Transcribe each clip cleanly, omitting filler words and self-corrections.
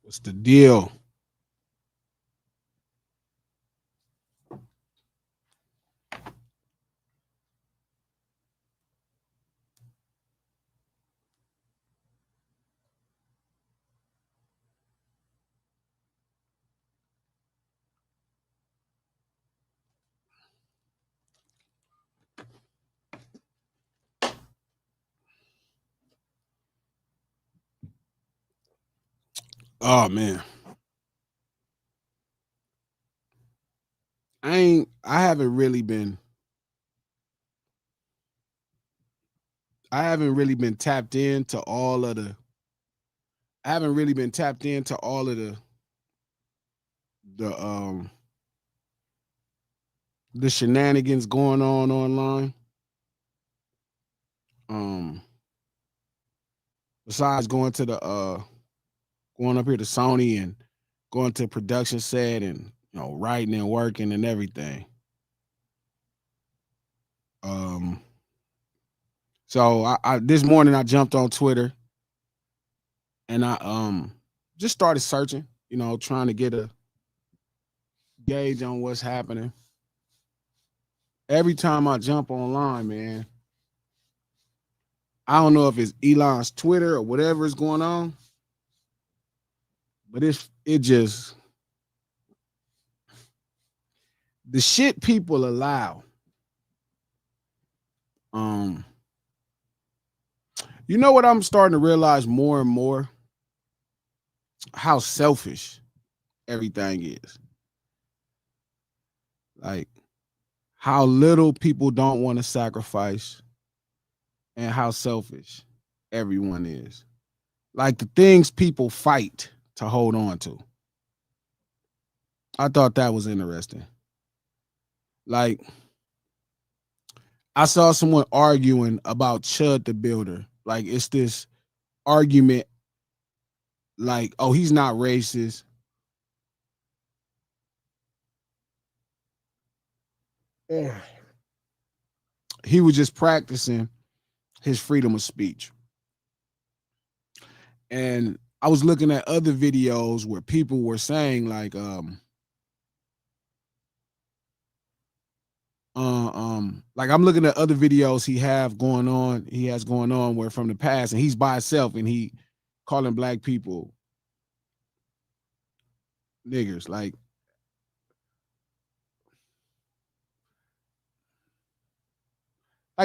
What's the deal? Oh man. I haven't really been I haven't really been tapped into all of the I haven't really been tapped into all of the the shenanigans going on online. Um Besides going up here to Sony and going to production set and writing and working and everything. Um so I this morning I jumped on Twitter and I just started searching, trying to get a gauge on what's happening. Every time I jump online, man, I don't know if it's Elon's Twitter or whatever is going on, but it just the shit people allow. Um, you know what I'm starting to realize more and more? How selfish everything is. Like how little people don't want to sacrifice and how selfish everyone is. Like the things people fight to hold on to. I thought that was interesting. Like I saw someone arguing about Chud the Builder. Like it's this argument like, oh, he's not racist. Yeah. He was just practicing his freedom of speech. And I was looking at other videos where people were saying like I'm looking at other videos he has going on where from the past and he's by himself and he calling black people niggers. Like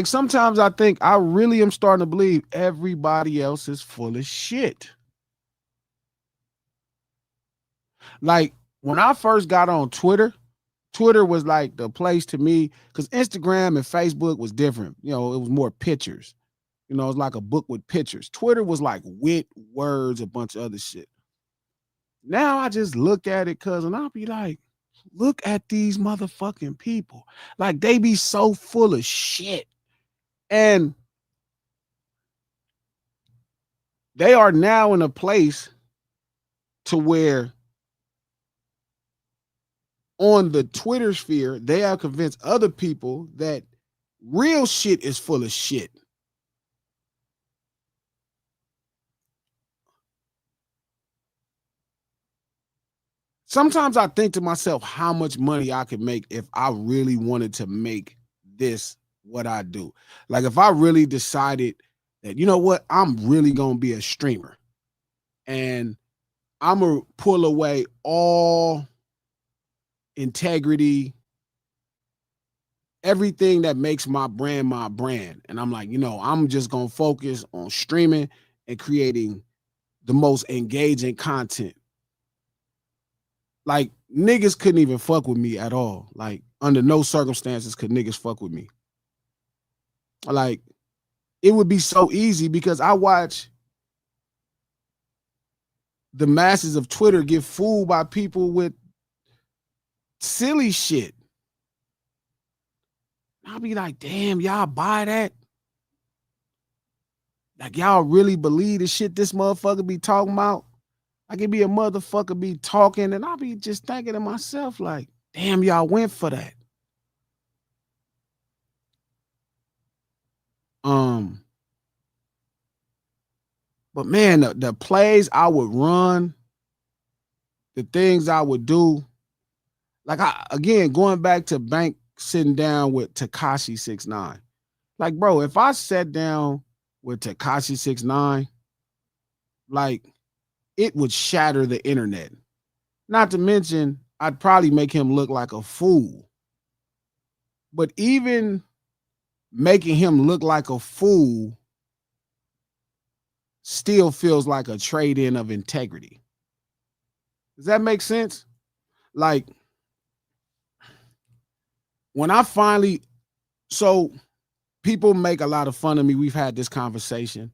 sometimes I think I really am starting to believe everybody else is full of shit. Like when I first got on Twitter, Twitter was like the place to me because Instagram and Facebook was different. It was more pictures. It was like a book with pictures. Twitter was like wit, words, a bunch of other shit. Now I just look at it, and I'll be like, look at these motherfucking people. Like they be so full of shit. And they are now in a place to where on the Twitter sphere, they have convinced other people that real shit is full of shit. Sometimes I think to myself how much money I could make if I really wanted to make this what I do. Like if I really decided that, you know what, I'm really going to be a streamer and I'm going to pull away all integrity, everything that makes my brand my brand. And I'm like, I'm just going to focus on streaming and creating the most engaging content. Like niggas couldn't even fuck with me at all. Like under no circumstances could niggas fuck with me. Like it would be so easy because I watch the masses of Twitter get fooled by people with silly shit. I'll be like, damn, y'all buy that? Like y'all really believe the shit this motherfucker be talking about? I could be a motherfucker be talking and I'll be just thinking to myself like, damn, y'all went for that. Um, but man, the plays I would run the things I would do, like again, going back to Bank sitting down with Tekashi 6ix9ine. Like, bro, if I sat down with Tekashi 6ix9ine, like it would shatter the internet. Not to mention, I'd probably make him look like a fool. But even making him look like a fool still feels like a trade-in of integrity. Does that make sense? Like, when I finally, so people make a lot of fun of me. We've had this conversation.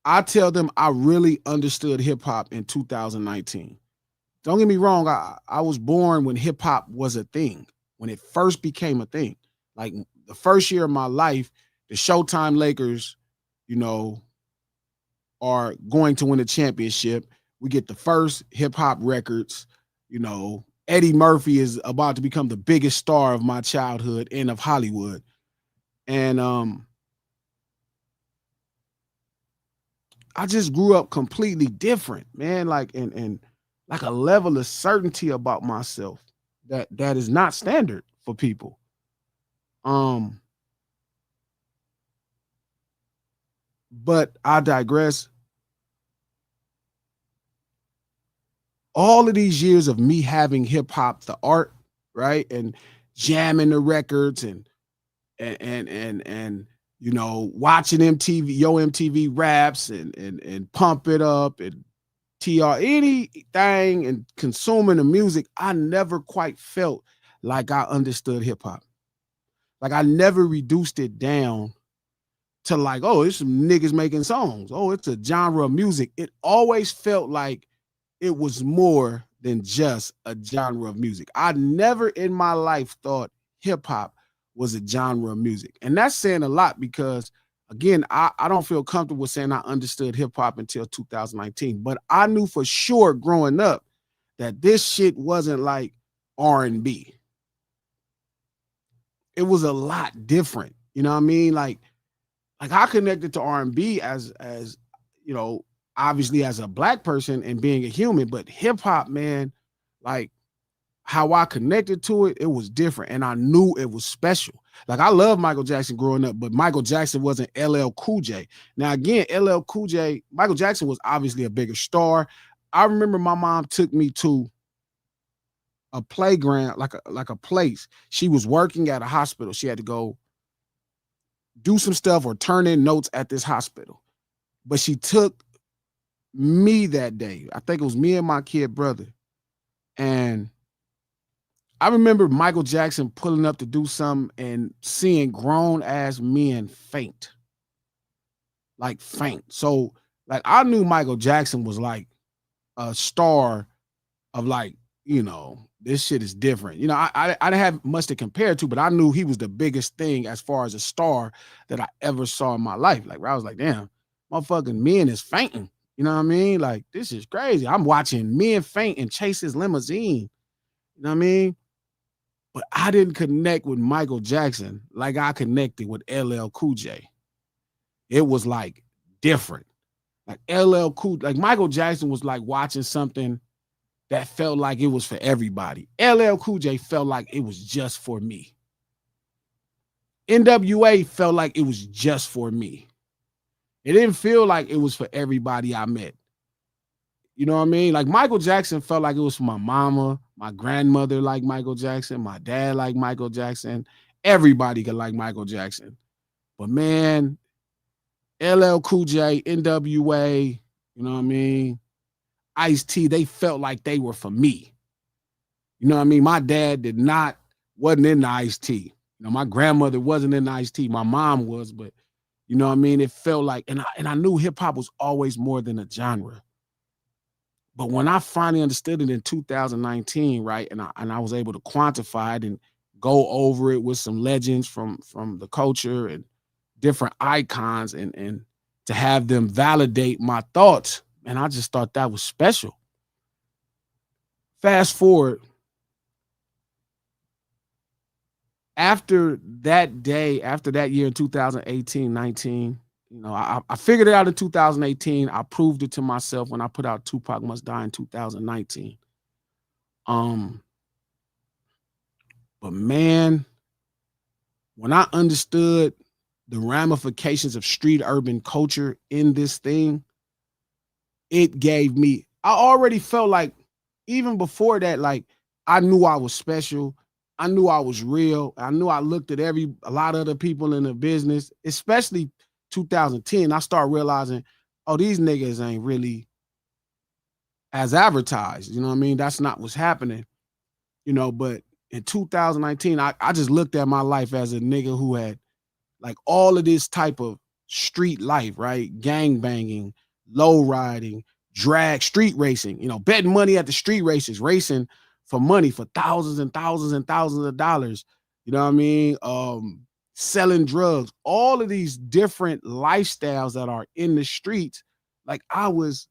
I tell them I really understood hip hop in 2019. Don't get me wrong. I was born when hip hop was a thing, when it first became a thing. Like the first year of my life, the Showtime Lakers, you know, are going to win a championship. We get the first hip hop records. You know, Eddie Murphy is about to become the biggest star of my childhood and of Hollywood. And I just grew up completely different, man. Like and like a level of certainty about myself that is not standard for people. Um, but I digress. All of these years of me having hip hop, the art, right, and jamming the records and you know watching MTV, MTV raps and pump it up and TR anything and consuming the music, I never quite felt like I understood hip hop. Like I never reduced it down to like, oh, it's some niggas making songs. Oh, it's a genre of music. It always felt like it was more than just a genre of music. I never in my life thought hip hop was a genre of music. And that's saying a lot because, again, I don't feel comfortable saying I understood hip hop until 2019. But I knew for sure growing up that this shit wasn't like R&B. It was a lot different. You know what I mean? Like I connected to R&B as you know, obviously as a black person and being a human, but hip hop, man, like how I connected to it, it was different. And I knew it was special. Like I love Michael Jackson growing up, but Michael Jackson wasn't LL Cool J. Now, again, LL Cool J, Michael Jackson was obviously a bigger star. I remember my mom took me to a playground, like a place. She was working at a hospital. She had to go do some stuff or turn in notes at this hospital. But she took me that day. I think it was me and my kid brother. And I remember Michael Jackson pulling up to do something and seeing grown ass men faint. Like faint. So like I knew Michael Jackson was like a star of like, you know, this shit is different. You know, I didn't have much to compare to, but I knew he was the biggest thing as far as a star that I ever saw in my life. Like where I was like, damn, motherfucking men is fainting. You know what I mean? Like this is crazy. I'm watching men faint and chase his limousine. You know what I mean? But I didn't connect with Michael Jackson like I connected with LL Cool J. It was like different. Like LL Cool, like Michael Jackson was like watching something that felt like it was for everybody. LL Cool J felt like it was just for me. NWA felt like it was just for me. It didn't feel like it was for everybody I met. You know what I mean? Like Michael Jackson felt like it was for my mama, my grandmother liked Michael Jackson, my dad liked Michael Jackson. Everybody could like Michael Jackson. But man, LL Cool J, NWA, you know what I mean? Ice-T, they felt like they were for me. You know what I mean? My dad wasn't in the Ice-T. You know, my grandmother wasn't in the Ice-T. My mom was, but you know what I mean? It felt like, and I knew hip hop was always more than a genre. But when I finally understood it in 2019, right, and I was able to quantify it and go over it with some legends from the culture and different icons and to have them validate my thoughts, and I just thought that was special. Fast forward, after that day, after that year in 2018, 19, I figured it out in 2018. I proved it to myself when I put out Tupac Must Die in 2019. Um, but man, when I understood the ramifications of street urban culture in this thing, it gave me, I already felt like, even before that, like I knew I was special. I knew I was real. I knew I looked at a lot of other people in the business, especially 2010. I started realizing, oh, these niggas ain't really as advertised. You know what I mean? That's not what's happening, but in 2019, I just looked at my life as a nigga who had like all of this type of street life, right? Gang banging, low riding, drag, street racing, betting money at the street races, racing for money for thousands and thousands and thousands of dollars. You know what I mean? Selling drugs, all of these different lifestyles that are in the streets. Like I was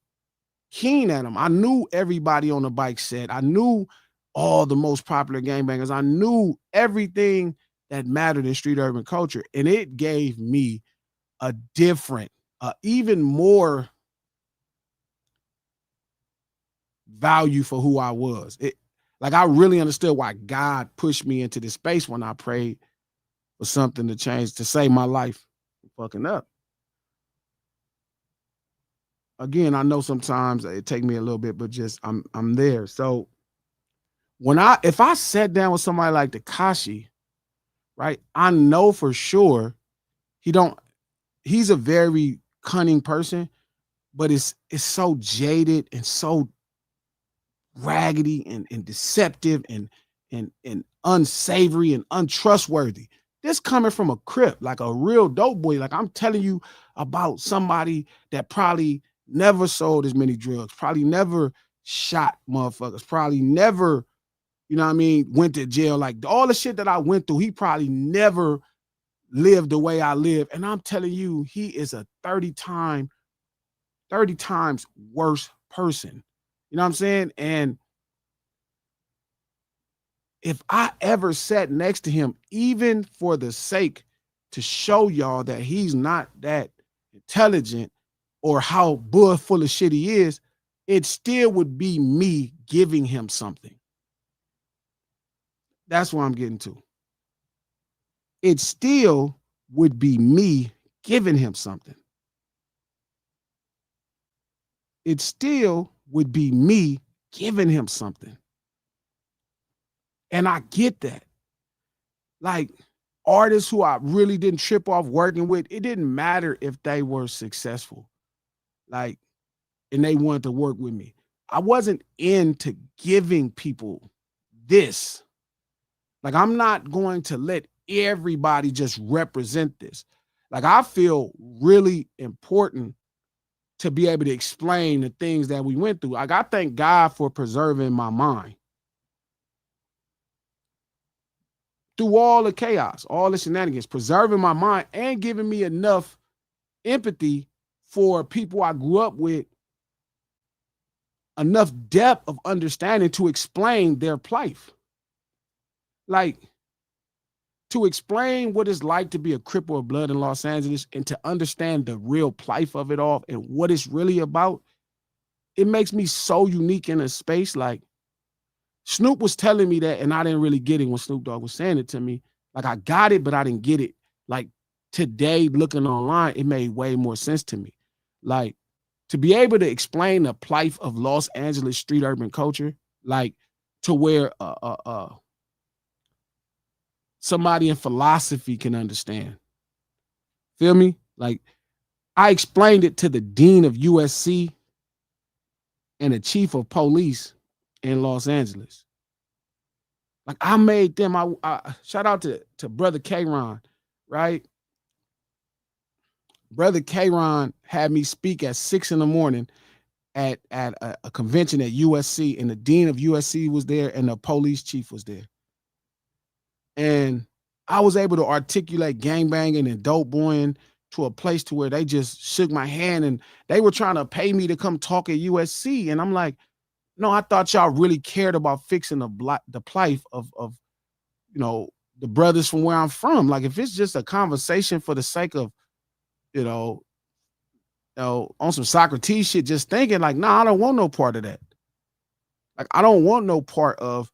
keen at them. I knew everybody on the bike set. I knew all the most popular gangbangers. I knew everything that mattered in street urban culture. And it gave me a different, even more value for who I was. Like I really understood why God pushed me into this space when I prayed for something to change, to save my life from fucking up. Again, I know sometimes it take me a little bit, but just I'm there. So if I sat down with somebody like Tekashi, right, I know for sure he's a very cunning person, but it's so jaded and so raggedy and deceptive and unsavory and untrustworthy. This coming from a Crip, like a real dope boy. Like I'm telling you about somebody that probably never sold as many drugs, probably never shot motherfuckers, probably never, went to jail. Like all the shit that I went through, he probably never lived the way I live. And I'm telling you, he is a 30 times worse person. You know what I'm saying? And if I ever sat next to him, even for the sake to show y'all that he's not that intelligent or how full of shit he is, it still would be me giving him something. That's what I'm getting to. It still would be me giving him something. It still would be me giving him something. And I get that. Like artists who I really didn't trip off working with, it didn't matter if they were successful. Like, and they wanted to work with me. I wasn't into giving people this. Like, I'm not going to let everybody just represent this. Like, I feel really important to be able to explain the things that we went through. Like, I thank God for preserving my mind through all the chaos, all the shenanigans, preserving my mind and giving me enough empathy for people I grew up with, enough depth of understanding to explain their plight. Like, to explain what it's like to be a cripple of blood in Los Angeles and to understand the real plight of it all and what it's really about, it makes me so unique in a space. Like, Snoop was telling me that, and I didn't really get it when Snoop Dogg was saying it to me. Like, I got it, but I didn't get it. Like, today, looking online, it made way more sense to me. Like, to be able to explain the plight of Los Angeles street urban culture, like, to where somebody in philosophy can understand. Feel me? Like, I explained it to the dean of USC and the chief of police in Los Angeles. Like, I made them, I shout out to Brother K-Ron, right? Brother K-Ron had me speak at 6 a.m. at a convention at USC, and the dean of USC was there and the police chief was there. And I was able to articulate gangbanging and dope boying to a place to where they just shook my hand and they were trying to pay me to come talk at USC. And I'm like, no, I thought y'all really cared about fixing the plight of the brothers from where I'm from. Like, if it's just a conversation for the sake of, on some Socrates shit, just thinking like, nah, I don't want no part of that. Like, I don't want no part of,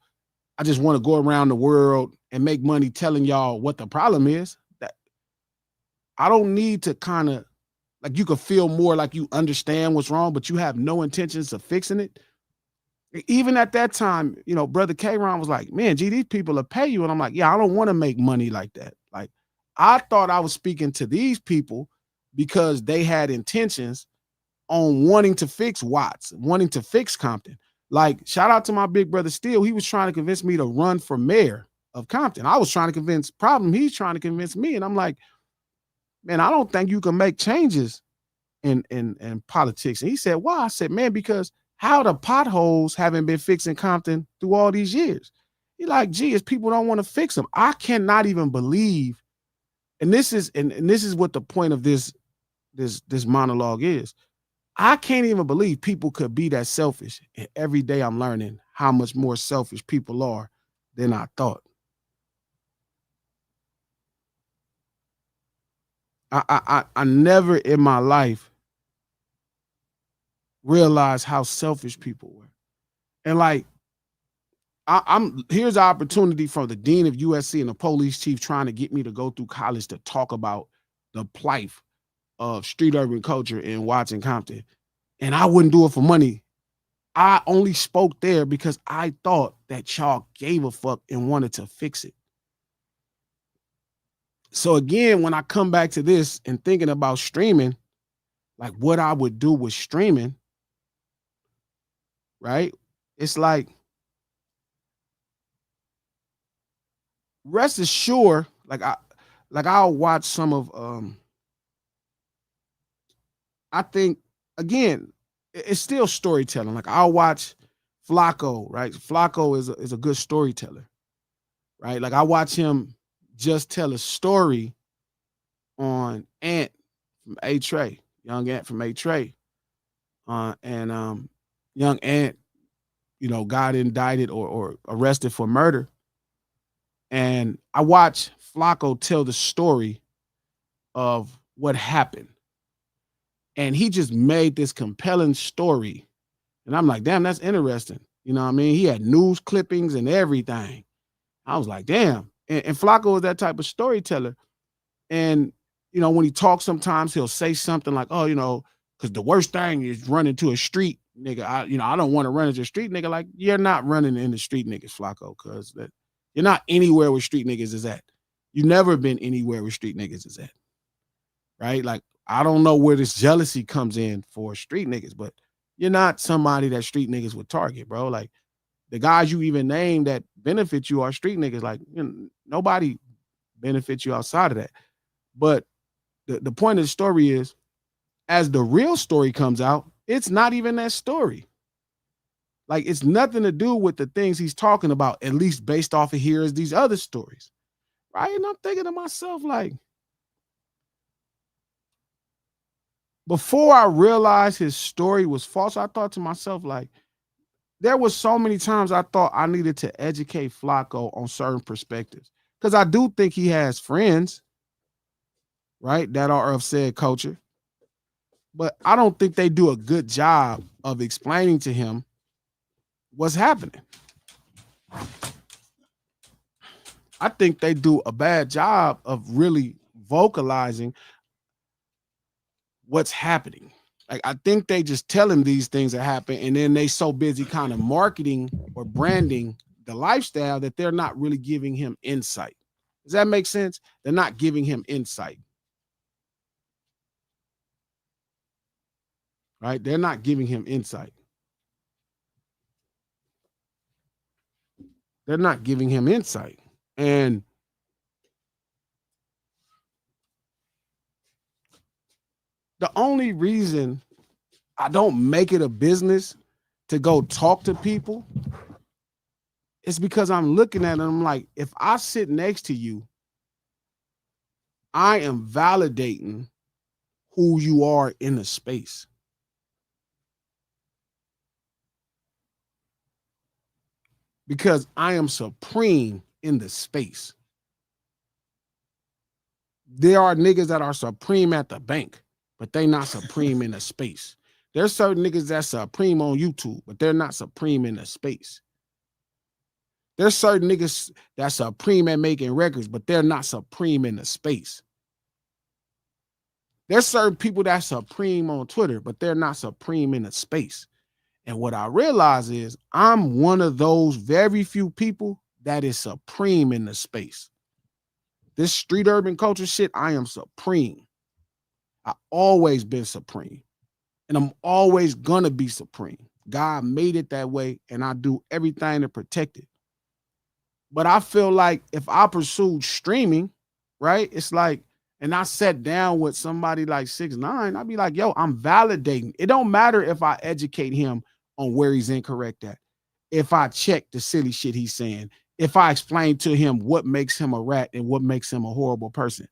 I just want to go around the world and make money telling y'all what the problem is. That I don't need to kind of, like, you could feel more like you understand what's wrong, but you have no intentions of fixing it. Even at that time, Brother K-Ron was like, man, G, these people will pay you. And I'm like, yeah, I don't want to make money like that. Like, I thought I was speaking to these people because they had intentions on wanting to fix Watts, wanting to fix Compton. Like, shout out to my big brother Steele. He was trying to convince me to run for mayor of Compton. I was trying to convince Problem. He's trying to convince me. And I'm like, man, I don't think you can make changes in politics. And he said, why? I said, man, because how the potholes haven't been fixing Compton through all these years. He like, gee, it's people don't want to fix them. I cannot even believe, and this is what the point of this monologue is. I can't even believe people could be that selfish. And every day I'm learning how much more selfish people are than I thought. I never in my life realized how selfish people were. And like, I'm here's the opportunity from the dean of USC and the police chief trying to get me to go through college to talk about the plight of street urban culture in Watts and Compton. And I wouldn't do it for money. I only spoke there because I thought that y'all gave a fuck and wanted to fix it. So again, when I come back to this and thinking about streaming, like what I would do with streaming, right? It's like, rest assured, I'll watch some of I think, again, it's still storytelling. Like, I'll watch Flacco, right? Flacco is a good storyteller, right? Like, I watch him just tell a story on Ant from A Trey, young Ant from A Trey. And young Ant, got indicted or arrested for murder. And I watch Flacco tell the story of what happened. And he just made this compelling story. And I'm like, damn, that's interesting. You know what I mean? He had news clippings and everything. I was like, damn. And Flacco is that type of storyteller. And, when he talks, sometimes he'll say something like, oh, because the worst thing is running to a street nigga. I don't want to run into a street nigga. Like, you're not running in the street niggas, Flacco, because you're not anywhere where street niggas is at. You never been anywhere where street niggas is at. Right? Like, I don't know where this jealousy comes in for street niggas, but you're not somebody that street niggas would target, bro. Like, the guys you even name that benefit you are street niggas. Like, nobody benefits you outside of that. But the point of the story is, as the real story comes out, it's not even that story. Like, it's nothing to do with the things he's talking about, at least based off of here is these other stories. Right? And I'm thinking to myself, like, before I realized his story was false, I thought to myself, like, there was so many times I thought I needed to educate Flacco on certain perspectives. Because I do think he has friends, right, that are of said culture. But I don't think they do a good job of explaining to him what's happening. I think they do a bad job of really vocalizing what's happening. Like, I think they just tell him these things that happen, and then they so busy kind of marketing or branding the lifestyle that they're not really giving him insight. Does that make sense? They're not giving him insight. Right? They're not giving him insight. They're not giving him insight. And the only reason I don't make it a business to go talk to people is because I'm looking at them like, if I sit next to you, I am validating who you are in the space. Because I am supreme in the space. There are niggas that are supreme at the bank, but they not supreme in a space. There's certain niggas that's supreme on YouTube, but they're not supreme in a space. There's certain niggas that's supreme at making records, but they're not supreme in the space. There's certain people that's supreme on Twitter, but they're not supreme in the space. And what I realize is I'm one of those very few people that is supreme in the space. This street urban culture shit, I am supreme. I always been supreme. And I'm always gonna be supreme. God made it that way, and I do everything to protect it. But I feel like if I pursued streaming, right, it's like, and I sat down with somebody like 6ix9ine, I'd be like, yo, I'm validating. It don't matter if I educate him on where he's incorrect at. If I check the silly shit he's saying, if I explain to him what makes him a rat and what makes him a horrible person.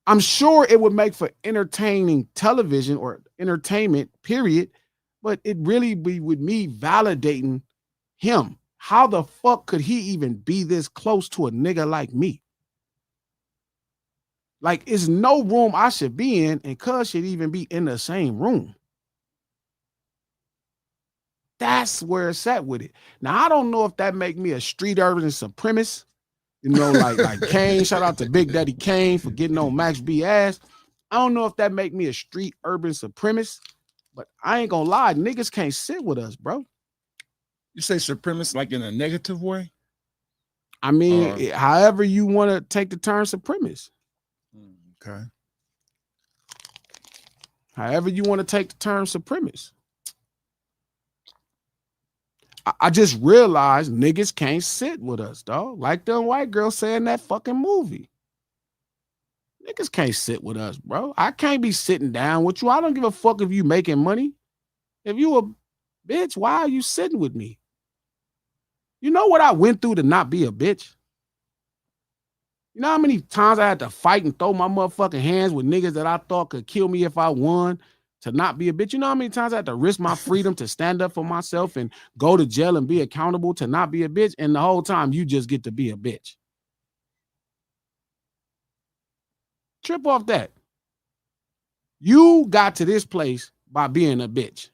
I'm sure it would make for entertaining television or entertainment, period. But it really be with me validating him. How the fuck could he even be this close to a nigga like me? Like, it's no room I should be in, and cuz should even be in the same room. That's where it's at with it. Now, I don't know if that make me a street urban supremacist, you know, like Kane. Shout out to Big Daddy Kane for getting on Max B ass. I don't know if that make me a street urban supremacist, but I ain't gonna lie, niggas can't sit with us, bro. You say supremacist like in a negative way? I mean, however you want to take the term supremacist. Okay. However you want to take the term supremacist. I just realized niggas can't sit with us, dog. Like them white girls say in that fucking movie. Niggas can't sit with us, bro. I can't be sitting down with you. I don't give a fuck if you making money. If you a bitch, why are you sitting with me? You know what I went through to not be a bitch? You know how many times I had to fight and throw my motherfucking hands with niggas that I thought could kill me if I won to not be a bitch? You know how many times I had to risk my freedom to stand up for myself and go to jail and be accountable to not be a bitch? And the whole time you just get to be a bitch. Trip off that. You got to this place by being a bitch.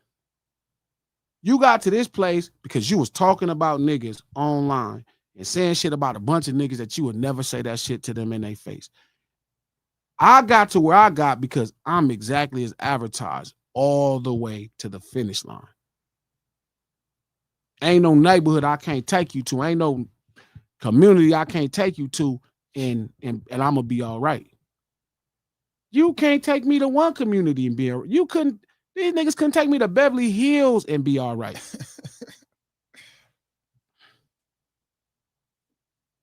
You got to this place because you was talking about niggas online and saying shit about a bunch of niggas that you would never say that shit to them in their face. I got to where I got because I'm exactly as advertised all the way to the finish line. Ain't no neighborhood I can't take you to. Ain't no community I can't take you to, and I'm gonna be all right. You can't take me to one community and be all right. You couldn't, these niggas couldn't take me to Beverly Hills and be all right.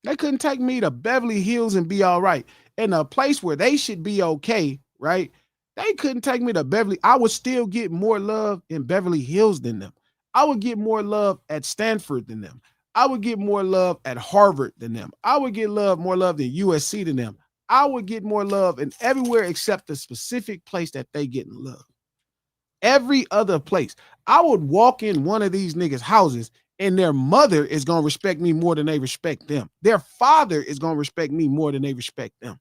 They couldn't take me to Beverly Hills and be all right. In a place where they should be okay, right? They couldn't take me to Beverly. I would still get more love in Beverly Hills than them. I would get more love at Stanford than them. I would get more love at Harvard than them. I would get more love than USC than them. I would get more love in everywhere except the specific place that they get love. Every other place. I would walk in one of these niggas' houses and their mother is going to respect me more than they respect them. Their father is going to respect me more than they respect them.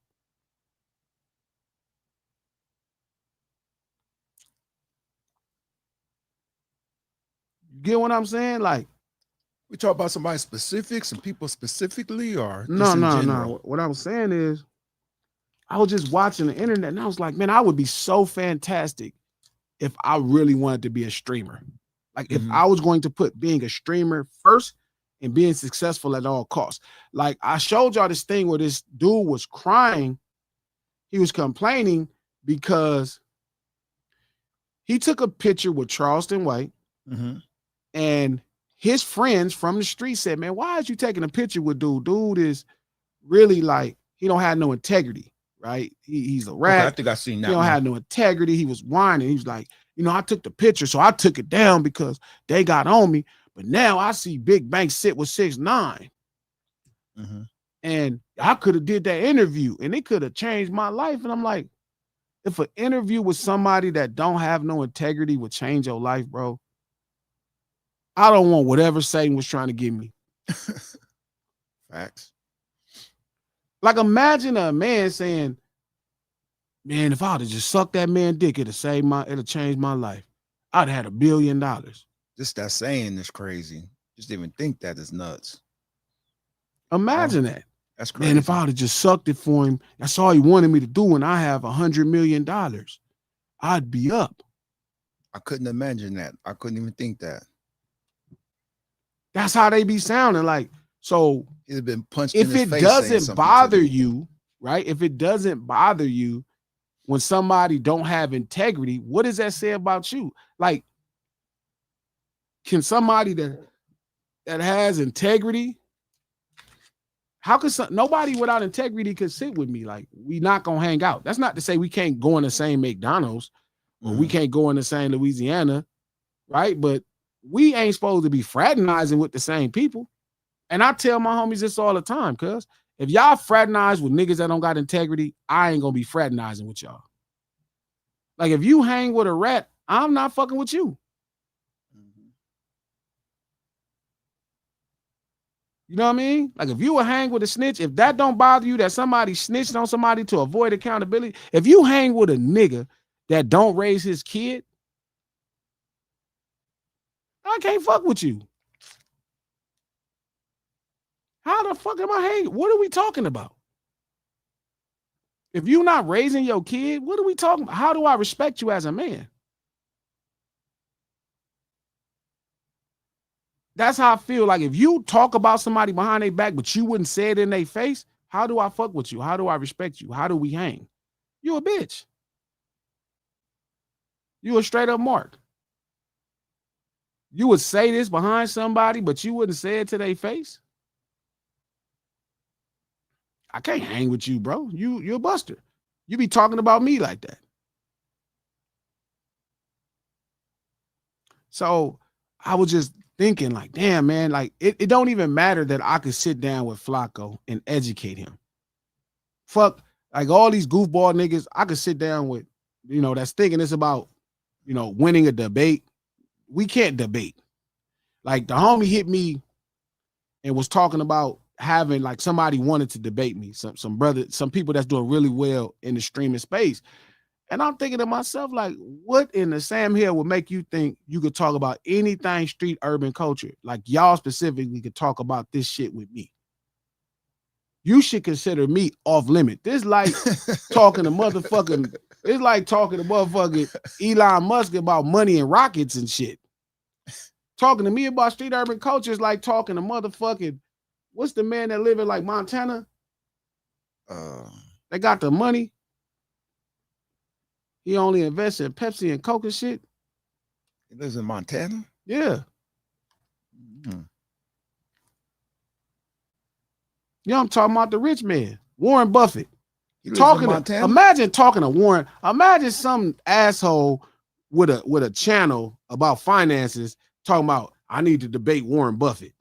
You get what I'm saying? Like, we talk about somebody specific, some people specifically, or no. What I was saying is, I was just watching the internet and I was like, man, I would be so fantastic if I really wanted to be a streamer. Like, if I was going to put being a streamer first and being successful at all costs. Like, I showed y'all this thing where this dude was crying. He was complaining because he took a picture with Charleston White, and his friends from the street said, man, why is you taking a picture with dude? Dude is really like, he don't have no integrity, right? He's a rat. Okay, I think I seen that. He don't have no integrity. He was whining. He was like, you know, I took the picture, so I took it down because they got on me. But now I see Big Bank sit with 6ix9ine. And I could have did that interview and it could have changed my life. And I'm like, if an interview with somebody that don't have no integrity would change your life, bro, I don't want whatever Satan was trying to give me. Facts. Like, imagine a man saying, Man, if I'd have just sucked that man dick, it'd changed my life. I'd have had $1 billion. Just that saying is crazy. Just even think that is nuts. Imagine that. That's crazy. Man, if I'd have just sucked it for him, that's all he wanted me to do, and I have $100 million, I'd be up. I couldn't imagine that. I couldn't even think that. That's how they be sounding. Like, so he's been punched if in his it face doesn't bother you, right? If it doesn't bother you when somebody don't have integrity, what does that say about you? Like, can somebody that has integrity, how could nobody without integrity could sit with me? Like, we not gonna hang out. That's not to say we can't go in the same McDonald's or we can't go in the same Louisiana, right? But we ain't supposed to be fraternizing with the same people. And I tell my homies this all the time, cuz if y'all fraternize with niggas that don't got integrity, I ain't gonna be fraternizing with y'all. Like, if you hang with a rat, I'm not fucking with you. You know what I mean? Like, if you would hang with a snitch, if that don't bother you that somebody snitched on somebody to avoid accountability, if you hang with a nigga that don't raise his kid, I can't fuck with you. How the fuck am I hanging? What are we talking about? If you're not raising your kid, what are we talking about? How do I respect you as a man? That's how I feel. Like, if you talk about somebody behind their back, but you wouldn't say it in their face, how do I fuck with you? How do I respect you? How do we hang? You a bitch. You a straight up mark. You would say this behind somebody, but you wouldn't say it to their face. I can't hang with you, bro. You're a buster. You be talking about me like that. So I was just thinking, like, damn, man, like it don't even matter that I could sit down with Flacco and educate him. Fuck, like all these goofball niggas, I could sit down with, that's thinking it's about, winning a debate. We can't debate. Like, the homie hit me and was talking about having, like, somebody wanted to debate me, some brother, some people that's doing really well in the streaming space. And I'm thinking to myself, like, what in the Sam Hill would make you think you could talk about anything street urban culture? Like, y'all specifically could talk about this shit with me. You should consider me off limit. This like talking to motherfucking, it's like talking to motherfucking Elon Musk about money and rockets and shit. Talking to me about street urban culture is like talking to motherfucking, what's the man that live in like Montana? They got the money. He only invests in Pepsi and Coke and shit. He lives in Montana? Yeah. You know, I'm talking about the rich man, Warren Buffett. Imagine talking to Warren. Imagine some asshole with a channel about finances talking about, I need to debate Warren Buffett.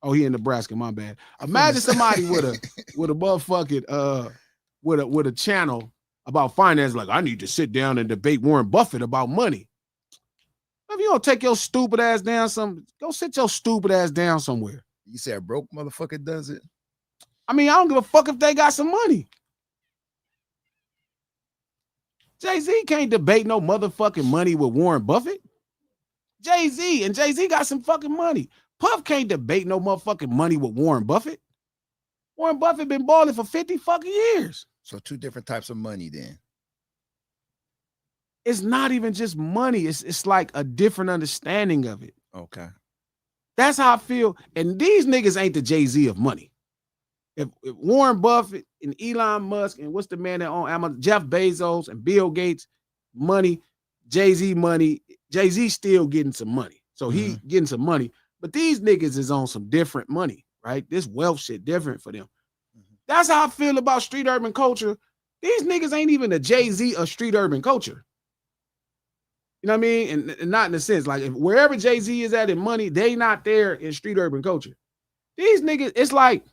Oh, he in Nebraska, my bad. Imagine somebody with a motherfucking with a channel about finance, like, I need to sit down and debate Warren Buffett about money. If you don't take your stupid ass down go sit your stupid ass down somewhere. You say a broke motherfucker does it? I mean, I don't give a fuck if they got some money. Jay-Z can't debate no motherfucking money with Warren Buffett. Jay-Z got some fucking money. Puff can't debate no motherfucking money with Warren Buffett. Warren Buffett been balling for 50 fucking years. So two different types of money then. It's not even just money. It's like a different understanding of it. Okay. That's how I feel. And these niggas ain't the Jay-Z of money. If Warren Buffett and Elon Musk and what's the man that own Amazon, Jeff Bezos and Bill Gates, money, Jay-Z money, Jay-Z still getting some money. So he getting some money. But these niggas is on some different money, right? This wealth shit different for them. That's how I feel about street urban culture. These niggas ain't even the Jay-Z of street urban culture. You know what I mean? And not in a sense, like, if wherever Jay-Z is at in money, they not there in street urban culture. These niggas, it's like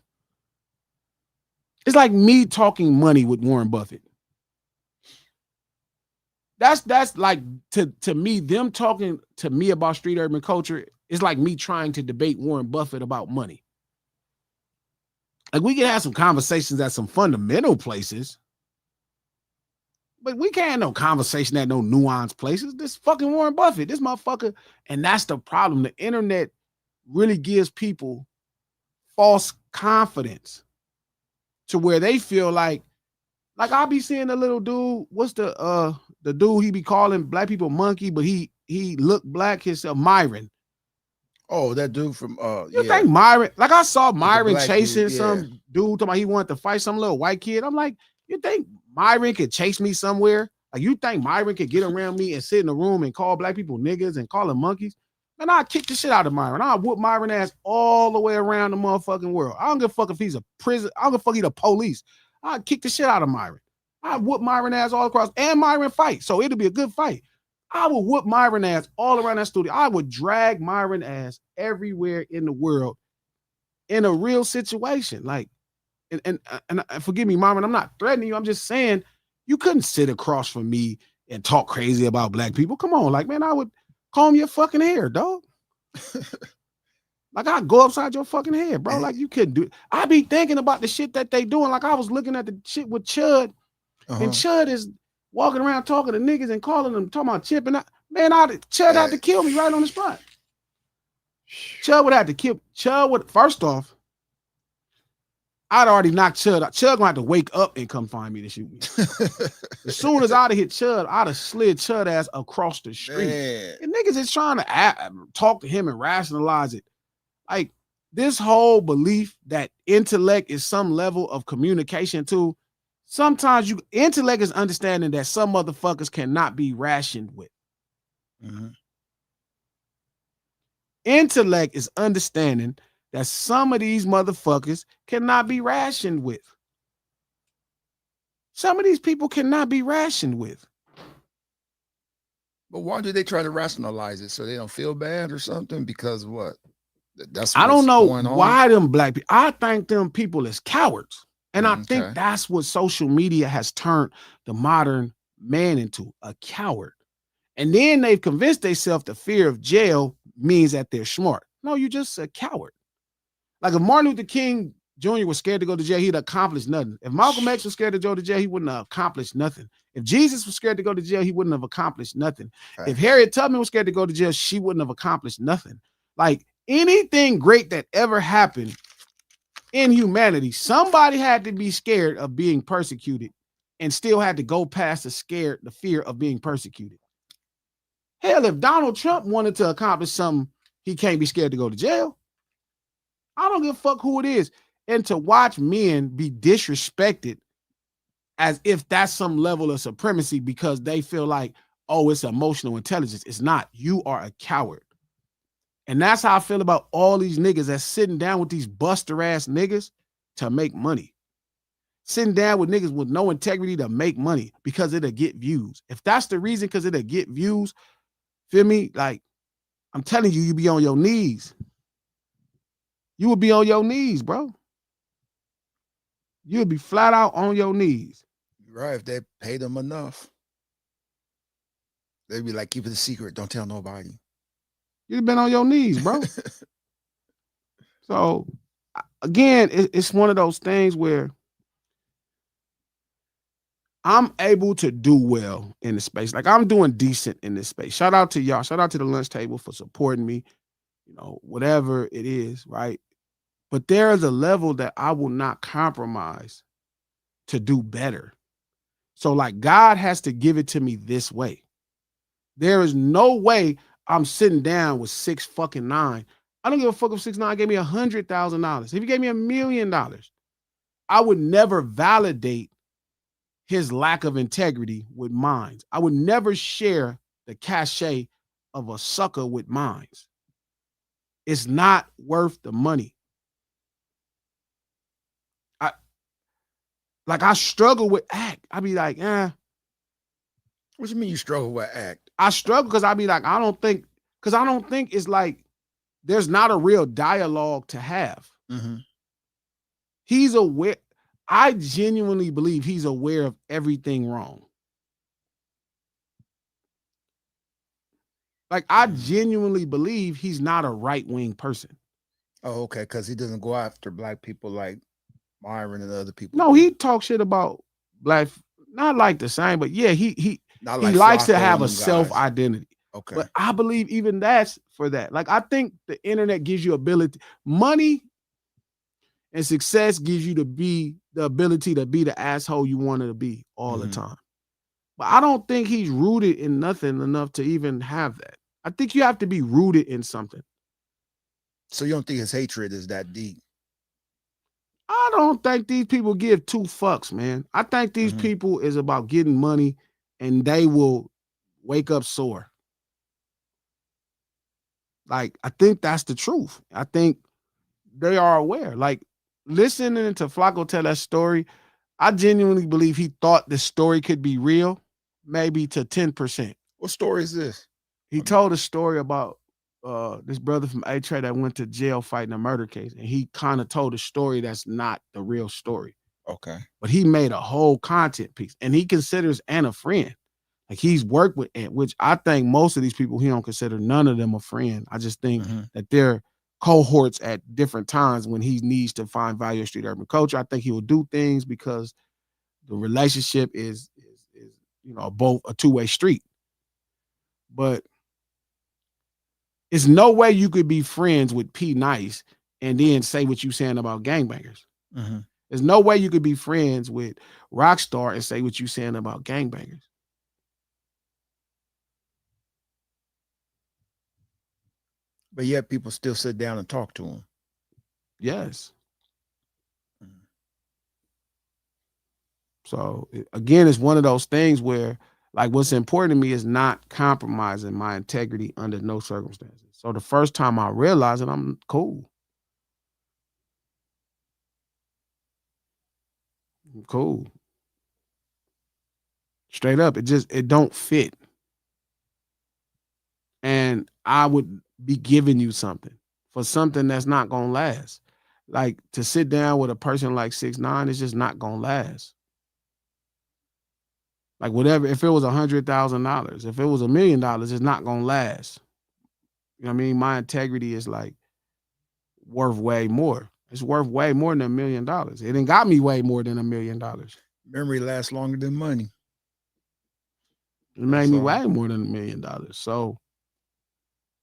me talking money with Warren Buffett. That's like, to me, them talking to me about street urban culture is like me trying to debate Warren Buffett about money. Like, we can have some conversations at some fundamental places, But we can't have no conversation at no nuanced places. This fucking Warren Buffett, this motherfucker, and that's the problem. The internet really gives people false confidence to where they feel like I be seeing the little dude. What's the dude he be calling black people monkey, but he look black himself, Myron. Oh, that dude from You think Myron, like I saw Myron chasing dude, yeah. some dude talking about he wanted to fight some little white kid. I'm like, you think Myron could chase me somewhere? Like you think Myron could get around me and sit in the room and call black people niggas and call them monkeys? Man, I'll kick the shit out of Myron. I'll whoop Myron ass all the way around the motherfucking world. I don't give a fuck if he's a prison. I don't give a fuck he's the police. I'll kick the shit out of Myron. I whoop Myron ass all across, and Myron fight. So it'll be a good fight. I would whoop Myron ass all around that studio. I would drag Myron ass everywhere in the world in a real situation. Like, and forgive me, Myron, I'm not threatening you. I'm just saying you couldn't sit across from me and talk crazy about black people. Come on, like, man, I would comb your fucking hair, dog. Like, I'd go upside your fucking head, bro. Like, you couldn't do it. I be thinking about the shit that they doing. Like, I was looking at the shit with Chud, and Chud is walking around talking to niggas and calling them, talking about Chip. And Chud had to kill me right on the spot. Chud would have to kill. First off, I'd already knocked Chud out. Chud gonna have to wake up and come find me to shoot me. As soon as I'd have hit Chud, I'd have slid Chud ass across the street. Man. And niggas is trying to talk to him and rationalize it. Like, this whole belief that intellect is some level of communication too. Sometimes intellect is understanding that some motherfuckers cannot be rationed with. Mm-hmm. Intellect is understanding that some of these motherfuckers cannot be rationed with. Some of these people cannot be rationed with. But why do they try to rationalize it? So they don't feel bad or something? Because what? I don't know why them black people. I think them people is cowards. And I think that's what social media has turned the modern man into, a coward. And then they've convinced themselves the fear of jail means that they're smart. No, you're just a coward. Like, if Martin Luther King Jr. was scared to go to jail, he'd accomplish nothing. If Malcolm X was scared to go to jail, he wouldn't have accomplished nothing. If Jesus was scared to go to jail, he wouldn't have accomplished nothing. Right. If Harriet Tubman was scared to go to jail, she wouldn't have accomplished nothing. Like, anything great that ever happened in humanity, somebody had to be scared of being persecuted and still had to go past the fear of being persecuted. Hell, if Donald Trump wanted to accomplish something, he can't be scared to go to jail. I don't give a fuck who it is. And to watch men be disrespected as if that's some level of supremacy because they feel like, oh, it's emotional intelligence. It's not. You are a coward. And that's how I feel about all these niggas that's sitting down with these buster ass niggas to make money. Sitting down with niggas with no integrity to make money because it'll get views. If that's the reason, because it'll get views, feel me? Like, I'm telling you, you be on your knees. You would be on your knees, bro. You would be flat out on your knees. Right, if they pay them enough. They'd be like, keep it a secret. Don't tell nobody. You've been on your knees, bro. So, again, it's one of those things where I'm able to do well in the space. Like, I'm doing decent in this space. Shout out to y'all. Shout out to the lunch table for supporting me, whatever it is, right? But there is a level that I will not compromise to do better. So, like, God has to give it to me this way. There is no way I'm sitting down with 6'9". I don't give a fuck if 6'9" gave me $100,000. If he gave me $1 million, I would never validate his lack of integrity with mine. I would never share the cachet of a sucker with mine. It's not worth the money. I struggle with act. I be like, What you mean you struggle with act? I struggle because I be like, I don't think it's like there's not a real dialogue to have. Mm-hmm. He's aware. I genuinely believe he's aware of everything wrong. Like, I genuinely believe he's not a right-wing person. Oh, okay, because he doesn't go after black people like Myron and other people. No, he talks shit about black. not like the same, but yeah, Not he like likes to Flacco have and a them guys. self-identity. Okay. But I believe even that's for that. Like I think the internet gives you ability, money and success gives you the ability to be the asshole you wanted to be all the time. But I don't think he's rooted in nothing enough to even have that. I think you have to be rooted in something. So you don't think his hatred is that deep? I don't think these people give two fucks, man. I think these people is about getting money and they will wake up sore. Like, I think that's the truth. I think they are aware. Like, listening to Flacco tell that story, I genuinely believe he thought the story could be real, maybe to 10%. What story is this? He told a story about this brother from A-Trade that went to jail fighting a murder case. And he kind of told a story that's not the real story. Okay. But he made a whole content piece. And he considers Ant a friend. Like he's worked with Ant, which I think most of these people, he don't consider none of them a friend. I just think that they're cohorts at different times when he needs to find value in street urban culture. I think he will do things because the relationship is both a two-way street. But it's no way you could be friends with P Nice and then say what you saying about gangbangers. There's no way you could be friends with Rockstar and say what you saying about gangbangers. But yet people still sit down and talk to him. Yes. So again, it's one of those things where like what's important to me is not compromising my integrity under no circumstances. So the first time I realized it, I'm cool. I'm cool. Straight up, it don't fit. And I would be giving you something for something that's not gonna last. Like to sit down with a person like 6ix9ine is just not gonna last. Like whatever, if it was $100,000, if it was $1 million, it's not gonna last. You know what I mean? My integrity is like worth way more. It's worth way more than $1 million. It ain't got me way more than $1 million. Memory lasts longer than money. It made me way more than $1 million. So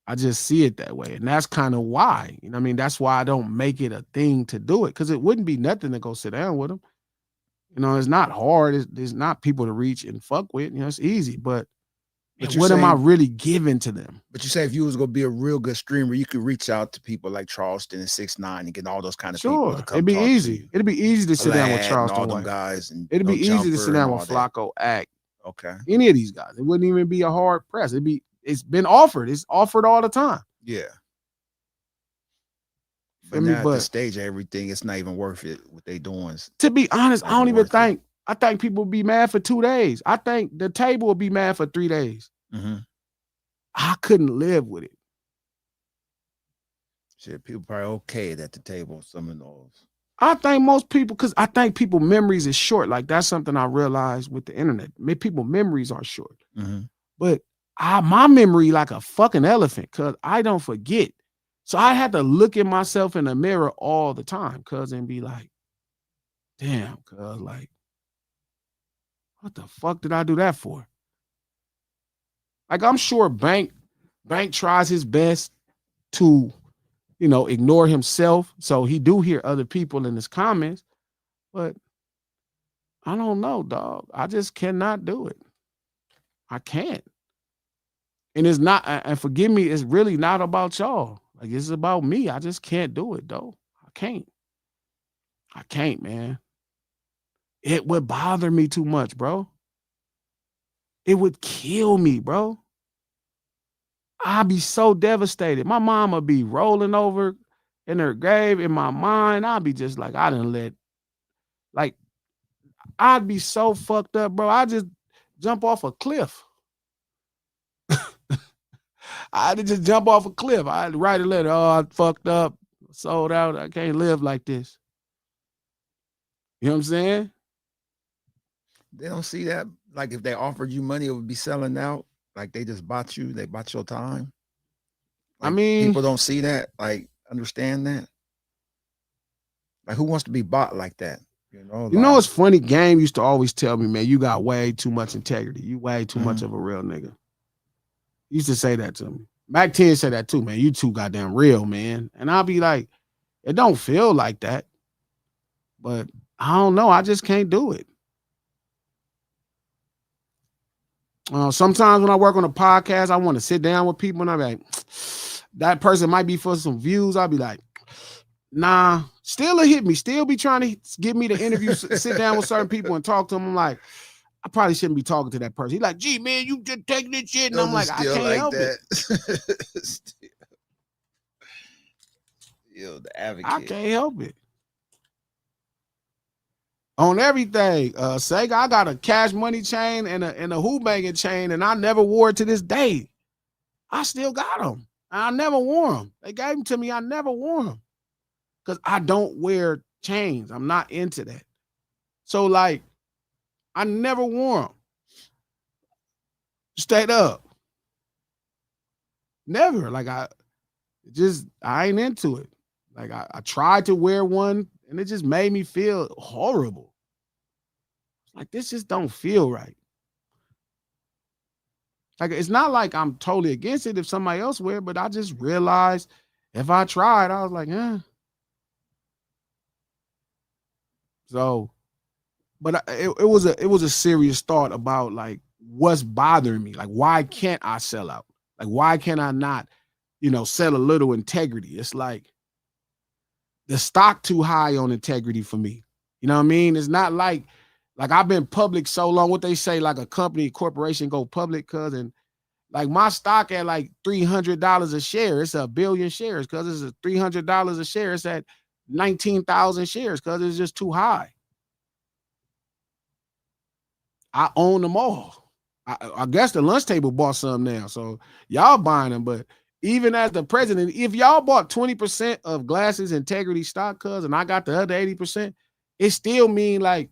I just see it that way. And that's kind of why. You know what I mean? That's why I don't make it a thing to do it. Because it wouldn't be nothing to go sit down with them. You know, it's not hard. It's not people to reach and fuck with. You know, it's easy. But what am I really giving to them? But you say if you was gonna be a real good streamer, you could reach out to people like Charleston and 6ix9ine and get all those kind of people to come It'd be talk easy. to you. It'd be easy to sit down with And Charleston all them White. guys, and It'd be easy to sit down with that. Flacco, Act. Okay. Any of these guys. It wouldn't even be a hard press. It's been offered. It's offered all the time. Yeah. But now at this stage of everything, it's not even worth it what they doing. To be honest, I don't even think I think people will be mad for 2 days. I think the table will be mad for 3 days. I couldn't live with it. Shit, people probably okay at the table, some of those. I think most people, because I think people memories is short. Like that's something I realized with the internet. People memories are short. But my memory like a fucking elephant, cause I don't forget. So I had to look at myself in the mirror all the time, cuz, and be like, damn, cuz, like, what the fuck did I do that for? Like, I'm sure Bank tries his best to, ignore himself. So he do hear other people in his comments, but I don't know, dog. I just cannot do it. I can't. And it's not, and forgive me, it's really not about y'all. Like, it's about me. I just can't do it, though. I can't. I can't, man. It would bother me too much, bro. It would kill me, bro. I'd be so devastated. My mom would be rolling over in her grave in my mind. I'd be just like, I'd be so fucked up, bro. I'd just jump off a cliff. I'd just jump off a cliff. I'd write a letter. Oh, I fucked up, sold out. I can't live like this. You know what I'm saying? They don't see that. Like if they offered you money, it would be selling out. Like they just bought you. They bought your time. Like, I mean, people don't see that. Like understand that. Like who wants to be bought like that? You know, You know, like it's funny. Game used to always tell me, man, you got way too much integrity. You way too much of a real nigga. He used to say that to me. Mac 10 said that too, man. You too goddamn real, man. And I'll be like, it don't feel like that. But I don't know. I just can't do it. Sometimes when I work on a podcast, I want to sit down with people and I'm like, that person might be for some views. I'll be like, nah, still hit me. Still be trying to get me to interview, sit down with certain people and talk to them. I'm like, I probably shouldn't be talking to that person. He's like, gee, man, you just taking this shit. And I'm like, I still can't like help that. it. Still the advocate. I can't help it. On everything. Sega, I got a Cash Money chain and a Who Banging chain, and I never wore it to this day. I still got them. I never wore them. They gave them to me. I never wore them because I don't wear chains. I'm not into that. So, like, I never wore them. Straight up. Never. Like, I ain't into it. Like, I tried to wear one, and it just made me feel horrible. Like, this just don't feel right. Like, it's not like I'm totally against it if somebody else wear it, but I just realized if I tried, I was like, eh. So, but it was a serious thought about like what's bothering me. Like, why can't I sell out? Like, why can I not, sell a little integrity? It's like the stock too high on integrity for me. You know what I mean? It's not like I've been public so long. What they say, like a company, corporation go public, and like my stock at like $300 a share. It's 1 billion shares because it's $300 a share. It's at 19,000 shares because it's just too high. I own them all. I guess the lunch table bought some now, so y'all buying them. But even as the president, if y'all bought 20% of Glasses Integrity stock, and I got the other 80%, it still mean like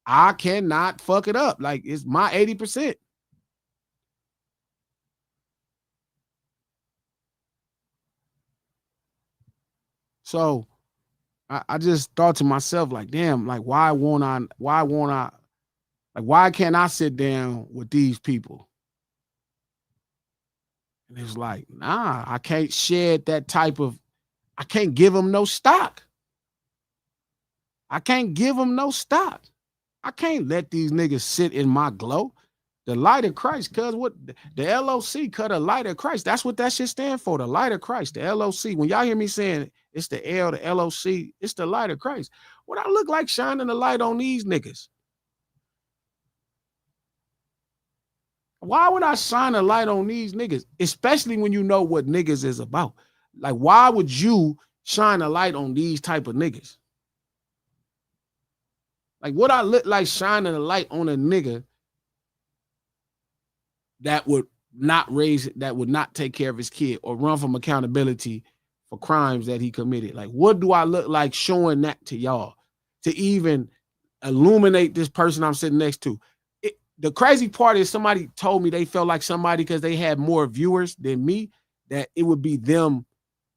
I cannot fuck it up. Like it's my 80%. So I just thought to myself, like, damn, like why can't I sit down with these people? And it's like, nah, I can't shed that I can't give them no stock. I can't give them no stock. I can't let these niggas sit in my glow. The light of Christ, cuz what the LOC, cut a light of Christ. That's what that shit stand for. The light of Christ, the LOC. When y'all hear me saying it's the L, the LOC, it's the light of Christ. What I look like shining the light on these niggas? Why would I shine a light on these niggas? Especially when you know what niggas is about. Like, why would you shine a light on these type of niggas? Like, what I look like shining a light on a nigga that would not take care of his kid or run from accountability for crimes that he committed. Like, what do I look like showing that to y'all to even illuminate this person I'm sitting next to? The crazy part is somebody told me they felt like somebody because they had more viewers than me, that it would be them.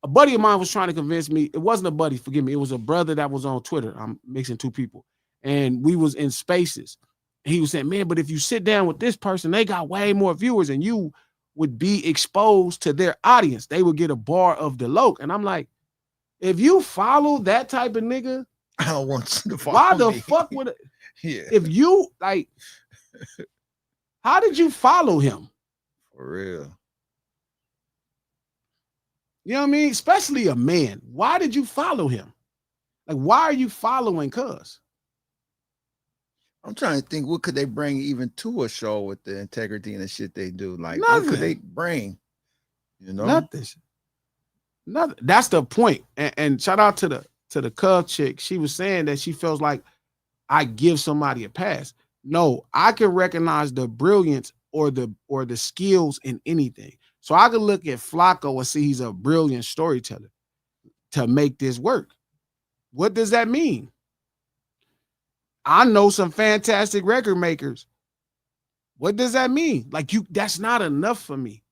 A buddy of mine was trying to convince me. It wasn't a buddy, forgive me. It was a brother that was on Twitter. I'm mixing two people. And we was in spaces. He was saying, man, but if you sit down with this person, they got way more viewers and you would be exposed to their audience. They would get a bar of the loc. And I'm like, if you follow that type of nigga, I don't want you to follow why the me. fuck would it? Yeah. If you like, how did you follow him? For real. You know what I mean? Especially a man. Why did you follow him? Like, why are you following cuz? I'm trying to think, what could they bring even to a show with the integrity and the shit they do? Like, Nothing. what could they bring? You know? Nothing. That's the point. And shout out to the cub chick. She was saying that she feels like I give somebody a pass. No, I can recognize the brilliance or the skills in anything. So I could look at Flacco and see he's a brilliant storyteller to make this work. What does that mean? I know some fantastic record makers. What does that mean? Like, that's not enough for me.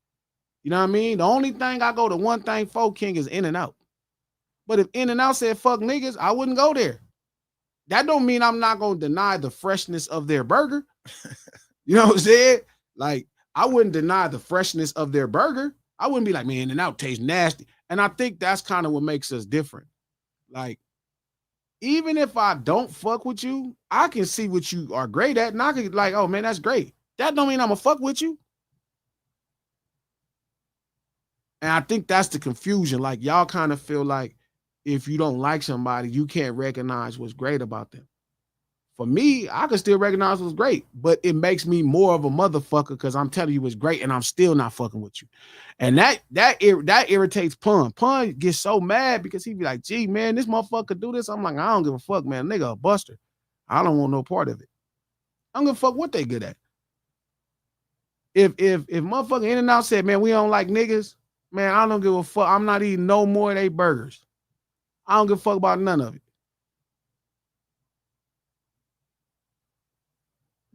You know what I mean? The only thing I go to one thing for, King, is In-N-Out. But if In-N-Out said fuck niggas, I wouldn't go there. that don't mean I'm not gonna deny the freshness of their burger. You know what I'm saying? Like, I wouldn't deny the freshness of their burger. I wouldn't be like, man, In-N-Out tastes nasty. And I think that's kind of what makes us different. Like, even if I don't fuck with you, I can see what you are great at, and I can like, oh man, that's great. That don't mean I'm gonna fuck with you. And I think that's the confusion. Like, y'all kind of feel like if you don't like somebody, you can't recognize what's great about them. For me, I can still recognize what's great, but it makes me more of a motherfucker because I'm telling you it's great and I'm still not fucking with you. And that irritates Pun. Pun gets so mad because he be like, gee, man, this motherfucker do this. I'm like, I don't give a fuck, man. Nigga a buster. I don't want no part of it. I don't give a fuck what they good at. If motherfucking In-N-Out said, man, we don't like niggas, man, I don't give a fuck. I'm not eating no more of they burgers. I don't give a fuck about none of it.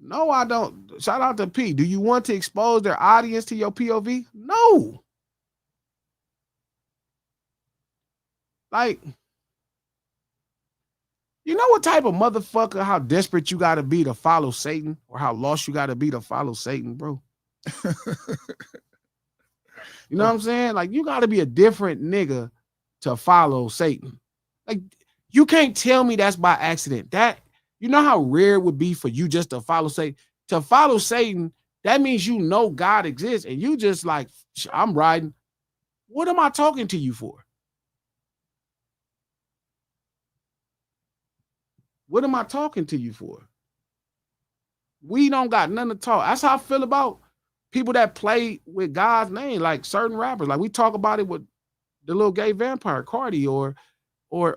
No, I don't. Shout out to P. Do you want to expose their audience to your POV? No. Like, you know what type of motherfucker, how desperate you got to be to follow Satan, or how lost you got to be to follow Satan, bro? You know what I'm saying? Like, you got to be a different nigga to follow Satan. Like, you can't tell me that's by accident. That, you know how rare it would be for you just to follow Satan? To follow Satan, that means you know God exists and you just like, I'm riding. What am I talking to you for? What am I talking to you for? We don't got nothing to talk. That's how I feel about people that play with God's name, like certain rappers. Like, we talk about it with the little gay vampire, Cardi, or young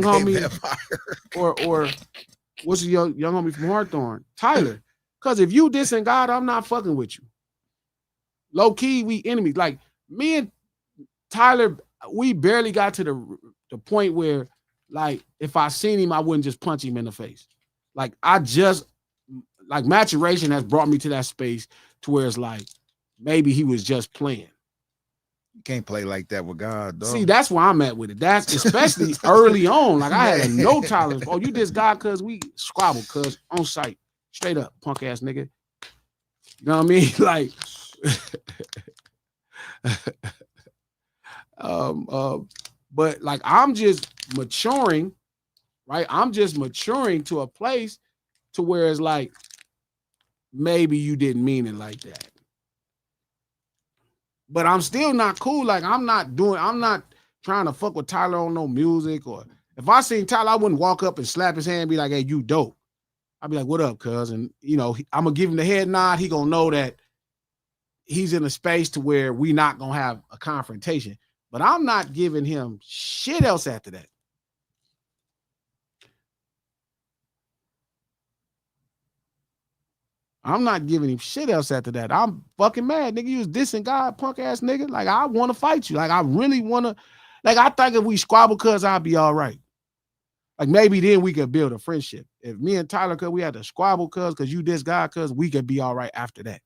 homie, or what's the young homie from Hawthorne, Tyler. Because if you dissing God, I'm not fucking with you. Low key, we enemies. Like, me and Tyler, we barely got to the point where, like, if I seen him, I wouldn't just punch him in the face. Like, like, Maturation has brought me to that space to where it's like, maybe he was just playing. You can't play like that with God, though. See, that's where I'm at with it. That's especially early on. Like, I had a no tolerance. Oh, you diss God because we squabble, cuz on site. Straight up, punk ass nigga. You know what I mean? Like, but like, I'm just maturing, right? I'm just maturing to a place to where it's like, maybe you didn't mean it like that. But I'm still not cool. Like, I'm not trying to fuck with Tyler on no music. Or if I seen Tyler, I wouldn't walk up and slap his hand and be like, hey, you dope. I'd be like, what up, cuz? And, you know, I'm going to give him the head nod. He going to know that he's in a space to where we not going to have a confrontation. But I'm not giving him shit else after that. I'm not giving him shit else after that. I'm fucking mad, nigga. You was dissing God, punk ass nigga. Like, I want to fight you. Like, I really want to. Like, I think if we squabble, cuz, I'll be all right. Like, maybe then we could build a friendship. If me and Tyler, cuz, we had to squabble, cuz, because you diss God, cuz, we could be all right after that.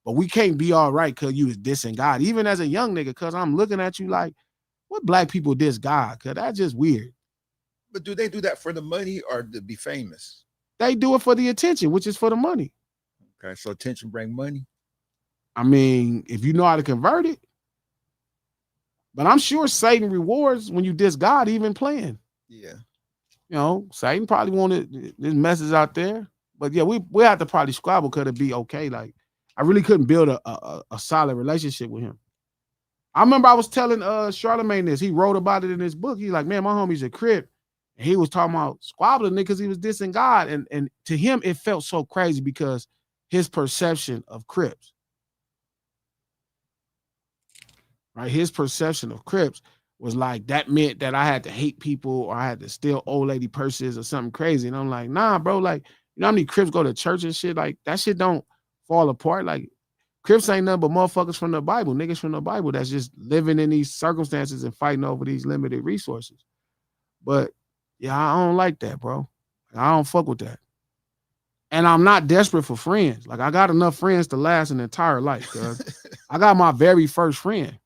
But we can't be all right because you was dissing God. Even as a young nigga, cuz, I'm looking at you like, what black people diss God? Cuz that's just weird. But do they do that for the money or to be famous? They do it for the attention, which is for the money. Okay, so attention bring money. I mean, if you know how to convert it. But I'm sure Satan rewards when you diss God, even playing. Yeah. You know, Satan probably wanted this message out there. But yeah, we have to probably squabble because it'd be okay. Like, I really couldn't build a solid relationship with him. I remember I was telling Charlamagne this. He wrote about it in his book. He's like, man, my homie's a Crip. And he was talking about squabbling because he was dissing God. And to him, it felt so crazy because his perception of Crips. Right? His perception of Crips was like, that meant that I had to hate people or I had to steal old lady purses or something crazy. And I'm like, nah, bro, like, you know how many Crips go to church and shit? Like, that shit don't fall apart. Like, Crips ain't nothing but motherfuckers from the Bible, niggas from the Bible that's just living in these circumstances and fighting over these limited resources. But yeah, I don't like that, bro. I don't fuck with that. And I'm not desperate for friends. Like, I got enough friends to last an entire life, cuz. I got my very first friend.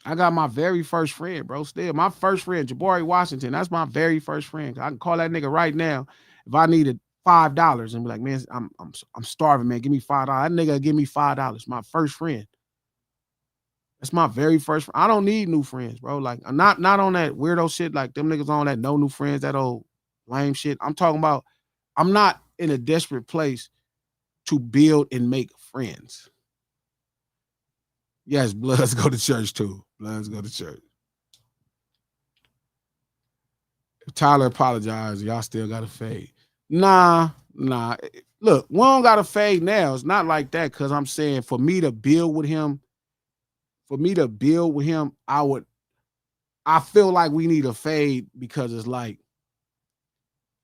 I got my very first friend, bro. Still, my first friend, Jabari Washington. That's my very first friend. I can call that nigga right now if I needed $5 and be like, man, I'm starving, man. Give me $5. That nigga give me $5. My first friend. That's my very first. I don't need new friends, bro. Like, I'm not on that weirdo shit. Like them niggas on that no new friends, that old lame shit. I'm talking about. I'm not in a desperate place to build and make friends. Yes, Bloods go to church too. Bloods go to church. If Tyler apologized, y'all still got to fade. Nah. Look, we don't got to fade now. It's not like that because I'm saying for me to build with him, I feel like we need a fade because it's like,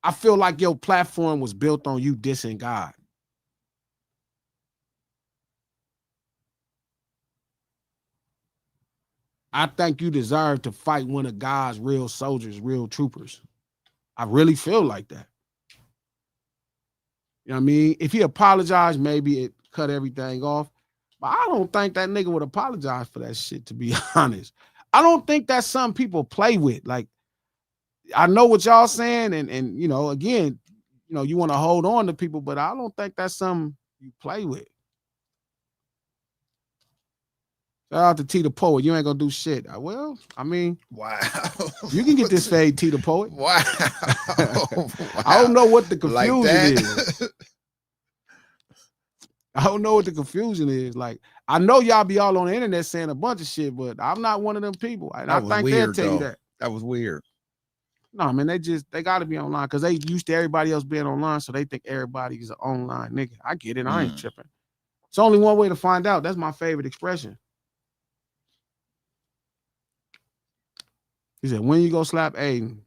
I feel like your platform was built on you dissing God. I think you deserve to fight one of God's real soldiers, real troopers. I really feel like that. You know what I mean? If he apologized, maybe it cut everything off. But I don't think that nigga would apologize for that shit, to be honest. I don't think that's something people play with. Like, I know what y'all saying, and you know, again, you know, you want to hold on to people, but I don't think that's something you play with. Shout out to T the Poet. You ain't gonna do shit. Well, I mean, wow, you can get this fade, T the Poet. Wow. I don't know what the confusion like is. I don't know what the confusion is. Like, I know y'all be all on the internet saying a bunch of shit, but I'm not one of them people. And I think they'll tell you that. That was weird. No, man, they got to be online because they used to everybody else being online, so they think everybody's an online nigga. I get it. I ain't tripping. It's only one way to find out. That's my favorite expression. He said, when you go slap Aiden,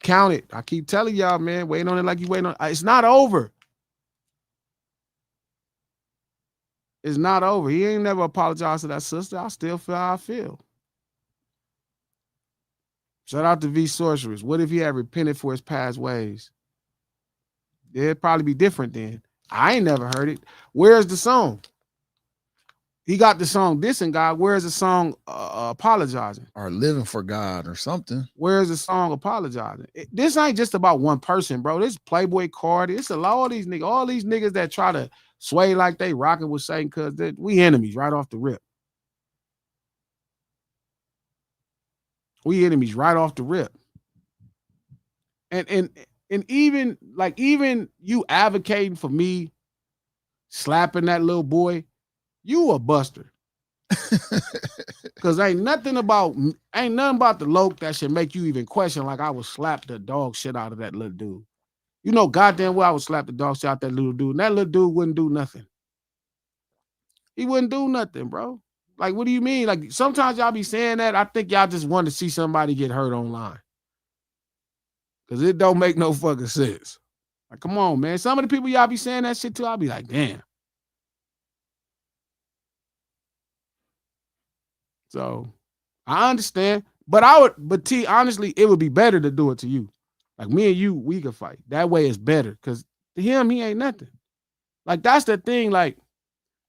count it. I keep telling y'all, man, waiting on it like you waiting on. It's not over. It's not over. He ain't never apologized to that sister. I still feel how I feel. Shout out to V Sorceress. What if he had repented for his past ways? It'd probably be different then. I ain't never heard it. Where's the song? He got the song dissing God. Where's the song apologizing? Or living for God or something. Where's the song apologizing? This ain't just about one person, bro. This Playboy Cowardice. It's a lot of these niggas. All these niggas that try to sway like they rocking with Satan because we enemies right off the rip. We enemies right off the rip. And even you advocating for me slapping that little boy, you a buster. Cause ain't nothing about the loke that should make you even question like I would slap the dog shit out of that little dude. You know goddamn well I would slap the dog shit out that little dude. And that little dude wouldn't do nothing. He wouldn't do nothing, bro. Like, what do you mean? Like, sometimes y'all be saying that. I think y'all just want to see somebody get hurt online. Cause it don't make no fucking sense. Like, come on, man. Some of the people y'all be saying that shit to, I'll be like, damn. So I understand. But T, honestly, it would be better to do it to you. Like me and you, we could fight. That way it's better. Cause to him, he ain't nothing. Like, that's the thing. Like,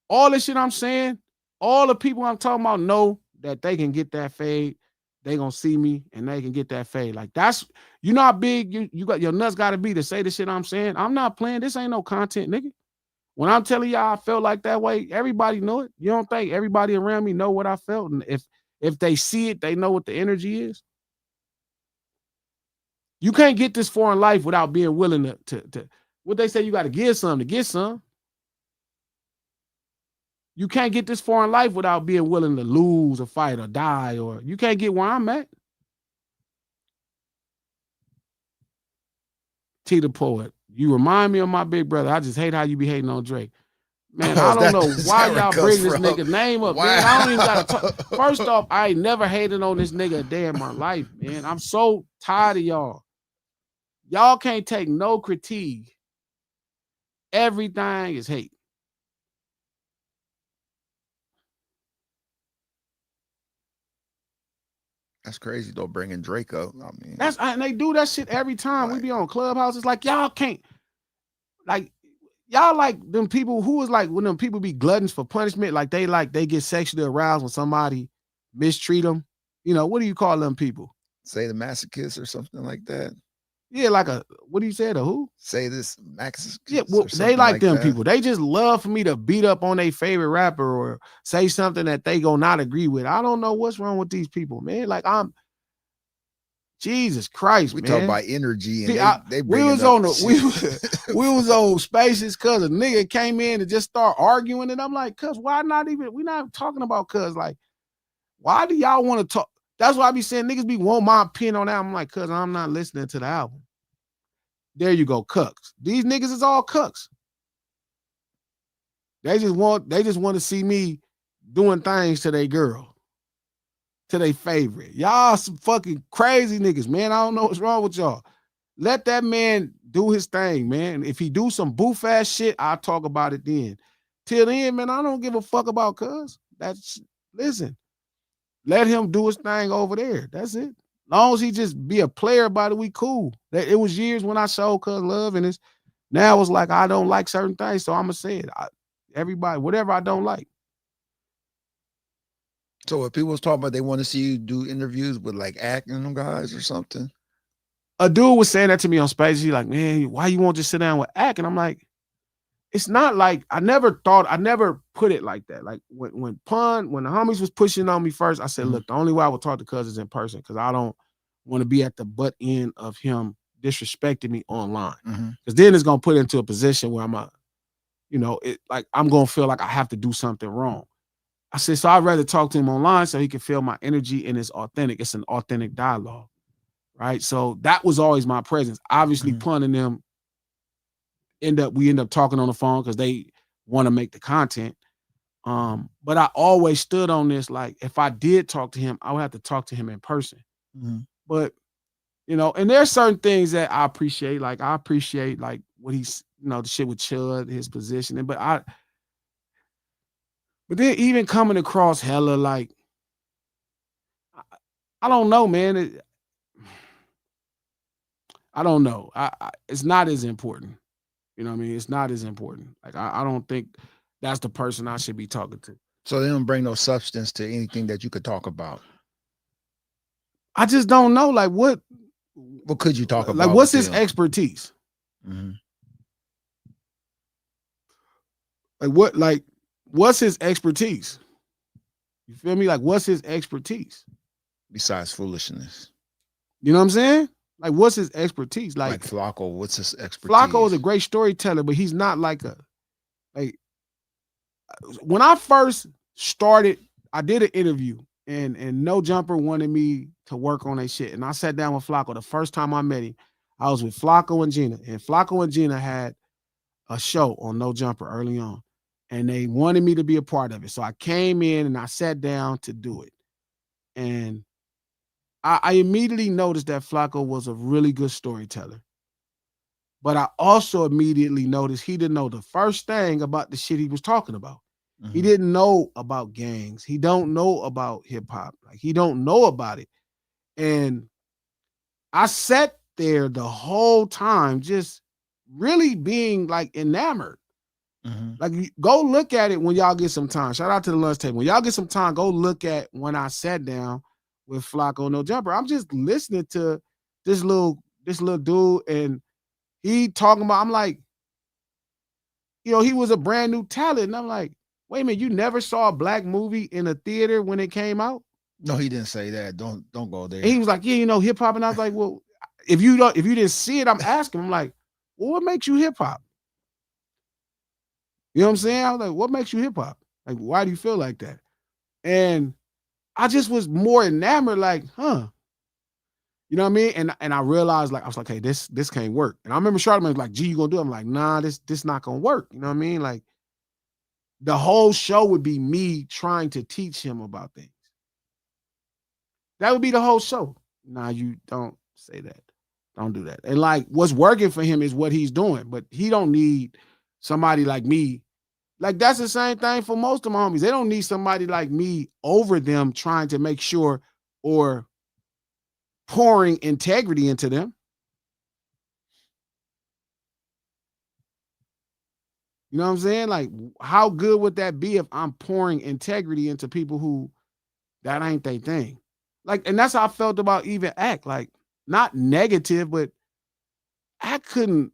all the shit I'm saying, all the people I'm talking about know that they can get that fade. They gonna see me and they can get that fade. Like, that's, you know how big you got your nuts gotta be to say the shit I'm saying. I'm not playing. This ain't no content, nigga. When I'm telling y'all I felt like that way, everybody know it. You don't think everybody around me know what I felt? And if they see it, they know what the energy is. You can't get this far in life without being willing to what they say, you got to give some to get some. You can't get this far in life without being willing to lose a fight or die, or you can't get where I'm at. T the Poet, you remind me of my big brother. I just hate how you be hating on Drake. Man, I don't know why y'all bring this nigga name up, man. I don't even gotta talk. First off, I ain't never hated on this nigga a day in my life, man. I'm so tired of y'all. Y'all can't take no critique. Everything is hate. That's crazy though, bringing Drake up. I mean, and they do that shit every time we be on Clubhouse. It's like y'all can't, like, y'all like them people who is like when them people be gluttons for punishment. Like they get sexually aroused when somebody mistreat them. What do you call them people? Say the masochist or something like that. Yeah, like what do you say, the who? Say this Yeah, masochist well, or they something like like them that. people. They just love for me to beat up on their favorite rapper or say something that they go not agree with. I don't know what's wrong with these people, man. Like Jesus Christ, We talk man. about energy and See, they we bringing was up on the shit. we was on Spaces cuz a nigga came in and just start arguing, and I'm like, cuz why not even? We not talking about cuz like, why do y'all want to talk? That's why I be saying niggas be want my opinion on that. I'm like, cuz I'm not listening to the album. There you go, cucks. These niggas is all cucks. They just want to see me doing things to their girl, to their favorite. Y'all some fucking crazy niggas, man. I don't know what's wrong with y'all. Let that man do his thing, man. If he do some boof ass shit, I'll talk about it then. Till then, man, I don't give a fuck about cuz. Listen, let him do his thing over there. That's it. Long as he just be a player about it, we cool. It was years when I showed cuz love, and now it's like I don't like certain things, so I'ma say it. Everybody, whatever I don't like. So if people was talking about they want to see you do interviews with like acting them guys or something. A dude was saying that to me on Space. He like, man, why you won't just sit down with Ack? And I'm like, it's not like I never put it like that. Like when the homies was pushing on me first, I said, look, the only way I would talk to Cuz is in person because I don't want to be at the butt end of him disrespecting me online. Because then it's gonna put into a position where I'm gonna feel like I have to do something wrong. I said, so I'd rather talk to him online so he can feel my energy and it's authentic. It's an authentic dialogue. Right. So that was always my presence. Obviously, Pun and them we end up talking on the phone because they want to make the content. But I always stood on this, like if I did talk to him, I would have to talk to him in person. But and there's certain things that I appreciate. Like I appreciate like what he's, the shit with Chud, his positioning. But then even coming across hella like I don't know, man. I don't know. It's not as important. You know what I mean? It's not as important. Like I don't think that's the person I should be talking to. So they don't bring no substance to anything that you could talk about. I just don't know. Like what could you talk about? Like what's his expertise? Like what's his expertise? You feel me? Like what's his expertise? Besides foolishness. You know what I'm saying? Like what's his expertise? Like Flacco, what's his expertise? Flacco is a great storyteller, but he's not like when I first started, I did an interview and No Jumper wanted me to work on that shit. And I sat down with Flacco. The first time I met him, I was with Flacco and Gina. And Flacco and Gina had a show on No Jumper early on. And they wanted me to be a part of it. So I came in and I sat down to do it. And I immediately noticed that Flacco was a really good storyteller. But I also immediately noticed he didn't know the first thing about the shit he was talking about. He didn't know about gangs. He don't know about hip hop. Like he don't know about it. And I sat there the whole time just really being like enamored. Like go look at it when y'all get some time. Shout out to the lunch table. When y'all get some time, go look at when I sat down with Flacco No Jumper. I'm just listening to this little dude and he talking about, I'm like, he was a brand new talent. And I'm like, wait a minute, you never saw a black movie in a theater when it came out? No, he didn't say that. Don't go there. And he was like, yeah, hip hop. And I was like, well, if you didn't see it, I'm asking. I'm like, well, what makes you hip hop? You know what I'm saying? I was like, what makes you hip hop? Like, why do you feel like that? And I just was more enamored, like, huh. You know what I mean? And I realized, like, I was like, hey, this can't work. And I remember Charlamagne was like, G, you gonna do it? I'm like, nah, this not gonna work. You know what I mean? Like, the whole show would be me trying to teach him about things. That would be the whole show. Nah, you don't say that. Don't do that. And like what's working for him is what he's doing, but he don't need somebody like me. Like that's the same thing for most of my homies. They don't need somebody like me over them trying to make sure or pouring integrity into them. You know what I'm saying? Like how good would that be if I'm pouring integrity into people who that ain't their thing. Like, and that's how I felt about even Act. Like, not negative, but Act couldn't.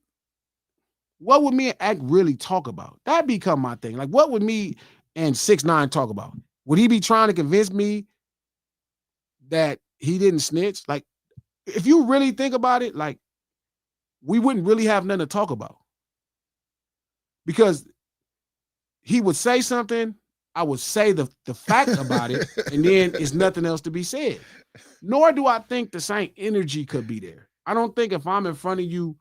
What would me and Act really talk about? That become my thing. Like, what would me and 6ix9ine talk about? Would he be trying to convince me that he didn't snitch? Like, if you really think about it, like, we wouldn't really have nothing to talk about. Because he would say something, I would say the fact about it, and then it's nothing else to be said. Nor do I think the same energy could be there. I don't think if I'm in front of you,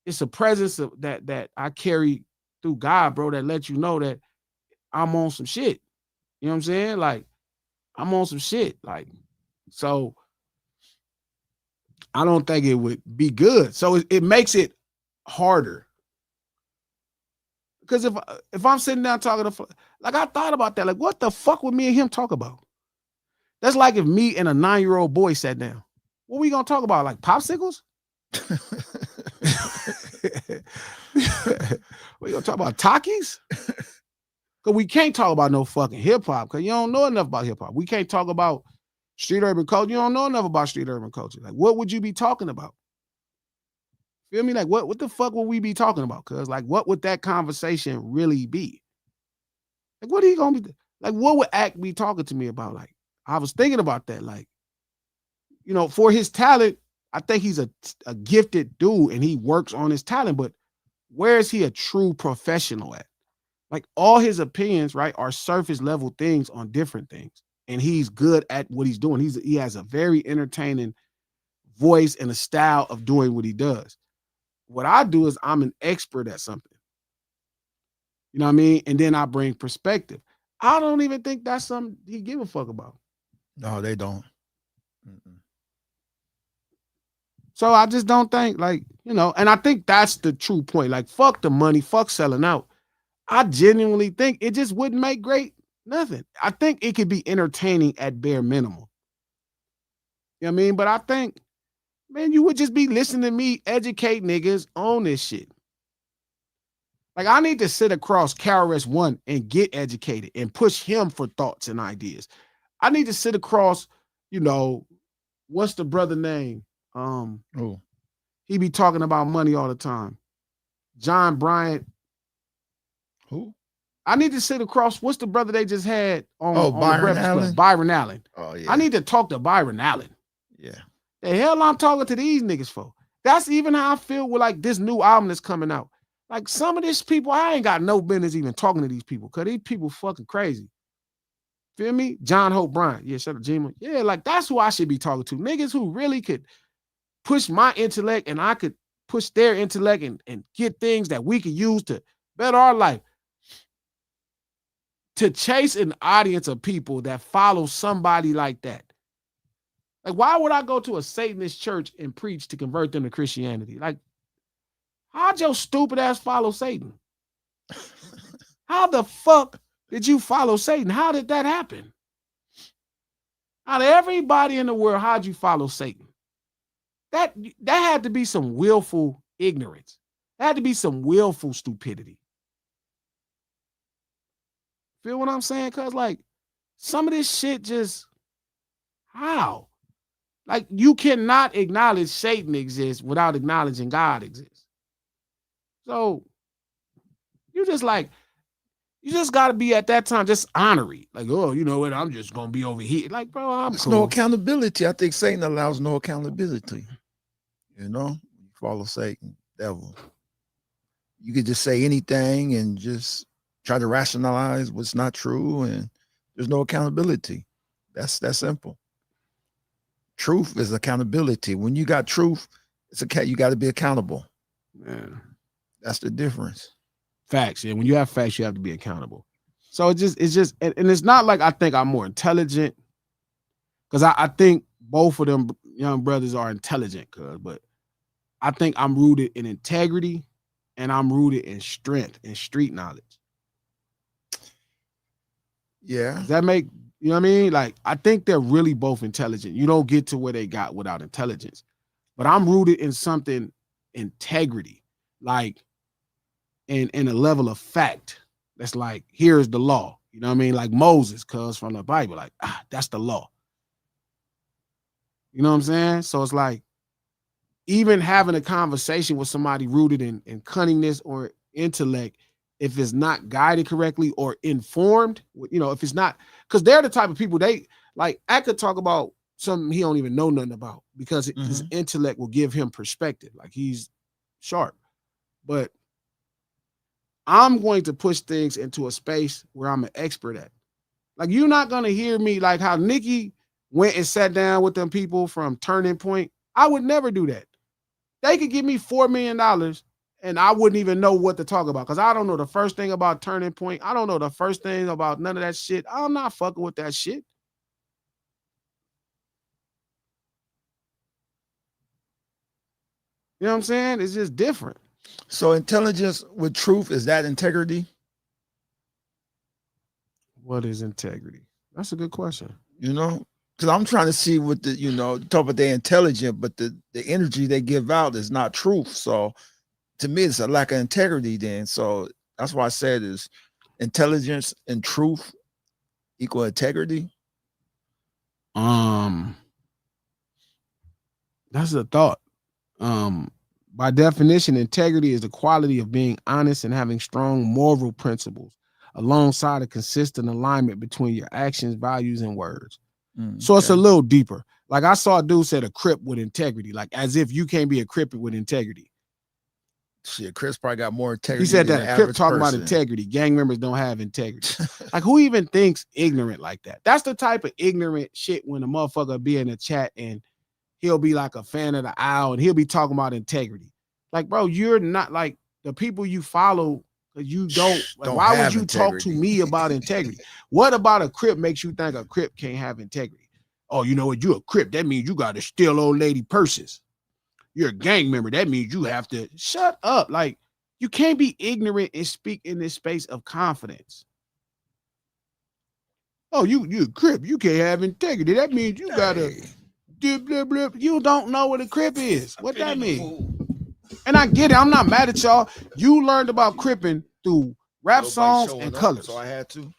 it's a presence of that I carry through God, bro, that lets you know that I'm on some shit. You know what I'm saying? Like, I'm on some shit. Like, so I don't think it would be good. So it makes it harder. Because if I'm sitting down talking to, like, I thought about that. Like, what the fuck would me and him talk about? That's like if me and a 9-year-old boy sat down. What we gonna talk about? Like popsicles? We gonna talk about Takis? Because we can't talk about no fucking hip hop because you don't know enough about hip hop. We can't talk about street urban culture. You don't know enough about street urban culture. Like, what would you be talking about? Feel me? Like, what the fuck would we be talking about? Cause like, what would that conversation really be? Like, what are you gonna be like? What would Act be talking to me about? Like, I was thinking about that. Like, you know, for his talent, I think he's a gifted dude and he works on his talent. But where is he a true professional at? Like, all his opinions, right, are surface level things on different things. And he's good at what he's doing. He has a very entertaining voice and a style of doing what he does. What I do is I'm an expert at something. You know what I mean? And then I bring perspective. I don't even think that's something he give a fuck about. No, they don't. So I just don't think, like, you know, and I think that's the true point. Like, fuck the money, fuck selling out. I genuinely think it just wouldn't make great nothing. I think it could be entertaining at bare minimum. You know what I mean? But I think, man, you would just be listening to me educate niggas on this shit. Like, I need to sit across Cowardice one and get educated and push him for thoughts and ideas. I need to sit across, you know, what's the brother name? He be talking about money all the time. John Bryant. Who? I need to sit across. What's the brother they just had on the Byron Breakfast Allen? Club? Byron Allen. Oh, yeah. I need to talk to Byron Allen. Yeah. The hell I'm talking to these niggas for? That's even how I feel with like this new album that's coming out. Like, some of these people, I ain't got no business even talking to these people because these people fucking crazy. Feel me? John Hope Bryant. Yeah, shut up, Jima. Yeah, like, that's who I should be talking to. Niggas who really could push my intellect and I could push their intellect and get things that we could use to better our life. To chase an audience of people that follow somebody like that. Like, why would I go to a Satanist church and preach to convert them to Christianity? Like, how'd your stupid ass follow Satan? How the fuck did you follow Satan? How did that happen? Out of everybody in the world, how'd you follow Satan? That had to be some willful ignorance. That had to be some willful stupidity. Feel what I'm saying? Cause like, some of this shit just, how? Like, you cannot acknowledge Satan exists without acknowledging God exists. So you just got to be at that time just honorary. Like, oh, you know what? I'm just going to be over here. Like, bro, I'm There's cool. no accountability. I think Satan allows no accountability. You know, you follow Satan, devil. You could just say anything and just try to rationalize what's not true, and there's no accountability. That's that simple. Truth is accountability. When you got truth, you got to be accountable. Man. That's the difference. Facts. Yeah, when you have facts, you have to be accountable. So it's just, and it's not like I think I'm more intelligent, because I think both of them young brothers are intelligent, but I think I'm rooted in integrity and I'm rooted in strength and street knowledge. Yeah. Does that make, you know what I mean? Like, I think they're really both intelligent. You don't get to where they got without intelligence. But I'm rooted in something, integrity, like in a level of fact. That's like, here's the law. You know what I mean? Like Moses, cuz from the Bible, like, that's the law. You know what I'm saying? So it's like, even having a conversation with somebody rooted in cunningness or intellect, if it's not guided correctly or informed, if it's not, because they're the type of people I could talk about something he don't even know nothing about because his intellect will give him perspective. Like he's sharp. But I'm going to push things into a space where I'm an expert at. Like you're not going to hear me like how Nikki went and sat down with them people from Turning Point. I would never do that. They could give me $4 million and I wouldn't even know what to talk about because I don't know the first thing about Turning Point. I don't know the first thing about none of that shit. I'm not fucking with that shit. You know what I'm saying? It's just different. So intelligence with truth, is that integrity? What is integrity? That's a good question. You know, because I'm trying to see what talk about they're intelligent, but the energy they give out is not truth. So to me, it's a lack of integrity then. So that's why I said is intelligence and truth equal integrity. That's a thought. By definition, integrity is the quality of being honest and having strong moral principles alongside a consistent alignment between your actions, values, and words. So it's a little deeper. Like I saw a dude said a Crip with integrity, like as if you can't be a Crip with integrity. Shit, Chris probably got more integrity. He said than that the a Crip average talking about person. integrity. Gang members don't have integrity. Like who even thinks ignorant like that? That's the type of ignorant shit when a motherfucker be in a chat and he'll be like a fan of the owl and he'll be talking about integrity. Like, bro, you're not like the people you follow because you don't. Like, why would you integrity. talk to me about integrity? What about a Crip makes you think a Crip can't have integrity? Oh, you know what? You a Crip. That means you got to steal old lady purses. You're a gang member. That means you have to shut up. Like, you can't be ignorant and speak in this space of confidence. Oh, you a Crip. You can't have integrity. That means you gotta. Blah, blah. You don't know what a Crip is. What that mean? And I get it. I'm not mad at y'all. You learned about Cripping through rap songs and Colors. So I had to.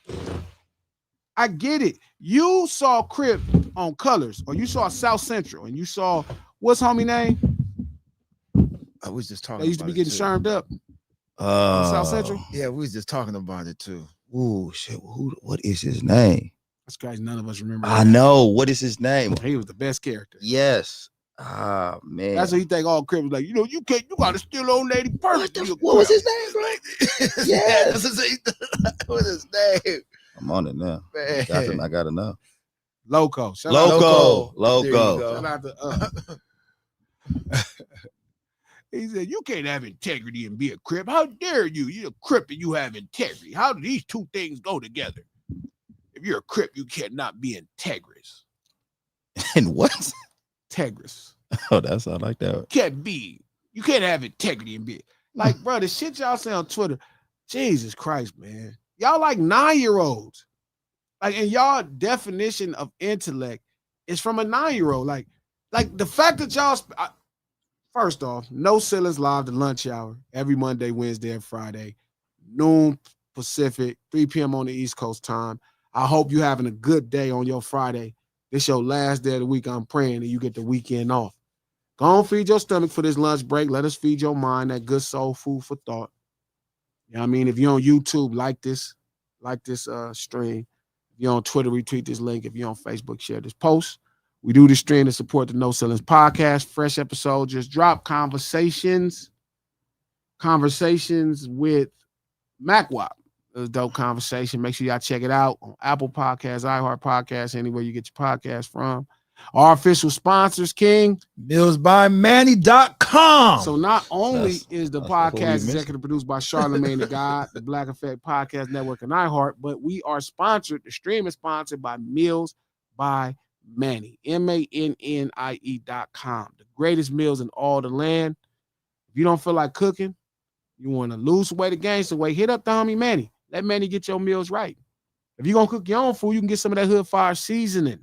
I get it. You saw Crip on Colors, or you saw South Central, and you saw what's homie name? I was just talking. They used to be getting shermed up. South Central. Yeah, we was just talking about it too. Ooh, shit. What is his name? That's guys. None of us remember. I know. What is his name? He was the best character. Yes. Ah, man. That's what you think all Crip was like. You can't. You gotta steal old lady purse. What was his name, bro? Yes. What's his name? I'm on it now. Man. I gotta know. Loco. Loco. Shout out to He said, you can't have integrity and be a Crip. How dare you? You're a Crip and you have integrity. How do these two things go together? If you're a Crip, you cannot be integrous. And what? Integrous. Oh, that's I like that. You can't have integrity and be like, bro, the shit y'all say on Twitter, Jesus Christ, man. Y'all like 9-year-olds. Like, and y'all definition of intellect is from a 9-year-old. Like the fact that y'all first off, No Ceilings live the lunch hour every Monday, Wednesday, and Friday, noon Pacific, 3 p.m. on the East Coast time. I hope you're having a good day on your Friday. This your last day of the week. I'm praying that you get the weekend off. Go on, feed your stomach for this lunch break. Let us feed your mind that good soul food for thought. You know what I mean? If you're on YouTube, like this stream. If you're on Twitter, retweet this link. If you're on Facebook, share this post. We do this stream to support the No Ceilings podcast. Fresh episode just dropped. Conversations with MacWop. It was a dope conversation. Make sure y'all check it out on Apple Podcasts, iHeart Podcasts, anywhere you get your podcast from. Our official sponsors, King. millsbymanny.com. So not only is the podcast executive produced by Charlamagne the God, the Black Effect Podcast Network, and iHeart, but we are sponsored, the stream is sponsored by Meals by Manny, MANNIE.com. The greatest meals in all the land. If you don't feel like cooking, you want to lose weight or gain some weight, hit up the homie Manny. Let Manny get your meals right. If you're going to cook your own food, you can get some of that Hood Fire seasoning.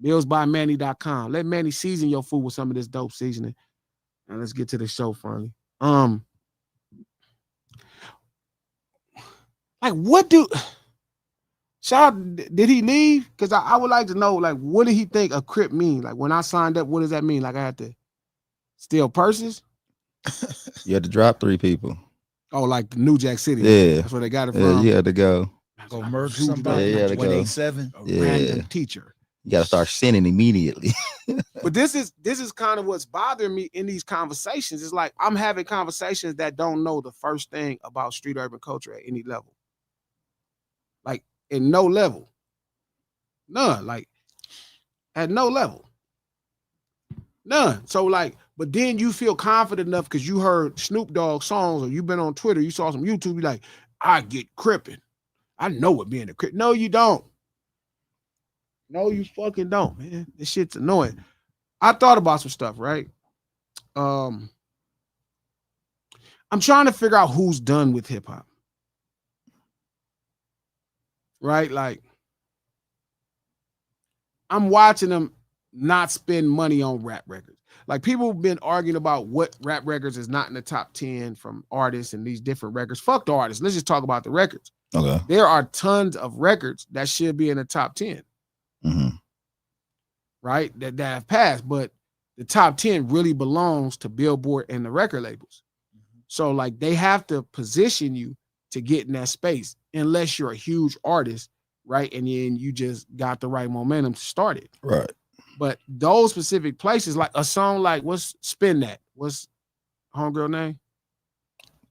Millsbymanny.com. Let Manny season your food with some of this dope seasoning. Now let's get to the show finally. Like what do Shout out, did he leave? Because I would like to know, like, what did he think a Crip mean? Like, when I signed up, what does that mean? Like, I had to steal purses? You had to drop 3 people. Oh, like the New Jack City. Yeah. That's where they got it Yeah, from. you had to go. Go I murder zoomed it up. somebody. Yeah, to go. 187. A Yeah. random teacher. You got to start sinning immediately. But this is kind of what's bothering me in these conversations. It's like I'm having conversations that don't know the first thing about street urban culture at any level. Like, at no level. None. Like, at no level. None. So, like, but then you feel confident enough because you heard Snoop Dogg songs or you've been on Twitter, you saw some YouTube, you're like, I get crippin'. I know what being a crip. No, you don't. No, you fucking don't, man. This shit's annoying. I thought about some stuff, right? I'm trying to figure out who's done with hip hop. Right? Like, I'm watching them not spend money on rap records. Like, people have been arguing about what rap records is not in the top 10 from artists and these different records. Fuck the artists. Let's just talk about the records. Okay. There are tons of records that should be in the top 10. Mm-hmm. Right? That have passed, but the top 10 really belongs to Billboard and the record labels. So, like, they have to position you to get in that space unless you're a huge artist, right? And then you just got the right momentum to start it. Right. But those specific places, like a song like, what's Spin That? What's homegirl name?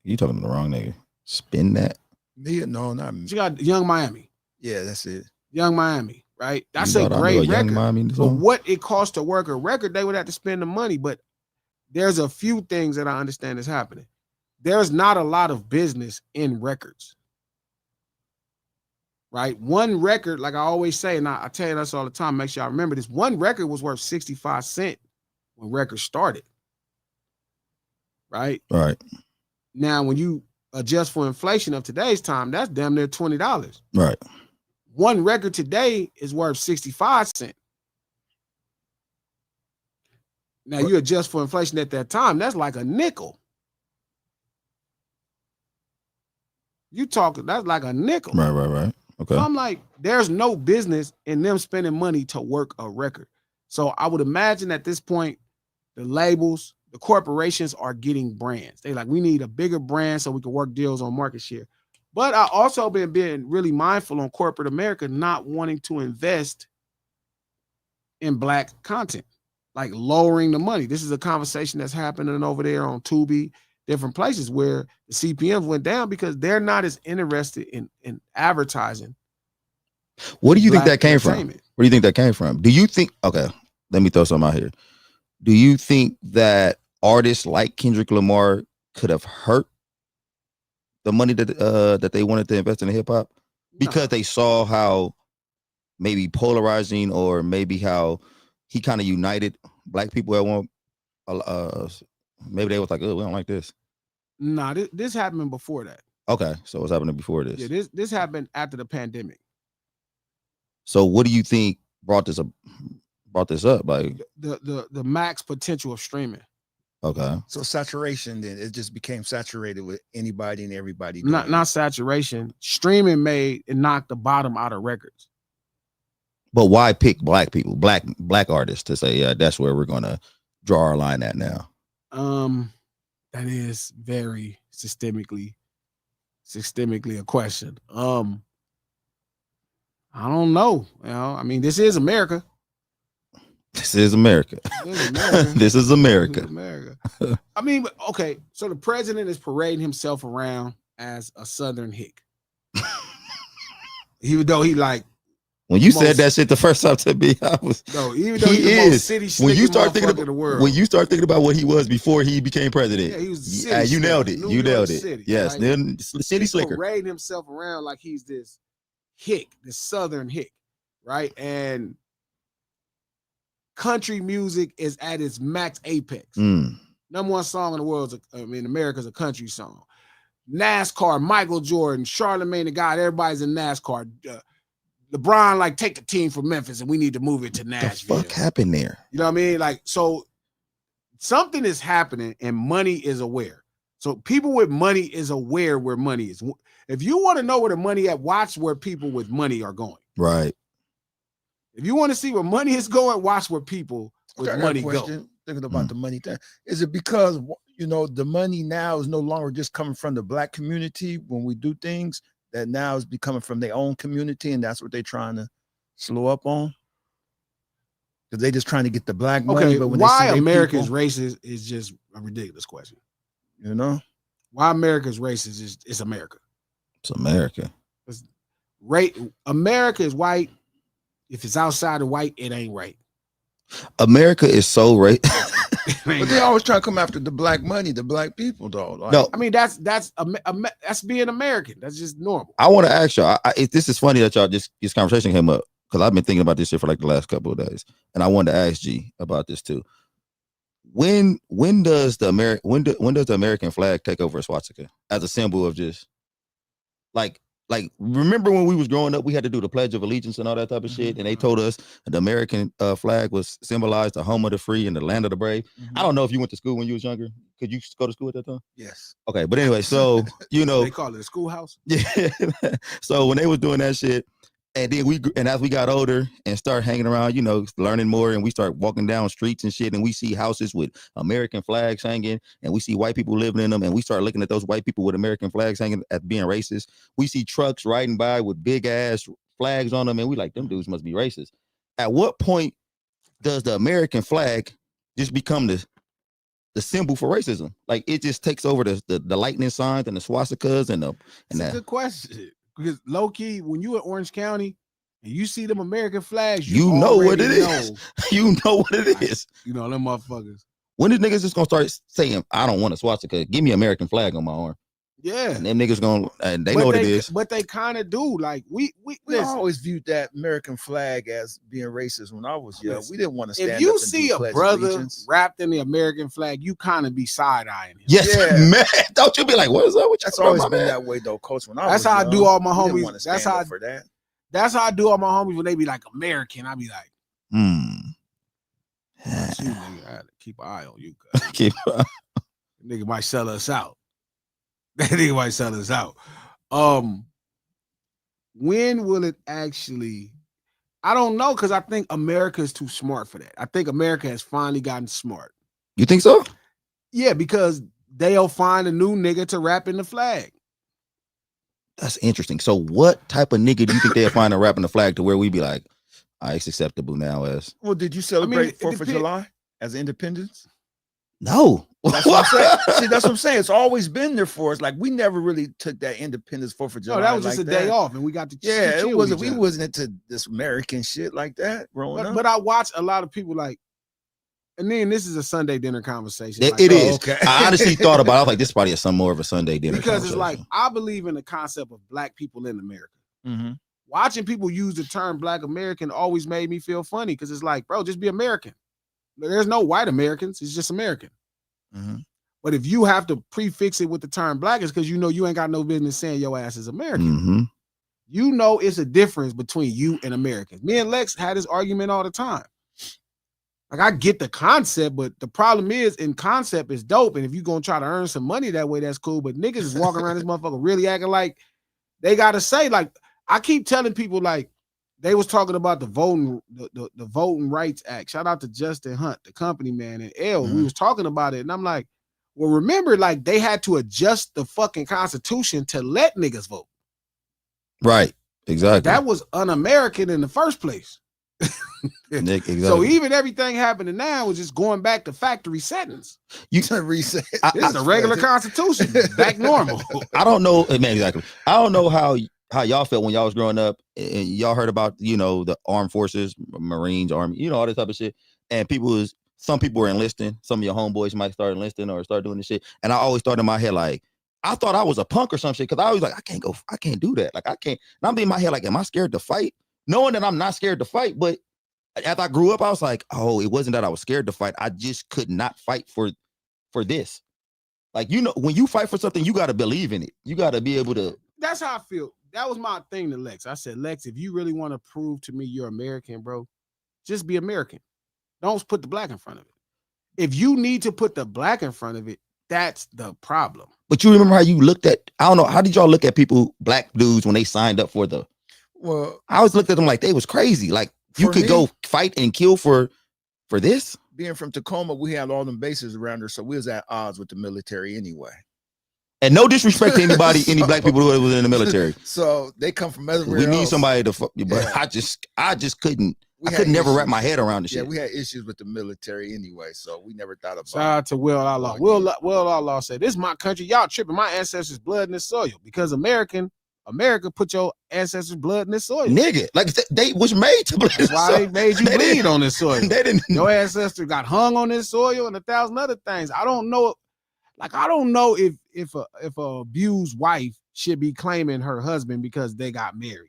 You talking to the wrong nigga. Spin That? Me? No, not me. She got Young Miami. Yeah, that's it. Young Miami, right? That's You a thought I great knew a Young record. Miami But song? what it costs to work a record, they would have to spend the money. But there's a few things that I understand is happening. There's not a lot of business in records. Right? One record, like I always say, and I tell you this all the time, make sure I remember this. One record was worth 65 cents when records started. Right? Right. Now, when you adjust for inflation of today's time, that's damn near $20. Right. One record today is worth 65 cents. Now, you adjust for inflation at that time, that's like a nickel. You talking, that's like a nickel. Right. Okay. So I'm like, there's no business in them spending money to work a record. So I would imagine at this point, the labels, the corporations are getting brands. They like, we need a bigger brand so we can work deals on market share. But I also been being really mindful on corporate America not wanting to invest in Black content, like lowering the money. This is a conversation that's happening over there on Tubi, different places where the CPMs went down because they're not as interested in advertising. What do you think Black that came from? entertainment. Where do you think that came from? Do you think, okay, let me throw something out here. Do you think that artists like Kendrick Lamar could have hurt the money that they wanted to invest in hip hop because they saw how maybe polarizing or maybe how he kind of united Black people at one? Maybe they was like, oh, we don't like this. Nah, this happened before that. Okay, so what's happening before this? Yeah, this happened after the pandemic. So what do you think brought this up? Like The max potential of streaming. Okay. So saturation, then it just became saturated with anybody and everybody. Not saturation. Streaming made it knocked the bottom out of records. But why pick Black people, black artists to say, yeah, that's where we're gonna draw our line at now? That is very systemically a question. I don't know. You know, I mean, this is America. This is America. This is America. I mean, okay, so the president is parading himself around as a Southern hick. Even though he like when you said that shit the first time to me, I was even though he's the most city when you start thinking about in the world. When you start thinking about what he was before he became president, yeah, he was you nailed it. You nailed it. City, yes, right? then city slicker. Parading himself around like he's this hick, this Southern hick, right? And country music is at its max apex. Number one song in the world is, America's a country song. NASCAR, Michael Jordan, Charlemagne the God, everybody's in NASCAR. LeBron, like, take the team from Memphis and we need to move it to Nashville. What the fuck happened there? You know what I mean? Like, so something is happening and money is aware. So people with money is aware where money is. If you want to know where the money at, watch where people with money are going. Right. If you want to see where money is going, watch where people with money go. Thinking about the money thing, is it because the money now is no longer just coming from the black community when we do things, that now is becoming from their own community, and that's what they're trying to slow up on? Because they just trying to get the black money. Okay, but when why they see America's people, racist is just a ridiculous question. Why America's racist is it's America. It's America. America is white. If it's outside of white, it ain't right. America is so right. But they always try to come after the black money, the black people, though. Like, no, I mean that's being American. That's just normal. I want to ask y'all. This is funny that y'all this conversation came up because I've been thinking about this shit for like the last couple of days, and I wanted to ask G about this too. When does the American flag take over a swastika as a symbol of just like remember when we was growing up, we had to do the Pledge of Allegiance and all that type of shit, and they told us the American flag was symbolized the home of the free and the land of the brave. I don't know if you went to school when you was younger. Could you go to school at that time? Yes. Okay, but anyway, so they call it a schoolhouse. Yeah. So when they was doing that shit, and then as we got older and start hanging around, learning more, and we start walking down streets and shit, and we see houses with American flags hanging, and we see white people living in them, and we start looking at those white people with American flags hanging as being racist. We see trucks riding by with big ass flags on them, and we like, them dudes must be racist. At what point does the American flag just become the symbol for racism? Like it just takes over the lightning signs and the swastikas and That's a good question. Because low key, when you in Orange County and you see them American flags, you know what it is. You know what it is. Them motherfuckers. When did niggas just gonna start saying, I don't want a swastika, give me American flag on my arm? Yeah. And them niggas and they know what it is. But they kind of do. Like we always viewed that American flag as being racist when I was young. We didn't want to stand if you up and see do a Pledge of brother Allegiance. wrapped in the American flag, you kind of be side-eyeing him. Yes, man. Don't you be like, what is up with you? That's always been that way though, Coach. When I That's was how young, I do all my we didn't homies. want to stand up for that. That's how I do all my homies when they be like American. I be like, shoot, nigga, I had to keep an eye on you. Nigga might sell us out. That nigga might sell us out. When will it actually? I don't know, because I think America is too smart for that. I think America has finally gotten smart. You think so? Yeah, because they'll find a new nigga to wrap in the flag. That's interesting. So what type of nigga do you think they'll find a wrap in the flag to where we be like, it's acceptable now as? Well, did you celebrate 4th of July as independence? No. That's what I'm saying. See, that's what I'm saying. It's always been there for us. Like we never really took that independence 4th of July. No, that was just a day off, and we got to it wasn't. We wasn't into this American shit like that growing up. But I watch a lot of people like, and then this is a Sunday dinner conversation. It is. Okay. I honestly thought about it. I was like, this is probably some more of a Sunday dinner because it's like I believe in the concept of black people in America. Mm-hmm. Watching people use the term Black American always made me feel funny because it's like, bro, just be American. There's no white Americans. It's just American. Mm-hmm. But if you have to prefix it with the term black, it's because you ain't got no business saying your ass is American. Mm-hmm. It's a difference between you and Americans. Me and Lex had this argument all the time. Like, I get the concept, but the problem is, in concept is dope. And if you're going to try to earn some money that way, that's cool. But niggas is walking around this motherfucker really acting like they got to say, like, I keep telling people, like, they was talking about the Voting Rights Act. Shout out to Justin Hunt, the company man, and L. We was talking about it. And I'm like, well, remember, like, they had to adjust the fucking Constitution to let niggas vote. Right. Exactly. That was un-American in the first place. Exactly. So even everything happening now is just going back to factory settings. You can reset. It's a regular Constitution, back normal. I don't know, man. Exactly. I don't know how y'all felt when y'all was growing up and y'all heard about the armed forces, Marines, Army, all this type of shit. And some people were enlisting. Some of your homeboys might start enlisting or start doing this shit. And I always thought in my head, like, I thought I was a punk or some shit because I was like, I can't do that. Like, I can't. And I'm in my head like, am I scared to fight? Knowing that I'm not scared to fight, but as I grew up, I was like, oh, it wasn't that I was scared to fight. I just could not fight for this. Like, when you fight for something, you got to believe in it. You got to be able to. That's how I feel. That was my thing to Lex. I said, Lex, if you really want to prove to me you're American, bro, just be American. Don't put the black in front of it. If you need to put the black in front of it, That's the problem. But you remember how you looked at, I don't know, how did y'all look at people, black dudes, when they signed up for the, Well, I always looked at them like they was crazy. Like you for could me, go fight and kill for this. being from Tacoma, we had all them bases around her, so we was at odds with the military anyway. And no disrespect to anybody, any So- black people who was in the military. So they come from 'Cause everywhere we need else. somebody to fuck you, but Yeah. I just couldn't. We I had could never wrap issues. my head around the Yeah, shit. we had issues with the military anyway, so we never thought about Shout out to Will Outlaw. Will Outlaw said, "This is my country. Y'all tripping. My ancestors' blood in this soil because America put your ancestors' blood in this soil. Nigga, like they was made to bleed. That's why they made you They bleed didn't- on this soil. They didn't. Your ancestors got hung on this soil and 1,000 other things. I don't know. Like I don't know if a abused wife should be claiming her husband because they got married.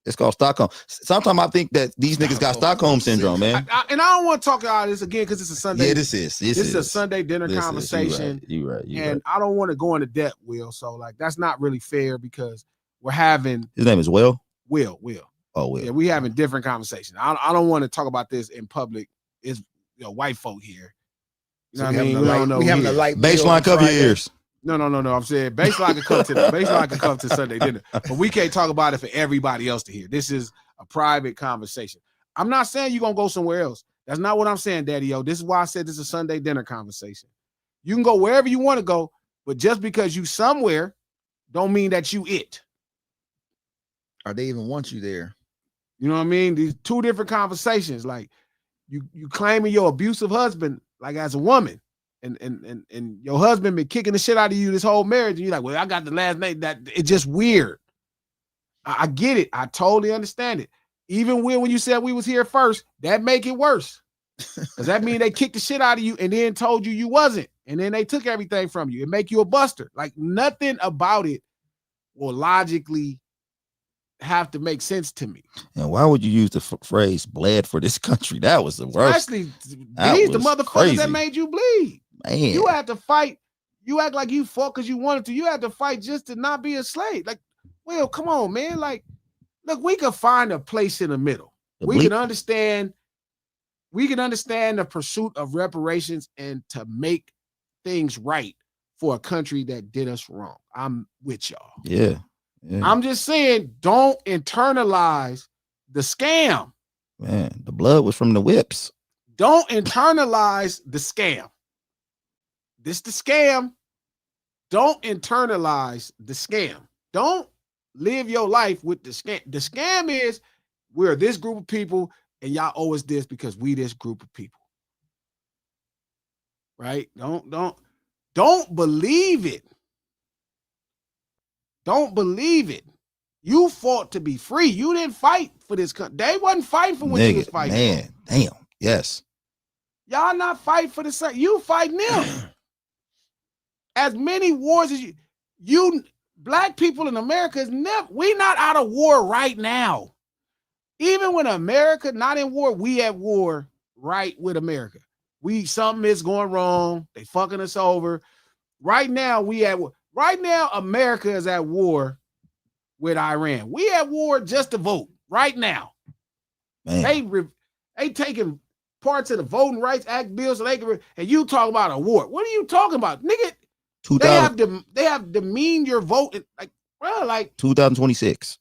It's called Stockholm. Sometimes I think that these niggas got Stockholm syndrome, man. And I don't want to talk about this again because it's a Sunday. Yeah, this is a Sunday dinner conversation. You right. And I don't want to go into depth, Will. So like that's not really fair because we're having His name is Will. Will. Oh, Will. Yeah, we having different conversations. I don't want to talk about this in public. It's white folk here. You know what I mean? We don't know. We having a here. light meal Baseline, on cover your Friday. ears. No. I'm saying baseline can come to Sunday dinner, but we can't talk about it for everybody else to hear. This is a private conversation. I'm not saying you're gonna go somewhere else. That's not what I'm saying, Daddy-O. This is why I said this is a Sunday dinner conversation. You can go wherever you want to go, but just because you somewhere don't mean that you it. Or they even want you there. You know what I mean? These two different conversations. Like you claiming your abusive husband, like as a woman, and your husband been kicking the shit out of you this whole marriage, and you're like, well, I got the last name. That it's just weird. I get it. I totally understand it. Even when you said we was here first, that make it worse. Because that means they kicked the shit out of you and then told you wasn't. And then they took everything from you and make you a buster. Like nothing about it will logically have to make sense to me. And why would you use the phrase bled for this country? That was the worst. Especially That these the was motherfuckers crazy. that made you bleed. Man. You had to fight. You act like you fought because you wanted to. You had to fight just to not be a slave. Like, well, come on, man. Like, look, we could find a place in the middle. We can understand the pursuit of reparations and to make things right for a country that did us wrong. I'm with y'all. Yeah. I'm just saying, don't internalize the scam. Man, the blood was from the whips. Don't internalize the scam. This the scam. Don't internalize the scam. Don't live your life with the scam. The scam is we're this group of people and y'all owe us this because we this group of people. Right? Don't believe it. Don't believe it. You fought to be free. You didn't fight for this country. They wasn't fighting for what you was fighting man, for. damn. Yes. Y'all not fighting for the same. You fighting them. As many wars as you black people in America is never, we not out of war right now. Even when America not in war, we at war right with America. Something is going wrong. They fucking us over. Right now, we at war. Right now, America is at war with Iran. We at war just to vote right now. Man. They taking parts of the Voting Rights Act bill so they can, and you talk about a war. What are you talking about, nigga? They have demeaned your vote, like, bro, like 2026.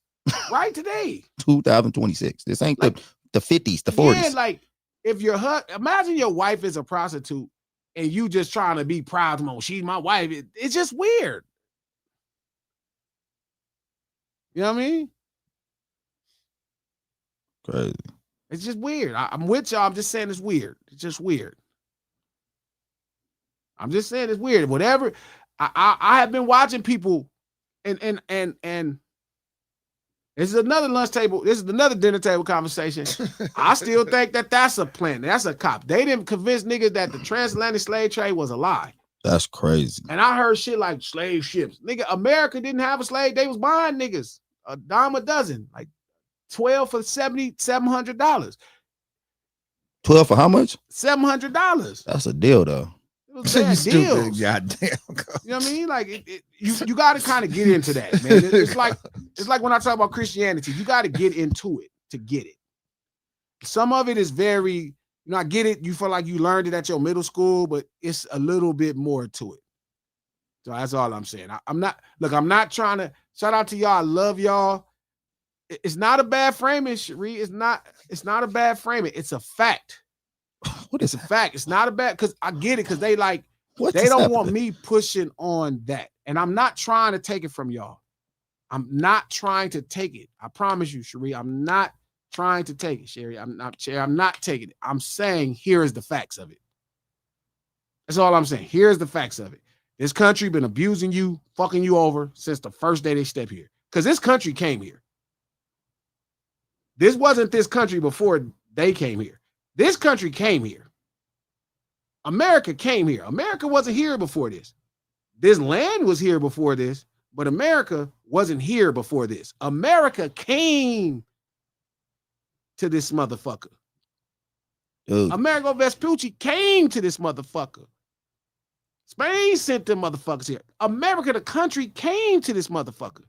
right today. 2026. This ain't like, the 50s, the 40s. Yeah, like if imagine your wife is a prostitute and you just trying to be proud of her. She's my wife. It's just weird. You know what I mean? Crazy. It's just weird. I'm with y'all. I'm just saying it's weird. It's just weird. I'm just saying it's weird. Whatever. I have been watching people and this is another lunch table. This is another dinner table conversation. I still think that's a plan. That's a cop. They didn't convince niggas that the transatlantic slave trade was a lie. That's crazy. And I heard shit like slave ships. Nigga, America didn't have a slave. They was buying niggas a dime a dozen, like 12 for $700. 12 for how much? $700. That's a deal, though. It was bad deals. Goddamn. You know what I mean? Like you got to kind of get into that, man. It's like when I talk about Christianity, you got to get into it to get it. Some of it is very You know, I get it. You feel like you learned it at your middle school, but it's a little bit more to it. So that's all I'm saying. I'm not trying to shout out to y'all. I love y'all. It's not a bad framing, Cherie. It's not a bad framing. It's a fact. It's a fact. It's not a bad, because I get it, because they like, they don't want me pushing on that. And I'm not trying to take it from y'all. I'm not trying to take it. I promise you, Cherie. I'm not trying to take it, Sherry. I'm not taking it. I'm saying here is the facts of it. That's all I'm saying. Here's the facts of it. This country been abusing you, fucking you over since the first day they step here. Because this country came here. This wasn't this country before they came here. This country came here. America came here. America wasn't here before this. This land was here before this, but America wasn't here before this. America came to this motherfucker. Dude. Amerigo Vespucci came to this motherfucker. Spain sent them motherfuckers here. America, the country, came to this motherfucker.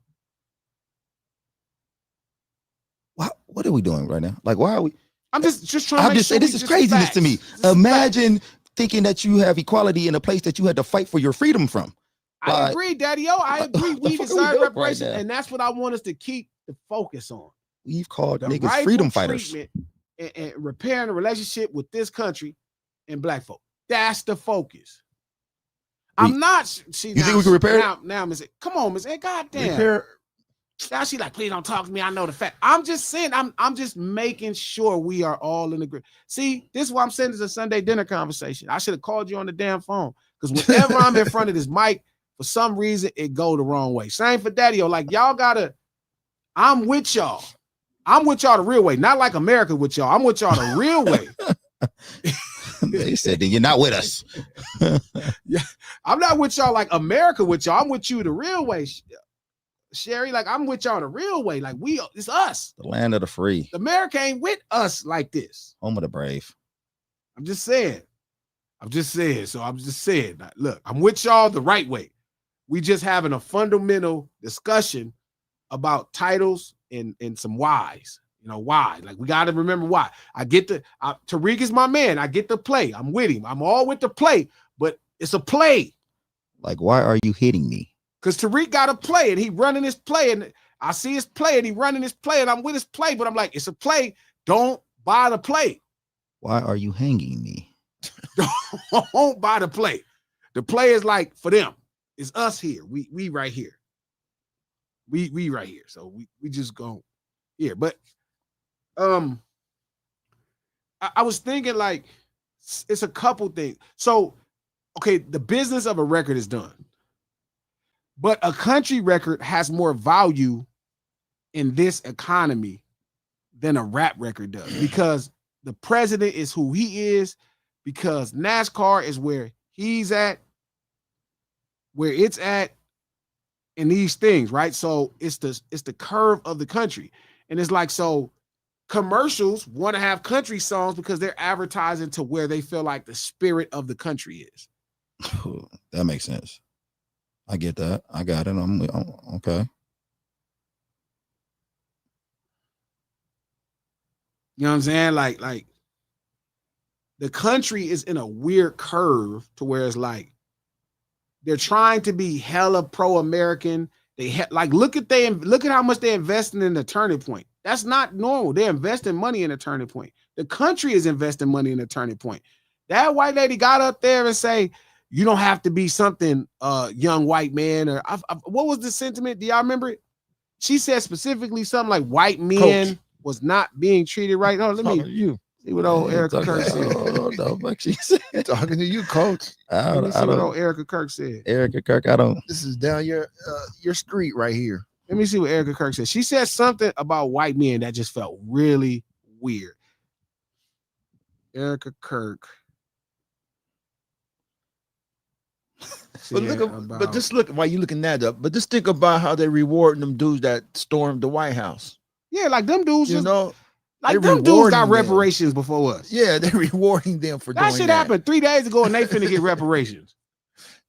What are we doing right now? Like, why are we? I'm just trying to make sure this is craziness to me. Imagine thinking that you have equality in a place that you had to fight for your freedom from. I agree, Daddy-O. I agree. We deserve reparations, and that's what I want us to keep the focus on. We've called niggas freedom fighters. And repairing the relationship with this country and black folk. That's the focus. I'm not. See, you think we can repair it? Now, Miss, come on, Miss. Goddamn. Repair. Now she like, please don't talk to me. I know the fact. I'm just saying. I'm just making sure we are all in agreement. See, this is why I'm saying this is a Sunday dinner conversation. I should have called you on the damn phone, because whenever I'm in front of this mic, for some reason it go the wrong way. Same for Daddy-O. Like, y'all gotta. I'm with y'all. I'm with y'all the real way, not like America with y'all. I'm with y'all the real way. They said that you're not with us. Yeah, I'm not with y'all like America with y'all. I'm with you the real way, Sherry. Like, I'm with y'all the real way. Like, it's us. The land of the free. America ain't with us like this. Home of the brave. I'm just saying. So I'm just saying. Look, I'm with y'all the right way. We just having a fundamental discussion about titles and some whys. You know, why? Like, we got to remember why. I get Tariq is my man. I get the play. I'm with him. I'm all with the play, but it's a play. Like, why are you hitting me? Because Tariq got to play, and he running his play, and I see his play, and he running his play, and I'm with his play, but I'm like, it's a play. Don't buy the play. Why are you hanging me? Don't buy the play. The play is like for them. It's us here. We right here. We right here. So we just go here. But I was thinking, like, it's a couple things. So, okay, the business of a record is done. But a country record has more value in this economy than a rap record does, because the president is who he is, because NASCAR is where he's at, where it's at, in these things, right? So it's the curve of the country. And it's like, so commercials want to have country songs because they're advertising to where they feel like the spirit of the country is. That makes sense. I get that. I got it. I'm okay. You know what I'm saying? Like the country is in a weird curve to where it's like they're trying to be hella pro-American. Look at how much they're investing in the Turning Point. That's not normal. They're investing money in a Turning Point. The country is investing money in a Turning Point. That white lady got up there and say, you don't have to be something, young white man. Or what was the sentiment? Do y'all remember it? She said specifically something like white men was not being treated right. No, let me see what old Erica Kirk said. Talking to you, Coach. Let me see what old Erica Kirk said. Erica Kirk, I don't. This is down your street right here. Let me see what Erica Kirk said. She said something about white men that just felt really weird. Erica Kirk. But just look while you looking that up. But just think about how they rewarding them dudes that stormed the White House. Yeah, like them dudes, you know, like them dudes got reparations before us. Yeah, they're rewarding them for doing that. That shit happened 3 days ago, and they finna get reparations.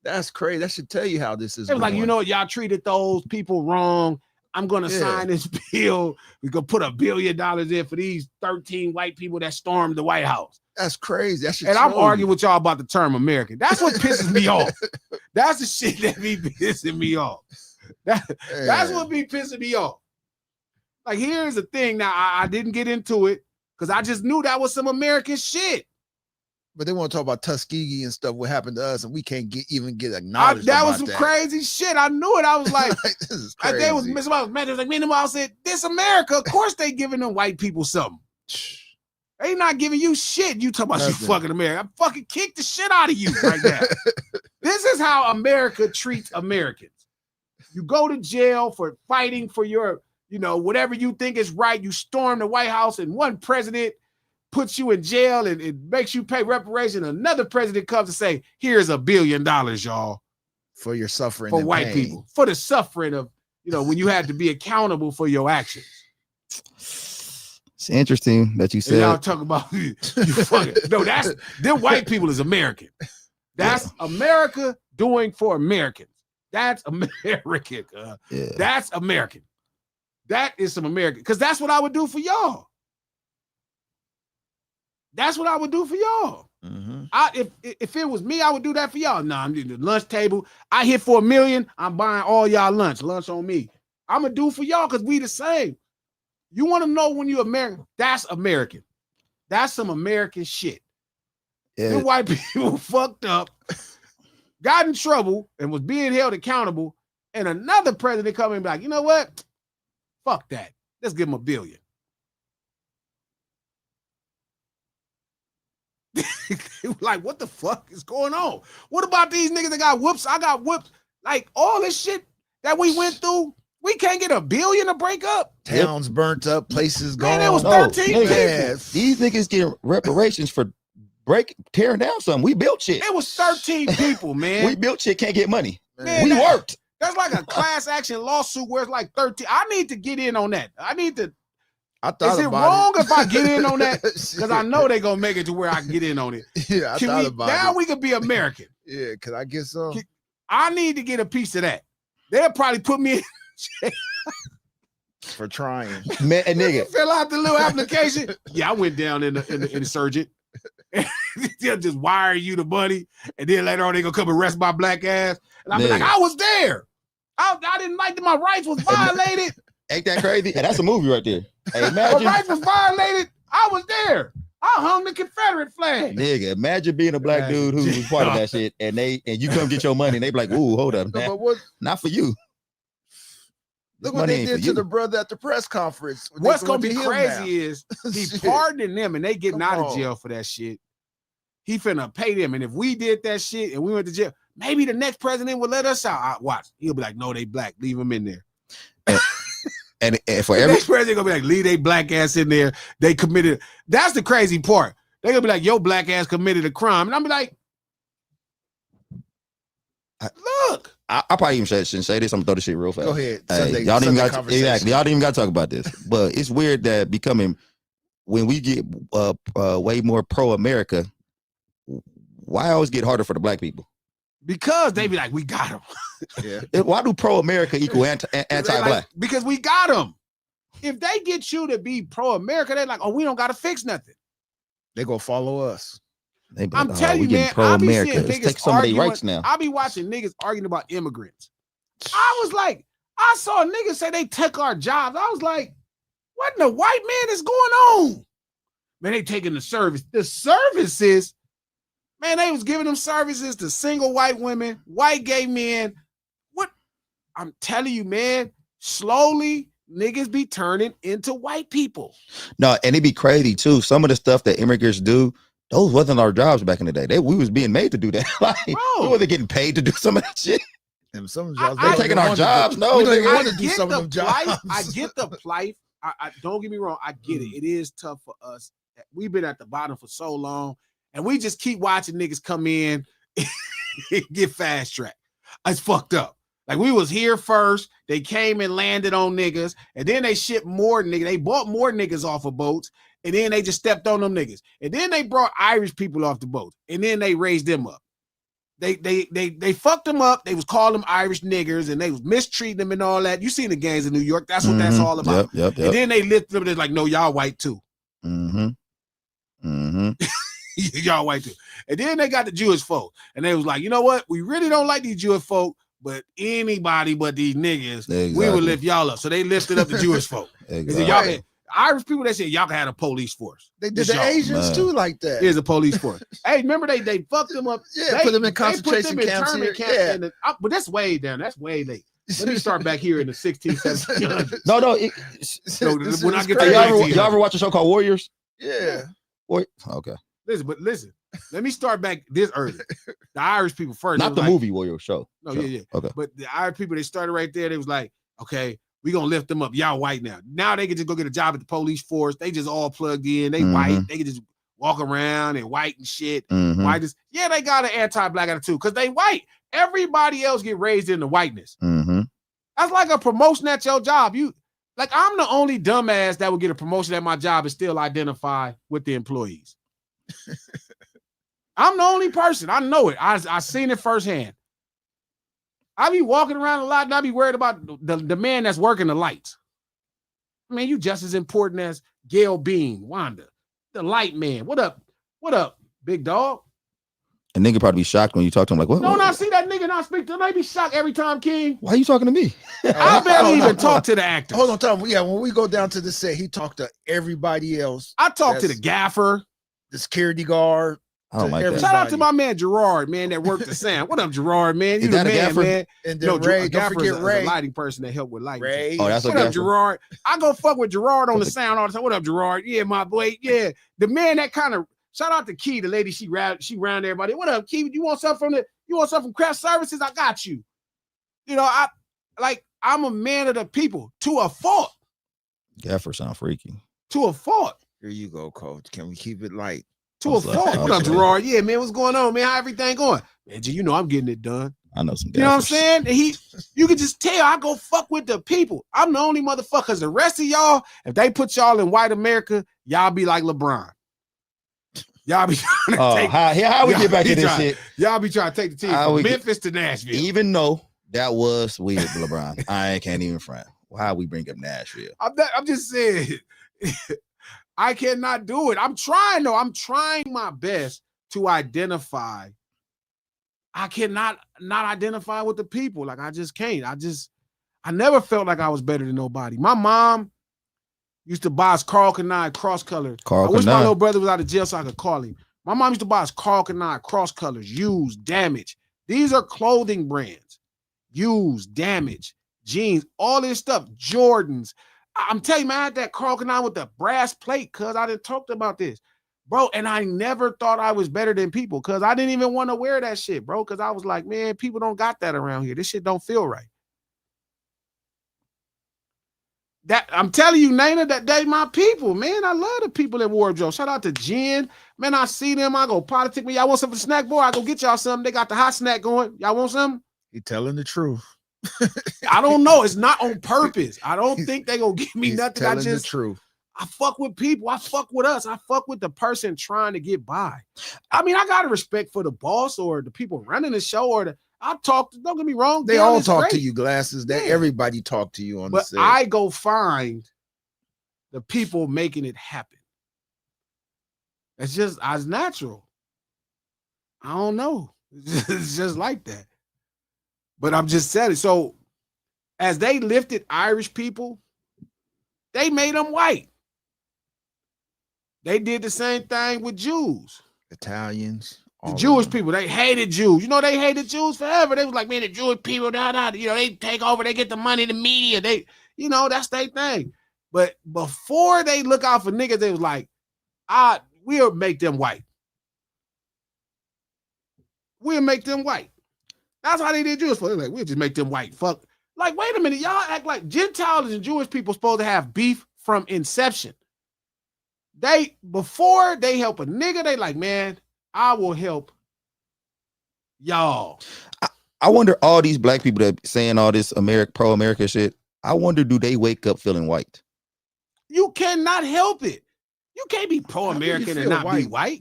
That's crazy. That should tell you how this is. It was like, you know, y'all treated those people wrong. I'm gonna sign this bill. We're gonna put $1 billion in for these 13 white people that stormed the White House. That's crazy. That should And I'm show arguing you. with y'all about the term American. That's what pisses me off. That's the shit that be pissing me off. That's what be pissing me off. Like, here's the thing. Now, I didn't get into it because I just knew that was some American shit. But they want to talk about Tuskegee and stuff, what happened to us, and we can't even get acknowledged. That was some crazy shit. I knew it. I was like, like this is like crazy. they was Miss Mouse, man. They was like, me and them all said, this America. Of course they giving them white people something. They not giving you shit. You talking about you fucking America. I fucking kick the shit out of you right now. This is how America treats Americans. You go to jail for fighting for your, whatever you think is right. You storm the White House and one president puts you in jail and it makes you pay reparations. Another president comes and say, here's $1 billion, y'all. For your suffering. For and white pain. people. For the suffering of, when you had to be accountable for your actions. It's interesting that you said. And y'all talk about you fucking, no, them white people is American. That's America doing for Americans. That's American. That's American. That is some American. Because that's what I would do for y'all. That's what I would do for y'all. Mm-hmm. If it was me, I would do that for y'all. Nah, I'm doing the lunch table. I hit for $1 million. I'm buying all y'all lunch. Lunch on me. I'm gonna do for y'all because we the same. You want to know when you American? That's American. That's some American shit. Yeah. The white people fucked up, got in trouble, and was being held accountable. And another president come in and be like, you know what? Fuck that. Let's give him $1 billion. Like, what the fuck is going on? What about these niggas that got whoops? I got whooped. Like, all this shit that we went through, we can't get $1 billion to break up. Towns burnt up, places gone. Man, it was 13 people. These niggas getting reparations for tearing down something. We built shit. It was 13 people, man. We built shit, can't get money. Man, we worked. That's like a class action lawsuit where it's like 13. I need to get in on that. Is it wrong if I get in on that? Because I know they're gonna make it to where I can get in on it. Yeah, I thought about it. Now we can be American. Yeah, can I get some? I need to get a piece of that. They'll probably put me in jail for trying. Man, a nigga fill out the little application. Yeah, I went down in the insurgent. They'll just wire you the money, and then later on they gonna come arrest my black ass, and I'll be like, I was there. I didn't like that my rights was violated. Ain't that crazy? And that's a movie right there. Hey, imagine my rights was violated. I was there. I hung the Confederate flag. Nigga, imagine being a black dude who was part of that shit, and you come get your money, and they be like, "Ooh, hold up, man. Not for you." Look what they did to the brother at the press conference. What's gonna be crazy is he pardoning them, and they getting out of jail for that shit. He finna pay them, and if we did that shit and we went to jail, maybe the next president will let us out. Watch, he'll be like, "No, they black. Leave them in there." And for every president gonna be like, leave they black ass in there. They committed. That's the crazy part. They gonna be like, your black ass committed a crime, and I'm be like, look. I probably even shouldn't say this. I'm gonna throw this shit real fast. Go ahead. Y'all didn't even got to talk about this. But it's weird that when we get way more pro America, why always get harder for the black people? Because they be like, we got them. Yeah. Why do pro-America equal anti-black? Like, because we got them. If they get you to be pro-America, they're like, oh, we don't got to fix nothing. They gonna follow us. I'm telling you, man, I be seeing niggas arguing. I be watching niggas arguing about immigrants. I was like, I saw niggas say they took our jobs. I was like, what in the white man is going on? Man, they taking the service. The services, man, they was giving them services to single white women, white gay men. What? I'm telling you, man, slowly niggas be turning into white people. No, and it be crazy too. Some of the stuff that immigrants do, those wasn't our jobs back in the day. We was being made to do that. Like, we wasn't getting paid to do some of that shit. And some jobs they're taking our jobs. No, we don't even want to do some of them jobs. I get the plight. I don't get me wrong. I get it. It is tough for us. We've been at the bottom for so long, and we just keep watching niggas come in and get fast tracked. It's fucked up. Like, we was here first. They came and landed on niggas, and then they shipped more niggas. They bought more niggas off of boats, and then they just stepped on them niggas. And then they brought Irish people off the boat, and then they raised them up. They fucked them up. They was calling them Irish niggers, and they was mistreating them and all that. You seen the gangs in New York. That's what that's all about. Yep. And then they lifted them. They're like, no, y'all white too. y'all white too. And then they got the Jewish folk, and they was like, you know what? We really don't like these Jewish folk, but anybody but these niggas, we would lift y'all up. So they lifted up the Jewish folk. They said, y'all can, Irish people, they said y'all can have a police force. They did the Asians too like that. Here's a police force. Hey, remember they fucked them up. Yeah, put them in concentration camps. But that's way down. That's way late. Let me start back here in the 16th, 1700s. No. When I get to y'all ever watch a show called Warriors? Yeah. Okay. Listen. Let me start back this early. The Irish people first. Not the movie Warrior show. No, show. yeah. Okay. But the Irish people, they started right there. They was like, okay, we gonna lift them up. Y'all white now. Now they can just go get a job at the police force. They just all plugged in. They white. They can just walk around and white and shit. White is, yeah, they got an anti-black attitude because they white. Everybody else get raised into whiteness. That's like a promotion at your job. I'm the only dumbass that would get a promotion at my job and still identify with the employees. I'm the only person. I know it. I seen it firsthand. I be walking around a lot and I be worried about the man that's working the lights. I mean, you just as important as Gail Bean, Wanda, the light man. What up? What up, big dog? A nigga probably be shocked when you talk to him like, what? No, I see that nigga not speak to him. They be shocked every time, King. Why are you talking to me? I barely even talk to the actors. Hold on, Tom. Yeah, when we go down to the set, he talked to everybody else. I talk to the gaffer, the security guard. I don't like that. Shout out to my man Gerard, man, that worked the sound. What up, Gerard, man? You Is the that a man, gaffer? man. And then Ray, don't forget Ray, a lighting person that helped with lighting. Ray. Oh, that's what up, Gerard? I go fuck with Gerard on the sound all the time. What up, Gerard? Yeah, my boy. Yeah, the man that kind of. Shout out to Key, the lady. She round everybody. What up, Key? You want something from Craft Services? I got you. You know, I'm a man of the people to a fault. Gaffer sound freaky. To a fault. Here you go, Coach. Can we keep it light? To a fault. What up, Gerard? Yeah, man. What's going on, man? How everything going? Man, you know I'm getting it done. I know some gaffers. You know what I'm saying? You can just tell I go fuck with the people. I'm the only motherfuckers. The rest of y'all, if they put y'all in white America, y'all be like LeBron. Y'all be trying to take. How we get back to this shit? Y'all be trying to take the team from Memphis to Nashville. Even though that was weird, LeBron. I can't even front. Why we bring up Nashville? I'm just saying. I cannot do it. I'm trying though. I'm trying my best to identify. I cannot not identify with the people. Like I just can't. I never felt like I was better than nobody. My mom used to buy us Carl Kanai cross colors. I wish my little brother was out of jail so I could call him. My mom used to buy us Carl Kanai cross colors, used, damaged. These are clothing brands. Used, damaged, jeans, all this stuff. Jordans. I'm telling you, man, I had that Carl Kanai with the brass plate because I didn't talk about this. Bro, and I never thought I was better than people because I didn't even want to wear that shit, bro, because I was like, man, people don't got that around here. This shit don't feel right. That I'm telling you, Nana, that they my people, man. I love the people in wardrobe. Shout out to Jen. Man, I see them. I go politic me. Y'all want something for the snack, boy? I go get y'all something. They got the hot snack going. Y'all want something? He telling the truth. I don't know. It's not on purpose. I don't think they gonna give me nothing. I just the truth. I fuck with people. I fuck with us. I fuck with the person trying to get by. I mean, I got a respect for the boss or the people running the show or don't get me wrong. They all talk to you, Glasses. That everybody talk to you on the set. I go find the people making it happen. It's just as natural. I don't know. It's just like that. But I'm just saying. So as they lifted Irish people, they made them white. They did the same thing with Jews. Italians. The Jewish people, they hated Jews. You know, they hated Jews forever. They was like, man, the Jewish people, you know, they take over, they get the money, the media. You know, that's their thing. But before they look out for niggas, they was like, we'll make them white. We'll make them white. That's how they did Jews. They're like, we'll just make them white. Fuck. Like, wait a minute. Y'all act like Gentiles and Jewish people supposed to have beef from inception. Before they help a nigga, they like, man, I will help y'all. I wonder, all these black people that saying all this pro-America shit, I wonder, do they wake up feeling white? You cannot help it. You can't be pro-American and not be white.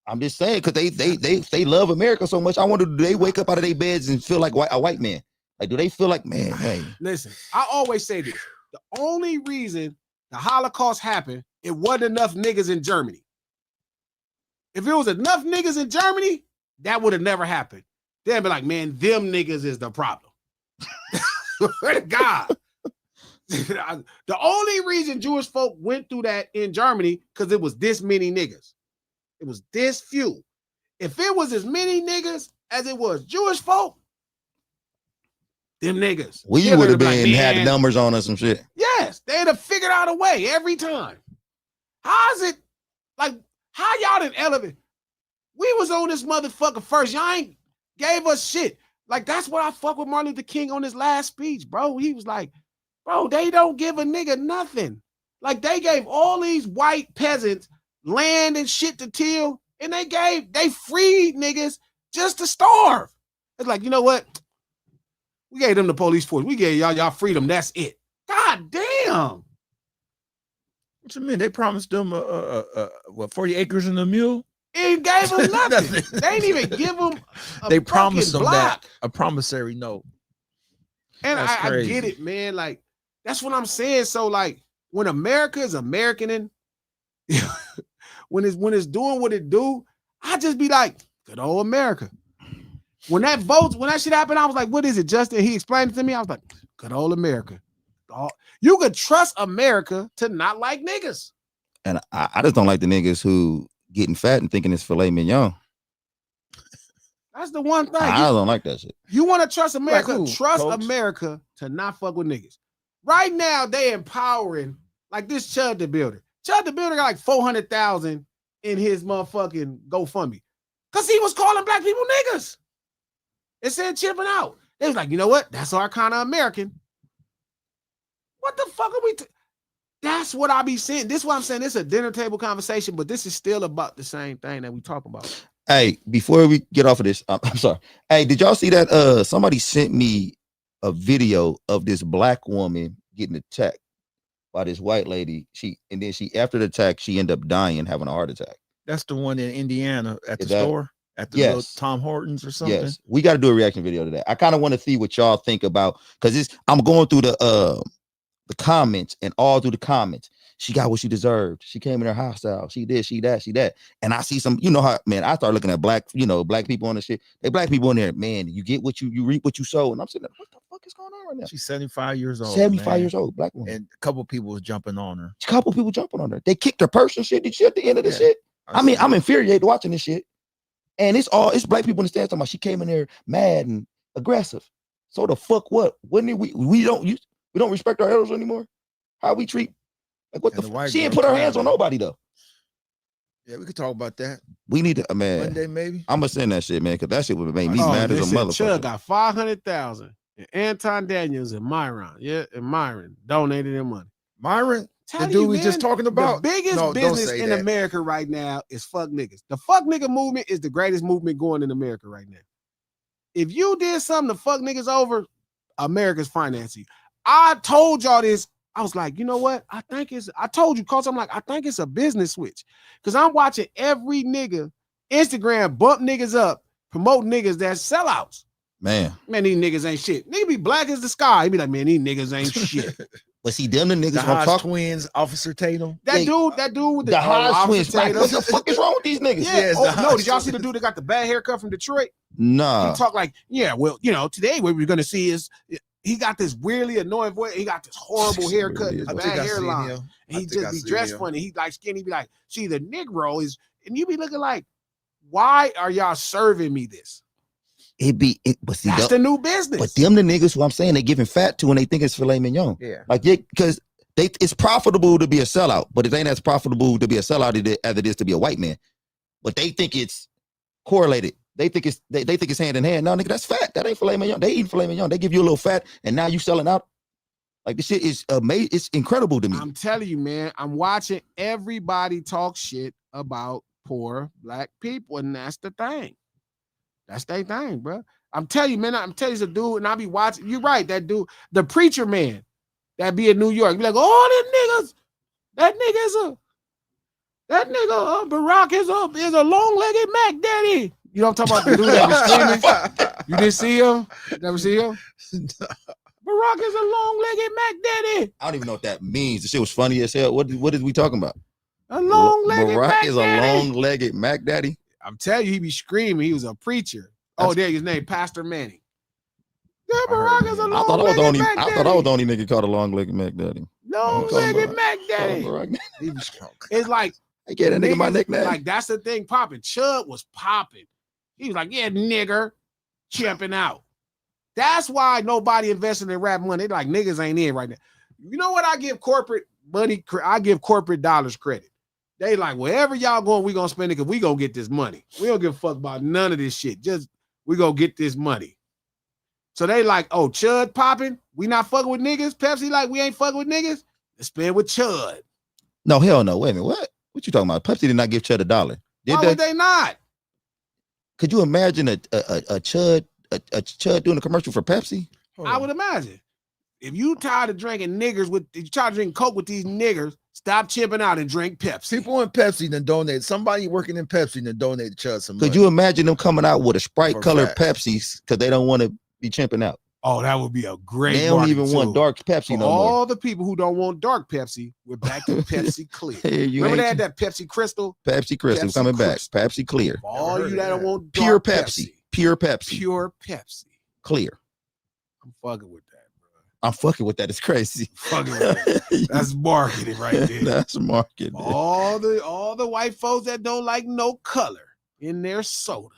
I'm just saying, because they love America so much. I wonder, do they wake up out of their beds and feel like a white man? Like, do they feel like, man, hey. Listen, I always say this. The only reason the Holocaust happened, it wasn't enough niggas in Germany. If it was enough niggas in Germany, that would have never happened. They'd be like, man, them niggas is the problem. God. The only reason Jewish folk went through that in Germany, because it was this many niggas. It was this few. If it was as many niggas as it was Jewish folk, them niggas. We would have been had the numbers on us and shit. Yes, they'd have figured out a way every time. How is it like how y'all didn't elevate? We was on this motherfucker first. Y'all ain't gave us shit. Like that's what I fuck with Martin Luther King on his last speech, bro. He was like, bro, they don't give a nigga nothing. Like they gave all these white peasants land and shit to till, and they freed niggas just to starve. It's like, you know what? We gave them the police force. We gave y'all freedom. That's it. God damn. What you mean? They promised them what 40 acres and a mule? It gave them nothing. They didn't even give them they promised them block. that a promissory note. And I get it, man. Like, that's what I'm saying. So, like, when America is Americaning, when it's doing what it do, I just be like, good old America. When that shit happened, I was like, what is it, Justin? He explained it to me. I was like, good old America. You could trust America to not like niggas. And I just don't like the niggas who getting fat and thinking it's filet mignon. That's the one thing. I don't like that shit. You want to trust America? Like who, trust Coach? America to not fuck with niggas. Right now, they empowering like this Chud the Builder. Chud the Builder got like 400,000 in his motherfucking GoFundMe because he was calling black people niggas. It said chipping out. They was like, you know what? That's our kind of American. What the fuck are we? That's what I be saying. This is what I'm saying. It's a dinner table conversation, but this is still about the same thing that we talk about. Hey, before we get off of this, I'm sorry. Hey, did y'all see that? Somebody sent me a video of this black woman getting attacked by this white lady. And then after the attack, she ended up dying, having a heart attack. That's the one in Indiana at the store. At the little Tom Hortons or something. Yes, we got to do a reaction video to that. I kind of want to see what y'all think about, because I'm going through the comments, and all through the comments, she got what she deserved. She came in her hostile. She did, she that. And I see some, you know how, man, I start looking at black people on the shit. They black people in there, man, you get what you reap what you sow. And I'm sitting there, what the fuck is going on right now? She's 75 years old. 75 years old, black woman. And a couple people was jumping on her. They kicked her purse and shit. Did you at the end of the shit? I mean, I'm infuriated watching this shit. And it's black people in the stands talking about she came in there mad and aggressive. So the fuck what? Wouldn't we don't respect our elders anymore? How we treat, like, what the fuck? She ain't put her hands on nobody though. Yeah, we could talk about that. We need to, man. Monday maybe. I'm gonna send that shit, man, because that shit would make me mad as a motherfucker. Chud got 500,000, and Anton Daniels and Myron donated their money. Myron, the dude we just talking about. The biggest business in America right now is fuck niggas. The fuck nigga movement is the greatest movement going in America right now. If you did something to fuck niggas over, America's financing. I told y'all this. I was like, you know what? I told you, Coach, I'm like, I think it's a business switch. Because I'm watching every nigga Instagram bump niggas up, promote niggas that's sellouts. Man, these niggas ain't shit. Nigga be black as the sky. He be like, man, these niggas ain't shit. But see, them the niggas the gonna talk. Twins, Officer Tatum. That dude with the Hodge twins. What the fuck is wrong with these niggas? Yeah. No, did y'all see the dude that got the bad haircut from Detroit? Nah. He talk like, yeah, well, today what we're gonna see is he got this weirdly annoying voice. He got this horrible haircut, bad hairline. And he just be dressed funny. He like skinny, be like, see, the Negro is, and you be looking like, why are y'all serving me this? But see, that's the new business. But them the niggas who I'm saying they giving fat to, and they think it's filet mignon. Yeah. Like, because it's profitable to be a sellout, but it ain't as profitable to be a sellout as it is to be a white man. But they think it's correlated. They think it's hand in hand. No, nigga, that's fat. That ain't filet mignon. They eating filet mignon. They give you a little fat, and now you selling out. Like, this shit is amazing. It's incredible to me. I'm telling you, man. I'm watching everybody talk shit about poor black people, and that's the thing. That's their thing, bro. I'm telling you, man. I'm telling you, it's a dude, and I be watching. You're right, that dude, the preacher man, that be in New York. Be like, oh, them niggas. That nigga, Barack is a long-legged Mac Daddy. You know what I'm talking about? The dude that was screaming. You didn't see him? Never see him? Barack is a long-legged Mac Daddy. I don't even know what that means. The shit was funny as hell. What is we talking about? A long-legged Barack Mac is a Daddy. long-legged Mac Daddy. I'm telling you, he be screaming. He was a preacher. That's- There his name, Pastor Manning. Yeah, I heard Barack is a him. I thought I was the only. long-legged Mac I thought I was the Daddy. only nigga called a long-legged Mac Daddy. Long-legged Barack. Mac Call him Daddy. Barack. He was It's like I get that nigga my niggas, nickname. like that's the thing popping. Chud was popping. He was like, yeah, nigger, chimping out. That's why nobody investing in rap money. They like, niggas ain't in right now. You know what? I give corporate money, I give corporate dollars credit. They like, wherever y'all going, we gonna spend it because we gonna get this money. We don't give a fuck about none of this shit. Just we gonna get this money. So they like, oh, Chud popping. We not fucking with niggas. Pepsi like, we ain't fucking with niggas. Let's spend with Chud. No, hell no. Wait a minute. What you talking about? Pepsi did not give Chud $1. Did Why they? would they not? Could you imagine a Chud doing a commercial for Pepsi? I would imagine. If you tired of drinking if you tired of drinking Coke with these niggers, stop chipping out and drink Pepsi. People in Pepsi then donate. Somebody working in Pepsi then donate to Chud some money. Could you imagine them coming out with a Sprite For colored facts. Pepsis because they don't want to be chimping out? Oh, that would be a great. They don't even want dark. dark Pepsi For no more. all the people who don't want dark Pepsi, we're back to Pepsi Clear. Hey, you Remember ain't- they had that Pepsi Crystal? Pepsi Crystal Pepsi coming Crystal. back. Pepsi Clear. For all heard you of that don't that. want Pure dark Pepsi. Pure Pepsi. Pure Pepsi. Clear. I'm fucking with that, bro. I'm fucking with that. It's crazy. Fucking with that. That's marketing right there. That's marketing. all the white folks that don't like no color in their soda.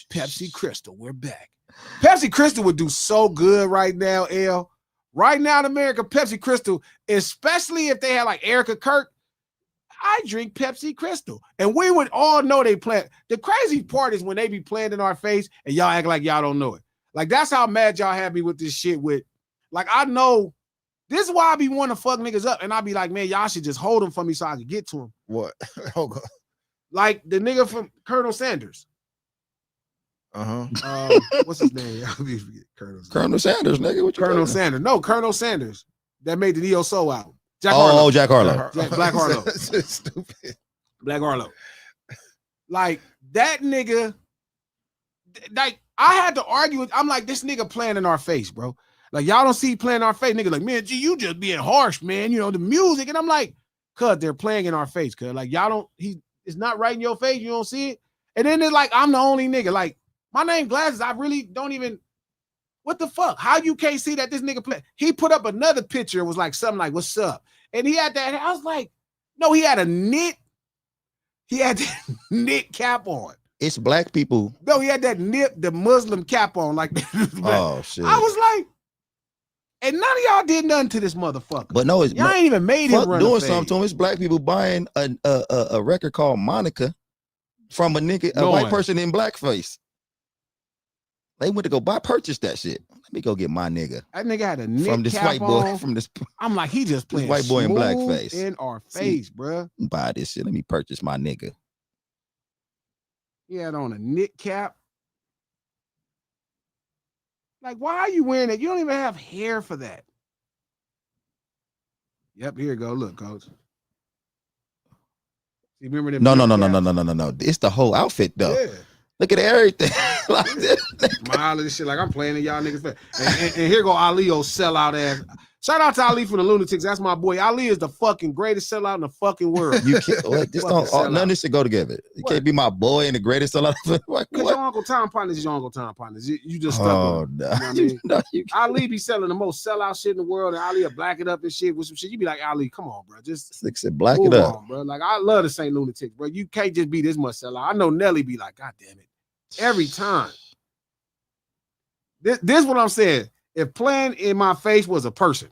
Pepsi Crystal, we're back. Pepsi Crystal would do so good right now, L. Right now in America, Pepsi Crystal, especially if they had like Erica Kirk, I drink Pepsi Crystal. And we would all know they play. The crazy part is when they be playing in our face and y'all act like y'all don't know it. Like, that's how mad y'all have me with this shit with. Like, I know this is why I be wanting to fuck niggas up. And I be like, man, y'all should just hold them for me so I can get to them. What? Oh, God. Like the nigga from Colonel Sanders. What's his name? I forget. Colonel Sanders, nigga. What you Colonel talking Sanders. No, Colonel Sanders. That made the Neo Soul album. Jack about? Harlow. Oh, Jack Harlow. Black Harlow. That's stupid. Black Harlow. Like, that nigga, like, I had to argue with, I'm like, this nigga playing in our face, bro. Like, y'all don't see playing in our face. Nigga like, man, G, you just being harsh, man. You know, the music. And I'm like, cuz they're playing in our face, cuz. Like, y'all don't, it's not right in your face. You don't see it. And then it's like, I'm the only nigga. Like, my name Glasses, I really don't even, what the fuck? How you can't see that this nigga play? He put up another picture. It was like something like, what's up? And he had that, I was like, no, he had that knit cap on. It's black people. No, he had that the Muslim cap on. Like, Oh, shit. I was like, and none of y'all did nothing to this motherfucker. But no, it's y'all ain't even made him fuck run doing a something to him. It's black people buying a record called Monica from a nigga, a white person in blackface. They went to go purchase that shit. Let me go get my nigga. That nigga had a knit From this cap white boy, on. from this I'm like, he just playing white boy in smooth blackface. in our face, bruh. buy this shit. Let me purchase my nigga. He had on a knit cap. Like, why are you wearing it? You don't even have hair for that. Yep, here you go. Look, coach. You remember them? No. It's the whole outfit though. Yeah. Look at everything. Like this. Smile and shit like I'm playing in y'all niggas' face. And here go Ali, old sellout ass. Shout out to Ali from the Lunatics. That's my boy. Ali is the fucking greatest sellout in the fucking world. You can't. What, this Fucking don't. None sellout. of this should go together. You What? can't be my boy and the greatest sellout. Like, Because what? your Uncle Tom partners is your Uncle Tom partners. You just stuck Oh with him. no. You know what I mean? No, you can't. Ali be selling the most sellout shit in the world, and Ali will black it up and shit with some shit. You be like, Ali, come on, bro. Just Like I said, black move it up. on, bro. Like, I love the St. Lunatics, bro. You can't just be this much sellout. I know Nelly be like, God damn it. Every time. This is what I'm saying. If playing in my face was a person,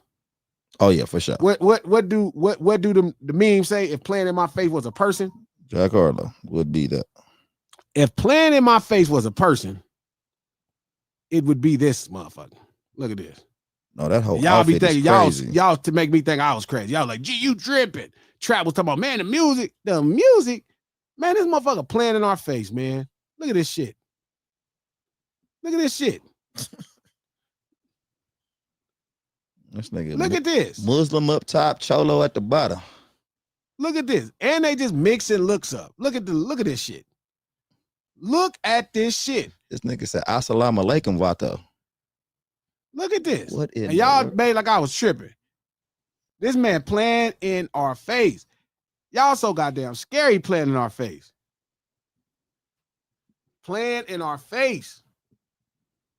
Oh yeah, for sure. what do the memes say? If playing in my face was a person, Jack Harlow would be that. if playing in my face was a person, it would be this motherfucker. Look at this. No, that whole Y'all be outfit is thinking crazy. y'all to make me think I was crazy. Y'all like, gee, you tripping. Trap was talking about, man, the music, man, this motherfucker playing in our face, man. Look at this shit. Look at this shit. This nigga. Look at this. Muslim up top, cholo at the bottom. Look at this. And they just mixing looks up. Look at this shit. Look at this shit. This nigga said, "Assalamu alaikum, Vato." Look at this. What in And y'all the- made like I was tripping. This man playing in our face. Y'all so goddamn scary playing in our face. Playing in our face.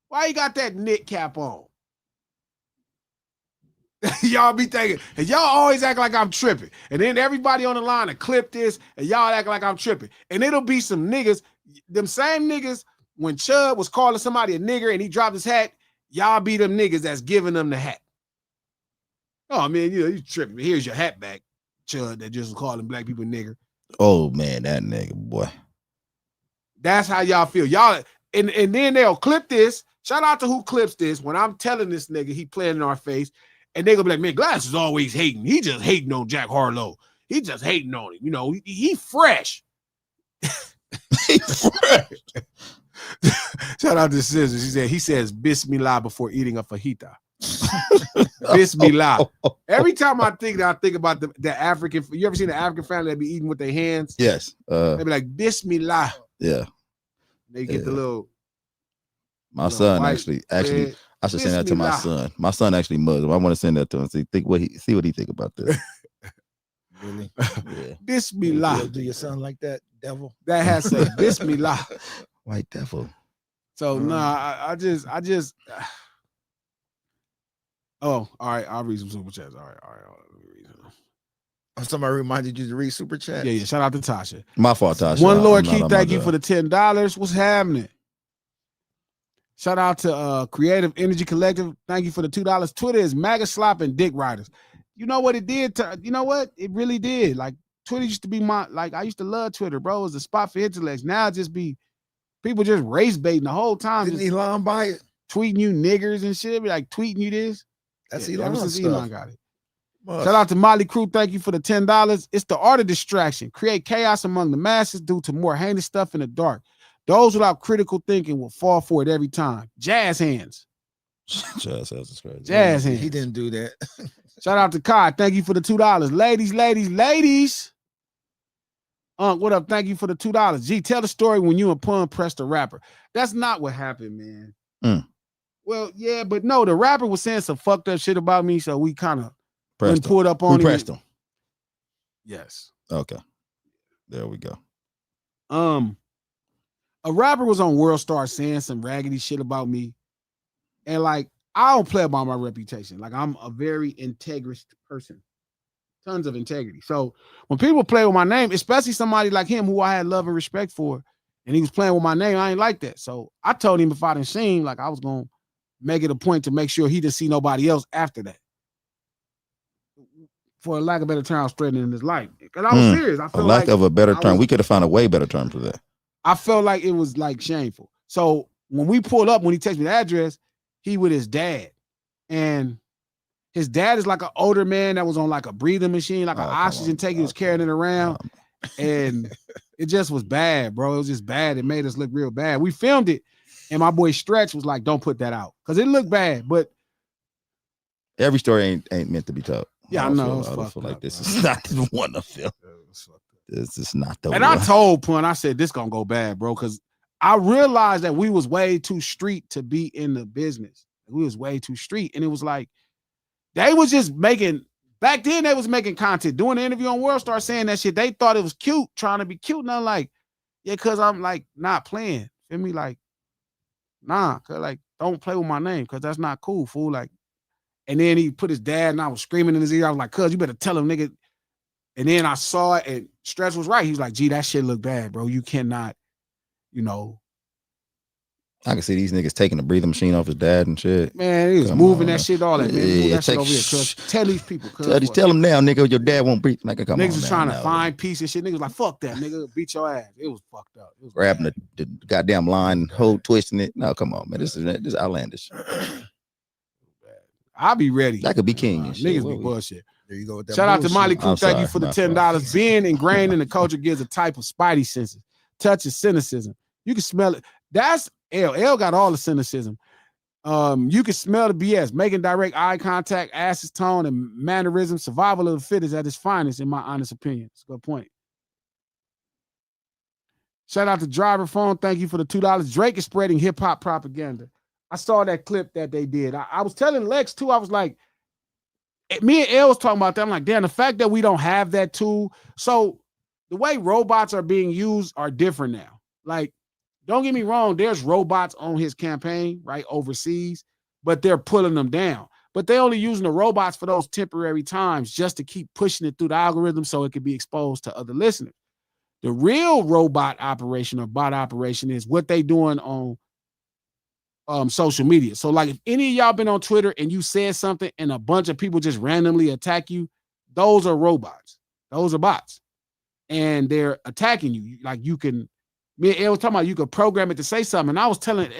Why you got that knit cap on? Y'all be thinking, and y'all always act like I'm tripping. And then everybody on the line to clip this, and y'all act like I'm tripping. And it'll be some niggas, them same niggas, when Chud was calling somebody a nigger and he dropped his hat, y'all be them niggas that's giving them the hat. Oh, man, you tripping. Here's your hat back, Chud, that just was calling black people nigger. Oh, man, that nigga, boy. That's how y'all feel. Y'all, and then they'll clip this. Shout out to who clips this. When I'm telling this nigga he playing in our face, and they gonna be like, man, Glass is always hating. He just hating on Jack Harlow. He just hating on him. You know, he fresh. He fresh. Shout out to Scissors. He says Bismillah before eating a fajita. Bismillah. Every time I think about the African. You ever seen the African family that be eating with their hands? Yes. They be like Bismillah. Yeah. They get the little. My son actually, I should send that to my son. My son actually Muslim. I want to send that to him. See what he think about this. Really? Yeah. Bismillah. Do your son like that, devil? That has to say Bismillah. White devil. So I just. Oh, all right. I'll read some super chats. All right. Let me read them. Somebody reminded you to read super chat. Yeah. Shout out to Tasha. My fault, Tasha. One Lord Key, thank you for the $10. What's happening? Shout out to Creative Energy Collective. Thank you for the $2. Twitter is MAGA Slop and Dick Riders. You know what it did? You know what? It really did. Like, Twitter used to be I used to love Twitter, bro. It was a spot for intellects. Now it just be people just race baiting the whole time. Didn't Elon buy it? Tweeting you niggers and shit. It be like tweeting you this. That's Ever Elon since stuff. Elon got it. Shout out to Molly Crew. Thank you for the $10. It's the art of distraction. Create chaos among the masses due to more heinous stuff in the dark. Those without critical thinking will fall for it every time. Jazz hands. Jazz hands is crazy. Jazz hands. He didn't do that. Shout out to Kai. Thank you for the $2. Ladies. What up? Thank you for the $2. G, tell the story when you and Pun pressed a rapper. That's not what happened, man. Well, yeah, but no, the rapper was saying some fucked up shit about me, so we kind of pulled up on him. Pressed him. Yes. Okay. There we go. A rapper was on World Star saying some raggedy shit about me. And like, I don't play about my reputation. Like, I'm a very integrous person. Tons of integrity. So when people play with my name, especially somebody like him who I had love and respect for, and he was playing with my name, I ain't like that. So I told him if I didn't see him, like I was going to make it a point to make sure he didn't see nobody else after that. For a lack of a better term, I was threatening his life. Because I was serious. I felt a lack of a better term. We could have found a way better term for that. I felt like it was like shameful. So when we pulled up, when he texted me the address, he with his dad. And his dad is like an older man that was on like a breathing machine, like an oxygen tank. He was carrying it around. And it just was bad, bro. It was just bad. It made us look real bad. We filmed it. And my boy Stretch was like, don't put that out. Because it looked bad. But every story ain't meant to be told. Yeah, I know. I don't feel like this is not the one to film. This is not the one. And I told Pun, I said, this gonna go bad, bro. Because I realized that we was way too street to be in the business. We was way too street. And it was like, they was just making, back then they was making content, doing the interview on World Star saying that shit. They thought it was cute, trying to be cute. And I'm like, yeah, because I'm like not playing. Feel me? Like, nah, cause like, don't play with my name, because that's not cool, fool. Like, and then he put his dad, and I was screaming in his ear. I was like, cuz, you better tell him, nigga. And then I saw it, and Stretch was right. He was like, gee, that shit look bad, bro. You cannot, you know. I can see these niggas taking the breathing machine off his dad and shit. Man, he was moving that shit, all that, man. Move that shit over here, cuz. Tell these people, cuz. Tell them now, nigga, your dad won't breathe. Like, come niggas on, was man, trying to find peace and shit. Niggas was like, fuck that, nigga. Beat your ass. It was fucked up. It was grabbing the goddamn line, whole twisting it. No, come on, man. This is outlandish. I'll be ready. That could be king and shit. Niggas be bullshit. There you go. With that Shout out to Molly Crew. Thank you for the $10. Being ingrained in the culture gives a type of spidey senses. Touch is cynicism. You can smell it. That's L. L got all the cynicism. You can smell the BS. Making direct eye contact, ass's tone, and mannerism. Survival of the fittest at its finest, in my honest opinion. It's a good point. Shout out to Driver Phone. Thank you for the $2. Drake is spreading hip-hop propaganda. I saw that clip that they did. I was telling Lex, too, I was like, me and Elle was talking about that. I'm like, damn, the fact that we don't have that tool. So the way robots are being used are different now. Like, don't get me wrong, there's robots on his campaign, right, overseas, but they're pulling them down. But they're only using the robots for those temporary times just to keep pushing it through the algorithm so it can be exposed to other listeners. The real robot operation or bot operation is what they doing on social media. So like if any of y'all been on Twitter and you said something and a bunch of people just randomly attack you, those are robots. Those are bots. And they're attacking you. Like you can, me and Elle was talking about you could program it to say something. And I was telling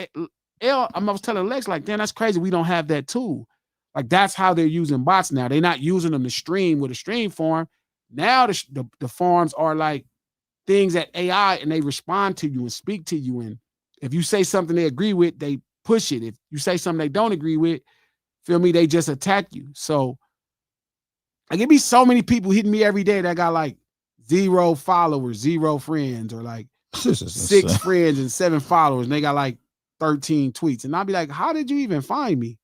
Lex, like, damn, that's crazy. We don't have that tool. Like that's how they're using bots now. They're not using them to stream with a stream farm. Now the farms are like things that AI and they respond to you and speak to you. And if you say something they agree with, they push it. If you say something they don't agree with, feel me, they just attack you. So like it be so many people hitting me every day that got like 0 followers, 0 friends, or like 6 friends and 7 followers, and they got like 13 tweets. And I'll be like, how did you even find me?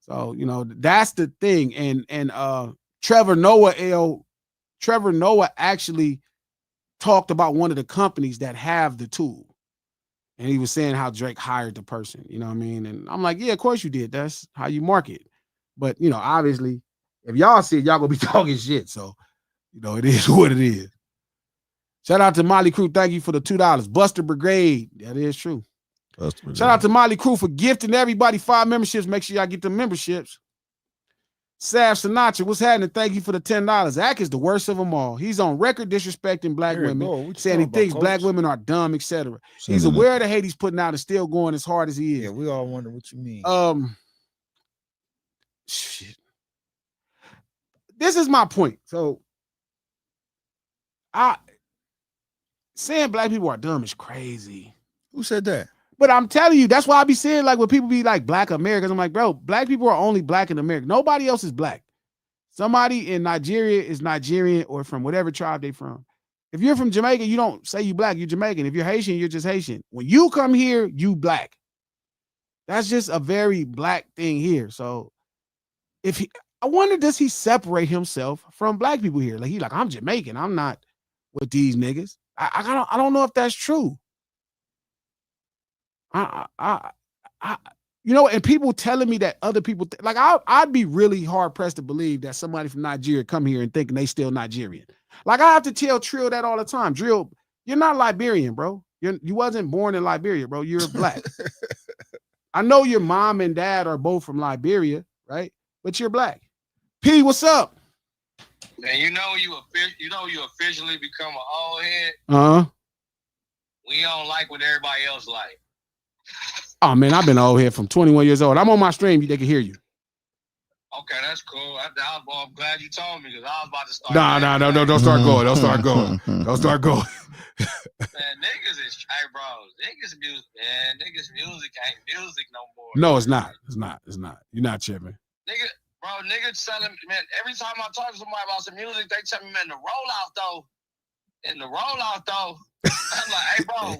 So, you know, that's the thing. And Trevor Noah actually talked about one of the companies that have the tool. And he was saying how Drake hired the person, you know what I mean? And I'm like, yeah, of course you did. That's how you market. But, you know, obviously, if y'all see it, y'all gonna be talking shit. So, you know, it is what it is. Shout out to Molly Crew. Thank you for the $2. Buster Brigade. That is true. Shout out to Molly Crew for gifting everybody 5 memberships. Make sure y'all get the memberships. Sav Sinatra, what's happening? Thank you for the $10. Zach is the worst of them all. He's on record disrespecting black women, saying he thinks black women are dumb, etc. He's aware of the hate he's putting out and still going as hard as he is. Yeah, we all wonder what you mean. Shit. This is my point. So, saying black people are dumb is crazy. Who said that? But I'm telling you, that's why I be saying, like, when people be like black Americans, I'm like, bro, black people are only black in America. Nobody else is black. Somebody in Nigeria is Nigerian or from whatever tribe they from. If you're from Jamaica, you don't say you black, you're Jamaican. If you're Haitian, you're just Haitian. When you come here, you black. That's just a very black thing here. So I wonder, does he separate himself from black people here? Like, he like, I'm Jamaican. I'm not with these niggas. I don't know if that's true. You know, and people telling me that other people, like, I'd be really hard pressed to believe that somebody from Nigeria come here and thinking they still Nigerian. Like, I have to tell Trill that all the time. Drill, you're not Liberian, bro. You wasn't born in Liberia, bro. You're black. I know your mom and dad are both from Liberia, right? But you're black. P, what's up? And you officially become an old head. We don't like what everybody else like. Oh man, I've been old head from 21 years old. I'm on my stream. They can hear you. Okay, that's cool. I'm glad you told me because I was about to start. No, don't start going. Don't start going. Don't start going. Man, hey bro, niggas music ain't music no more. No, it's not. It's not. You're not tripping. Niggas telling me, man, every time I talk to somebody about some music, they tell me, man, the rollout though, I'm like, hey bro,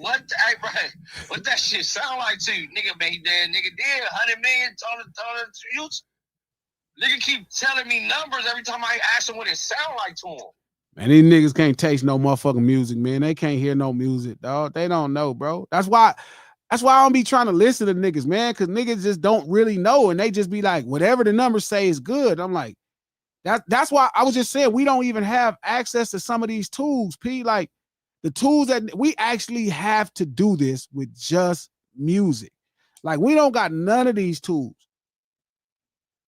what that shit sound like to you? Nigga, man, nigga did 100 million on the views. Nigga keep telling me numbers every time I ask them what it sound like to them. Man, these niggas can't taste no motherfucking music, man. They can't hear no music, dog. They don't know, bro. That's why I don't be trying to listen to niggas, man, because niggas just don't really know, and they just be like, whatever the numbers say is good. I'm like, that's why I was just saying we don't even have access to some of these tools, P. Like, the tools that we actually have to do this with just music. Like, we don't got none of these tools.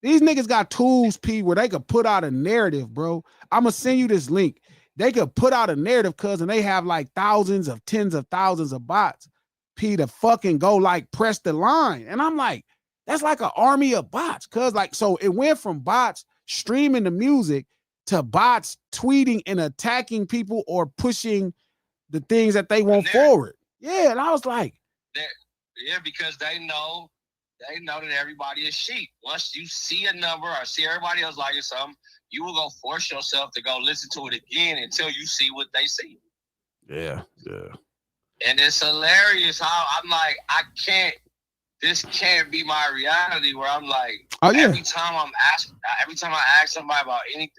These niggas got tools, P, where they could put out a narrative, bro. I'm going to send you this link. They could put out a narrative, cuz, and they have like thousands of tens of thousands of bots, P, to fucking go like press the line. And I'm like, that's like an army of bots, cuz. Like, so it went from bots streaming the music to bots tweeting and attacking people or pushing the things that they want forward. Yeah, and I was like, yeah, because they know that everybody is sheep. Once you see a number or see everybody else liking something, you will go force yourself to go listen to it again until you see what they see. Yeah. And it's hilarious how I'm like, I can't this can't be my reality where I'm like, Oh yeah. every time I ask somebody about anything,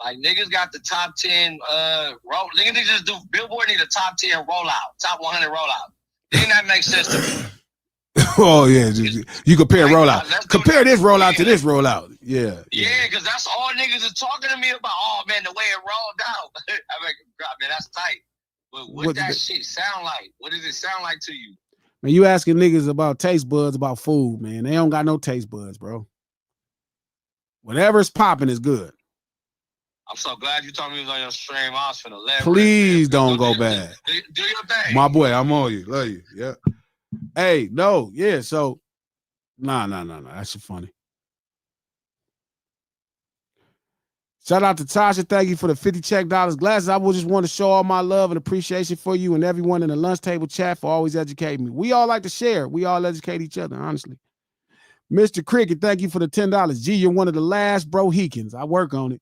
like niggas got the top 10 niggas just do Billboard need a top 10 rollout, top 100 rollout. Then that makes sense to me. Oh yeah, you compare like, rollout. Compare this rollout to this rollout. Yeah. Yeah, because that's all niggas is talking to me about. Oh man, the way it rolled out. I'm like, man, that's tight. But what that shit sound like? What does it sound like to you? Man, you asking niggas about taste buds about food, man. They don't got no taste buds, bro. Whatever's popping is good. I'm so glad you told me it was on your stream. I was finna let Please don't go bad. Do your thing. My boy, I'm on you. Love you. Yeah. Hey, no, yeah. So, nah. That shit funny. Shout out to Tasha. Thank you for the $50 check. Glasses, I would just want to show all my love and appreciation for you and everyone in the lunch table chat for always educating me. We all like to share. We all educate each other, honestly. Mr. Cricket, thank you for the $10. G, you're one of the last brohekins. I work on it.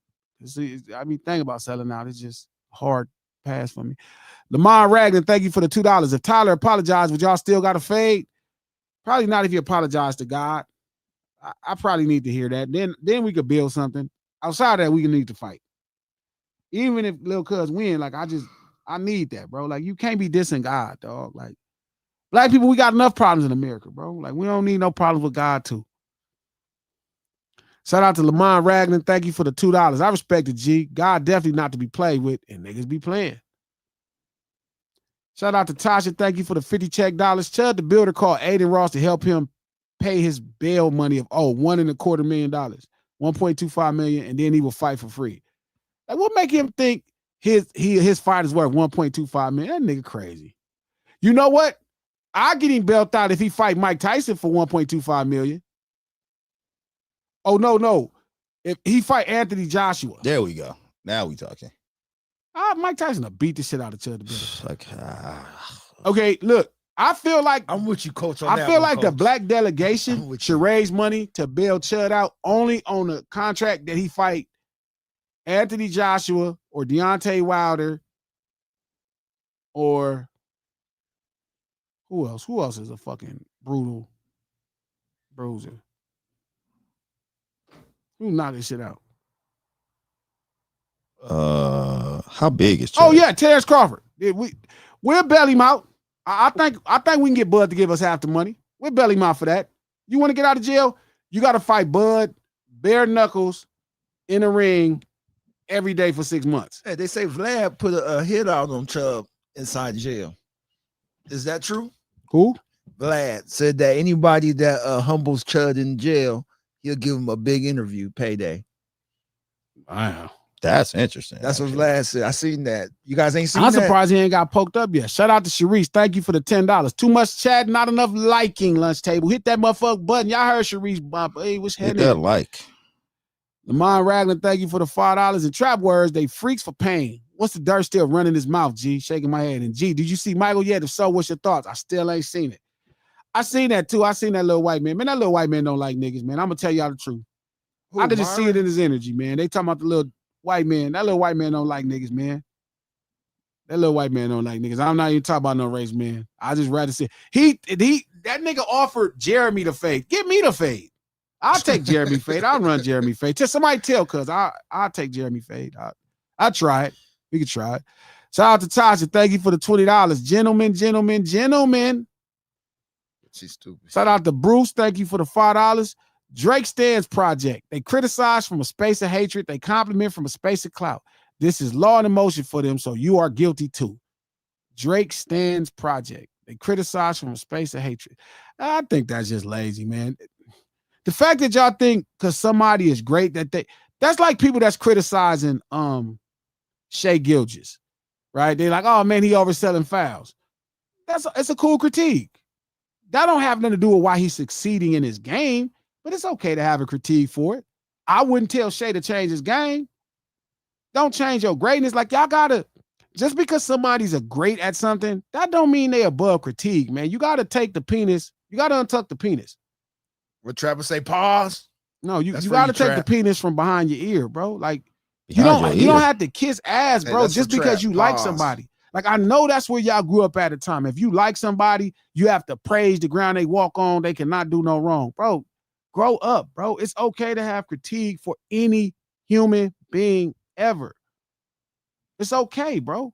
I mean, think about selling out. It's just hard pass for me. Lamar Raglan, thank you for the $2. If Tyler apologized, would y'all still got to fade? Probably not if you apologize to God. I probably need to hear that. Then we could build something. Outside of that, we can need to fight. Even if Lil Cuz win, like I need that, bro. Like you can't be dissing God, dog. Like black people, we got enough problems in America, bro. Like we don't need no problems with God too. Shout out to Lamont Raglan. Thank you for the $2. I respect the G. God definitely not to be played with, and niggas be playing. Shout out to Tasha. Thank you for the $50 check. Chud the Builder called Aiden Ross to help him pay his bail money of $1.25 million, $1.25 million, and then he will fight for free. Like, what make him think his fight is worth $1.25 million? That nigga crazy. You know what? I get him bailed out if he fight Mike Tyson for $1.25 million. Oh no. If he fight Anthony Joshua. There we go. Now we talking. Mike Tyson will beat the shit out of Chud the Builder. Like, okay, look. I feel like I'm with you, coach. I feel like the black delegation should raise money to bail Chud out only on the contract that he fight Anthony Joshua or Deontay Wilder or who else? Who else is a fucking brutal bruiser? Who knock this shit out? How big is Chud? Oh yeah, Terrence Crawford. We'll bail him out. I think we can get Bud to give us half the money. We'll bail him out for that. You want to get out of jail? You got to fight Bud bare knuckles in a ring every day for 6 months. Hey, they say Vlad put a hit out on Chubb inside jail. Is that true? Who? Vlad said that anybody that humbles Chud in jail, he'll give him a big interview payday. Wow. That's interesting. That's what Vlad said. I seen that. You guys ain't seen I'm that? surprised he ain't got poked up yet. Shout out to Sharice. Thank you for the $10. Too much chat, not enough liking. Lunch table. Hit that motherfucker button. Y'all heard Sharice bump. Hey, what's happening? Hit that like. Lamont Raglan, thank you for the $5. And trap words, they freaks for pain. What's the dirt still running his mouth, G? Shaking my head. And G, did you see Michael yet? If so, what's your thoughts? I still ain't seen it. I seen that too. I seen that little white man. Man, that little white man don't like niggas, man. I'm gonna tell y'all the truth. I could just see it in his energy, man. They talking about the little white man. That little white man don't like niggas, man. That little white man don't like niggas. I'm not even talking about no race, man. I just rather see that nigga offered Jeremy the fade. Give me the fade. I'll take Jeremy fade. I'll run Jeremy fade. Just somebody tell, cuz I'll take Jeremy fade. I'll try it. We can try it. Shout out to Tasha. Thank you for the $20. Gentlemen. She's stupid. Shout out to Bruce. Thank you for the $5. Drake Stands Project. They criticize from a space of hatred. They compliment from a space of clout. This is law and emotion for them, so you are guilty too. Drake Stands Project. They criticize from a space of hatred. I think that's just lazy, man. The fact that y'all think because somebody is great that's like people that's criticizing Shea Gilgeous, right? They're like, oh man, he overselling fouls. It's a cool critique. That don't have nothing to do with why he's succeeding in his game, but it's okay to have a critique for it. I wouldn't tell Shea to change his game. Don't change your greatness. Like y'all gotta, just because somebody's a great at something, that don't mean they above critique, man. You gotta take the penis, you gotta untuck the penis. What Trapper say, pause? No, you gotta take the penis from behind your ear, bro. Like you don't have to kiss ass, bro, just because you like somebody. Like, I know that's where y'all grew up at the time. If you like somebody, you have to praise the ground they walk on. They cannot do no wrong. Bro, grow up, bro. It's okay to have critique for any human being ever. It's okay, bro.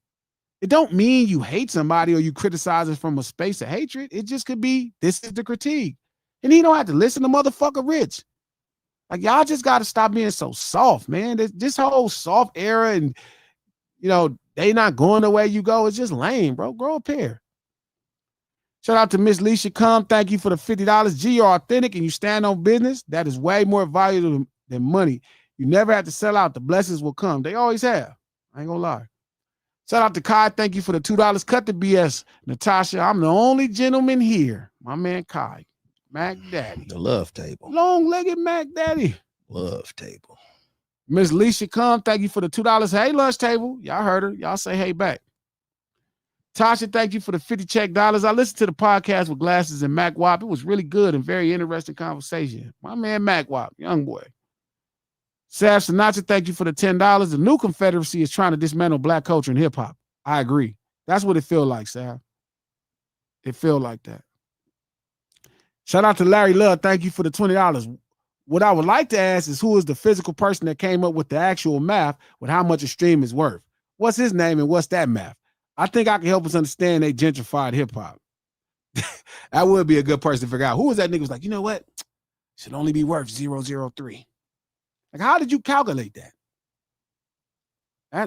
It don't mean you hate somebody or you criticize it from a space of hatred. It just could be, this is the critique. And you don't have to listen to motherfucker Rich. Like, y'all just got to stop being so soft, man. This whole soft era and, you know, they not going the way you go. It's just lame, bro. Grow a pair. Shout out to Miss Leisha Come. Thank you for the $50. G, you're authentic and you stand on business. That is way more valuable than money. You never have to sell out. The blessings will come. They always have. I ain't gonna lie. Shout out to Kai. Thank you for the $2. Cut the BS. Natasha, I'm the only gentleman here. My man Kai. Mac Daddy. The love table. Long-legged Mac Daddy. Love table. Miss Leisha Come. Thank you for the $2. Hey, lunch table. Y'all heard her. Y'all say hey back. Tasha, thank you for the 50 check dollars. I listened to the podcast with Glasses and Mac Wop. It was really good and very interesting conversation. My man Mac Wop, young boy. Sav Sinatra, thank you for the $10. The new Confederacy is trying to dismantle black culture and hip hop. I agree. That's what it feels like, Sav. It feels like that. Shout out to Larry Love. Thank you for the $20. What I would like to ask is, who is the physical person that came up with the actual math with how much a stream is worth? What's his name and what's that math? I think I can help us understand they gentrified hip hop. That would be a good person to figure out. Who was that nigga was like, you know what? Should only be worth 0.003. Like, how did you calculate that?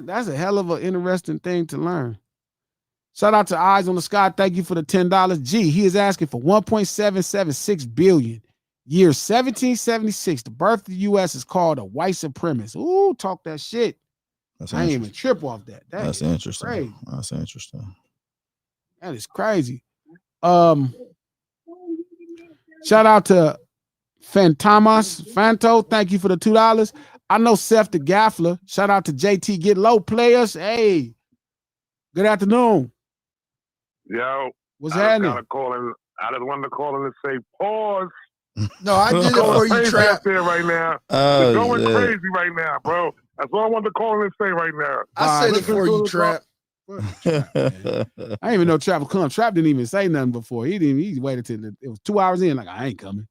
That's a hell of an interesting thing to learn. Shout out to Eyes on the Sky. Thank you for the $10. G, he is asking for $1.776 billion. Year 1776. The birth of the U.S. is called a white supremacist. Ooh, talk that shit. I ain't even trip off that. That's interesting. Crazy. That's interesting. That is crazy. Shout out to Fanto. Thank you for the $2. I know Seth the Gaffler. Shout out to JT Get Low players. Hey, good afternoon. Yo, what's happening? I just wanted to call in and say pause. No, I did it for you, Trap. There right now. It's going crazy right now, bro. That's all I wanted to call in and say right now. I said it for you, Trap. I didn't even know Trap would come. Trap didn't even say nothing before. He waited till it was 2 hours in. Like, I ain't coming.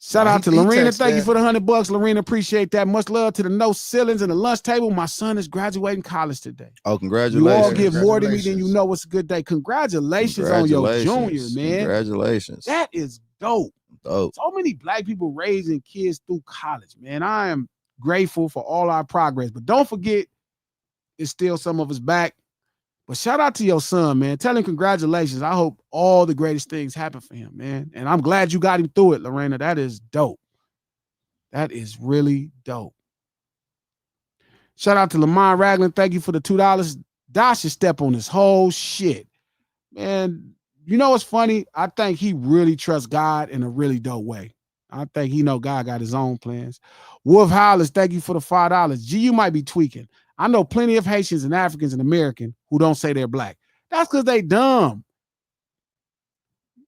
Shout out to Lorena. Thank you for the $100. Lorena, appreciate that. Much love to the no ceilings and the lunch table. My son is graduating college today. Oh, congratulations. You all give more to me than you know. It's a good day. Congratulations on your junior, man. Congratulations. That is dope. Dope. So many black people raising kids through college, man. I am grateful for all our progress. But don't forget, it's still some of us back. But shout out to your son, man. Tell him congratulations. I hope all the greatest things happen for him, man. And I'm glad you got him through it, Lorena. That is dope. That is really dope. Shout out to Lamont Ragland. Thank you for the $2. Dosh should step on this whole shit. Man, you know what's funny? I think he really trusts God in a really dope way. I think he know God got his own plans. Wolf Hollis, thank you for the $5. G, you might be tweaking. I know plenty of Haitians and Africans and Americans who don't say they're black. That's because they dumb.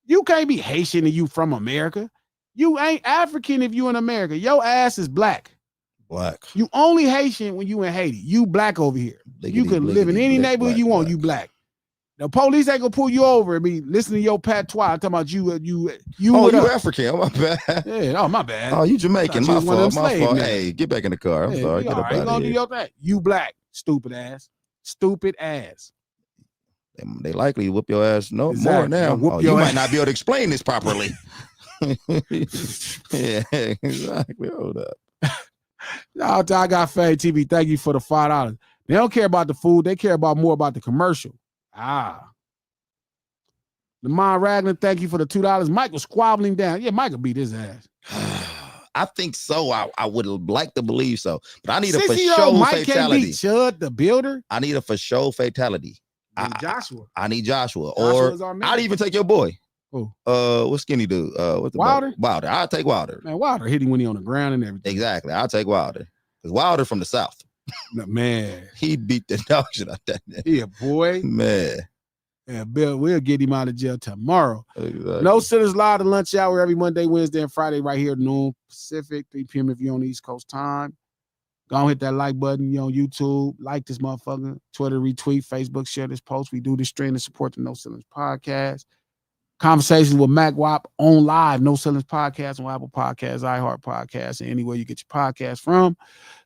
You can't be Haitian and you from America. You ain't African if you in America. Your ass is black. Black. You only Haitian when you in Haiti. You black over here. You can live in any neighborhood you want. You black. The police ain't gonna pull you over and be listening to your patois talking about you. Oh, you African. Oh, my bad. Yeah. Oh, my bad. Oh, you Jamaican. My fault. My fault. Now. Hey, get back in the car. I'm sorry. Get up out of here. Do your thing. You black. Stupid ass. Stupid ass. They likely whoop your ass more now. You might not be able to explain this properly. Yeah, exactly. Hold up. No, I got Fade TV. Thank you for the $5. They don't care about the food. They care more about the commercial. Lamont Ragland, thank you for the $2. Mike was squabbling down. Yeah, Mike will beat his ass. I think so. I would like to believe so, but I need a for sure fatality. Can't beat Chud the Builder. I need a for sure fatality. Joshua. I need Joshua. Or I'd even take your boy. Who? What skinny dude? What's the Wilder? Wilder. I'll take Wilder. Man, Wilder hit him when he on the ground and everything. Exactly. I'll take Wilder. Because Wilder from the South. No, man. He beat the dog shit out that nigga. Yeah, boy. Man. Yeah, Bill, we'll get him out of jail tomorrow. Exactly. No Sinners Live, the lunch hour every Monday, Wednesday, and Friday right here at noon Pacific, 3 p.m. if you're on the East Coast time. Go on, hit that like button. You on YouTube, like this motherfucker. Twitter, retweet, Facebook, share this post. We do this stream to support the No Ceilings Podcast. Conversations with Mac Wop on live, No Ceilings Podcast on Apple Podcasts, iHeart Podcasts, and anywhere you get your podcast from.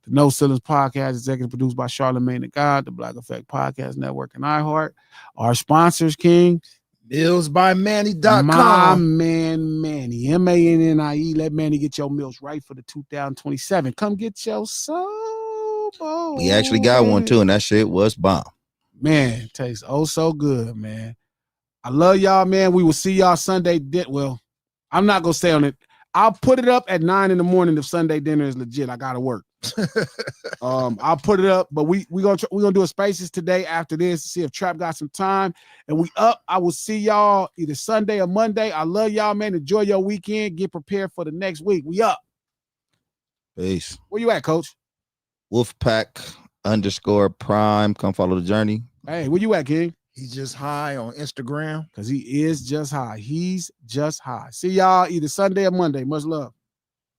The No Ceilings Podcast, executive produced by Charlamagne the God, the Black Effect Podcast Network, and iHeart. Our sponsors, King. Millsbymanny.com. My man, Manny. MANNIE. Let Manny get your meals right for the 2027. Come get your soul. We actually got one too, and that shit was bomb. Man, tastes oh so good, man. I love y'all, man. We will see y'all Sunday. Well, I'm not gonna stay on it. I'll put it up at 9 a.m. if Sunday dinner is legit. I gotta work. I'll put it up, but we gonna do a spaces today after this to see if Trap got some time. And we up. I will see y'all either Sunday or Monday. I love y'all, man. Enjoy your weekend. Get prepared for the next week. We up. Peace. Where you at, Coach? Wolfpack_prime. Come follow the journey. Hey, where you at, King? He's just high on Instagram. Because he is just high. He's just high. See y'all either Sunday or Monday. Much love.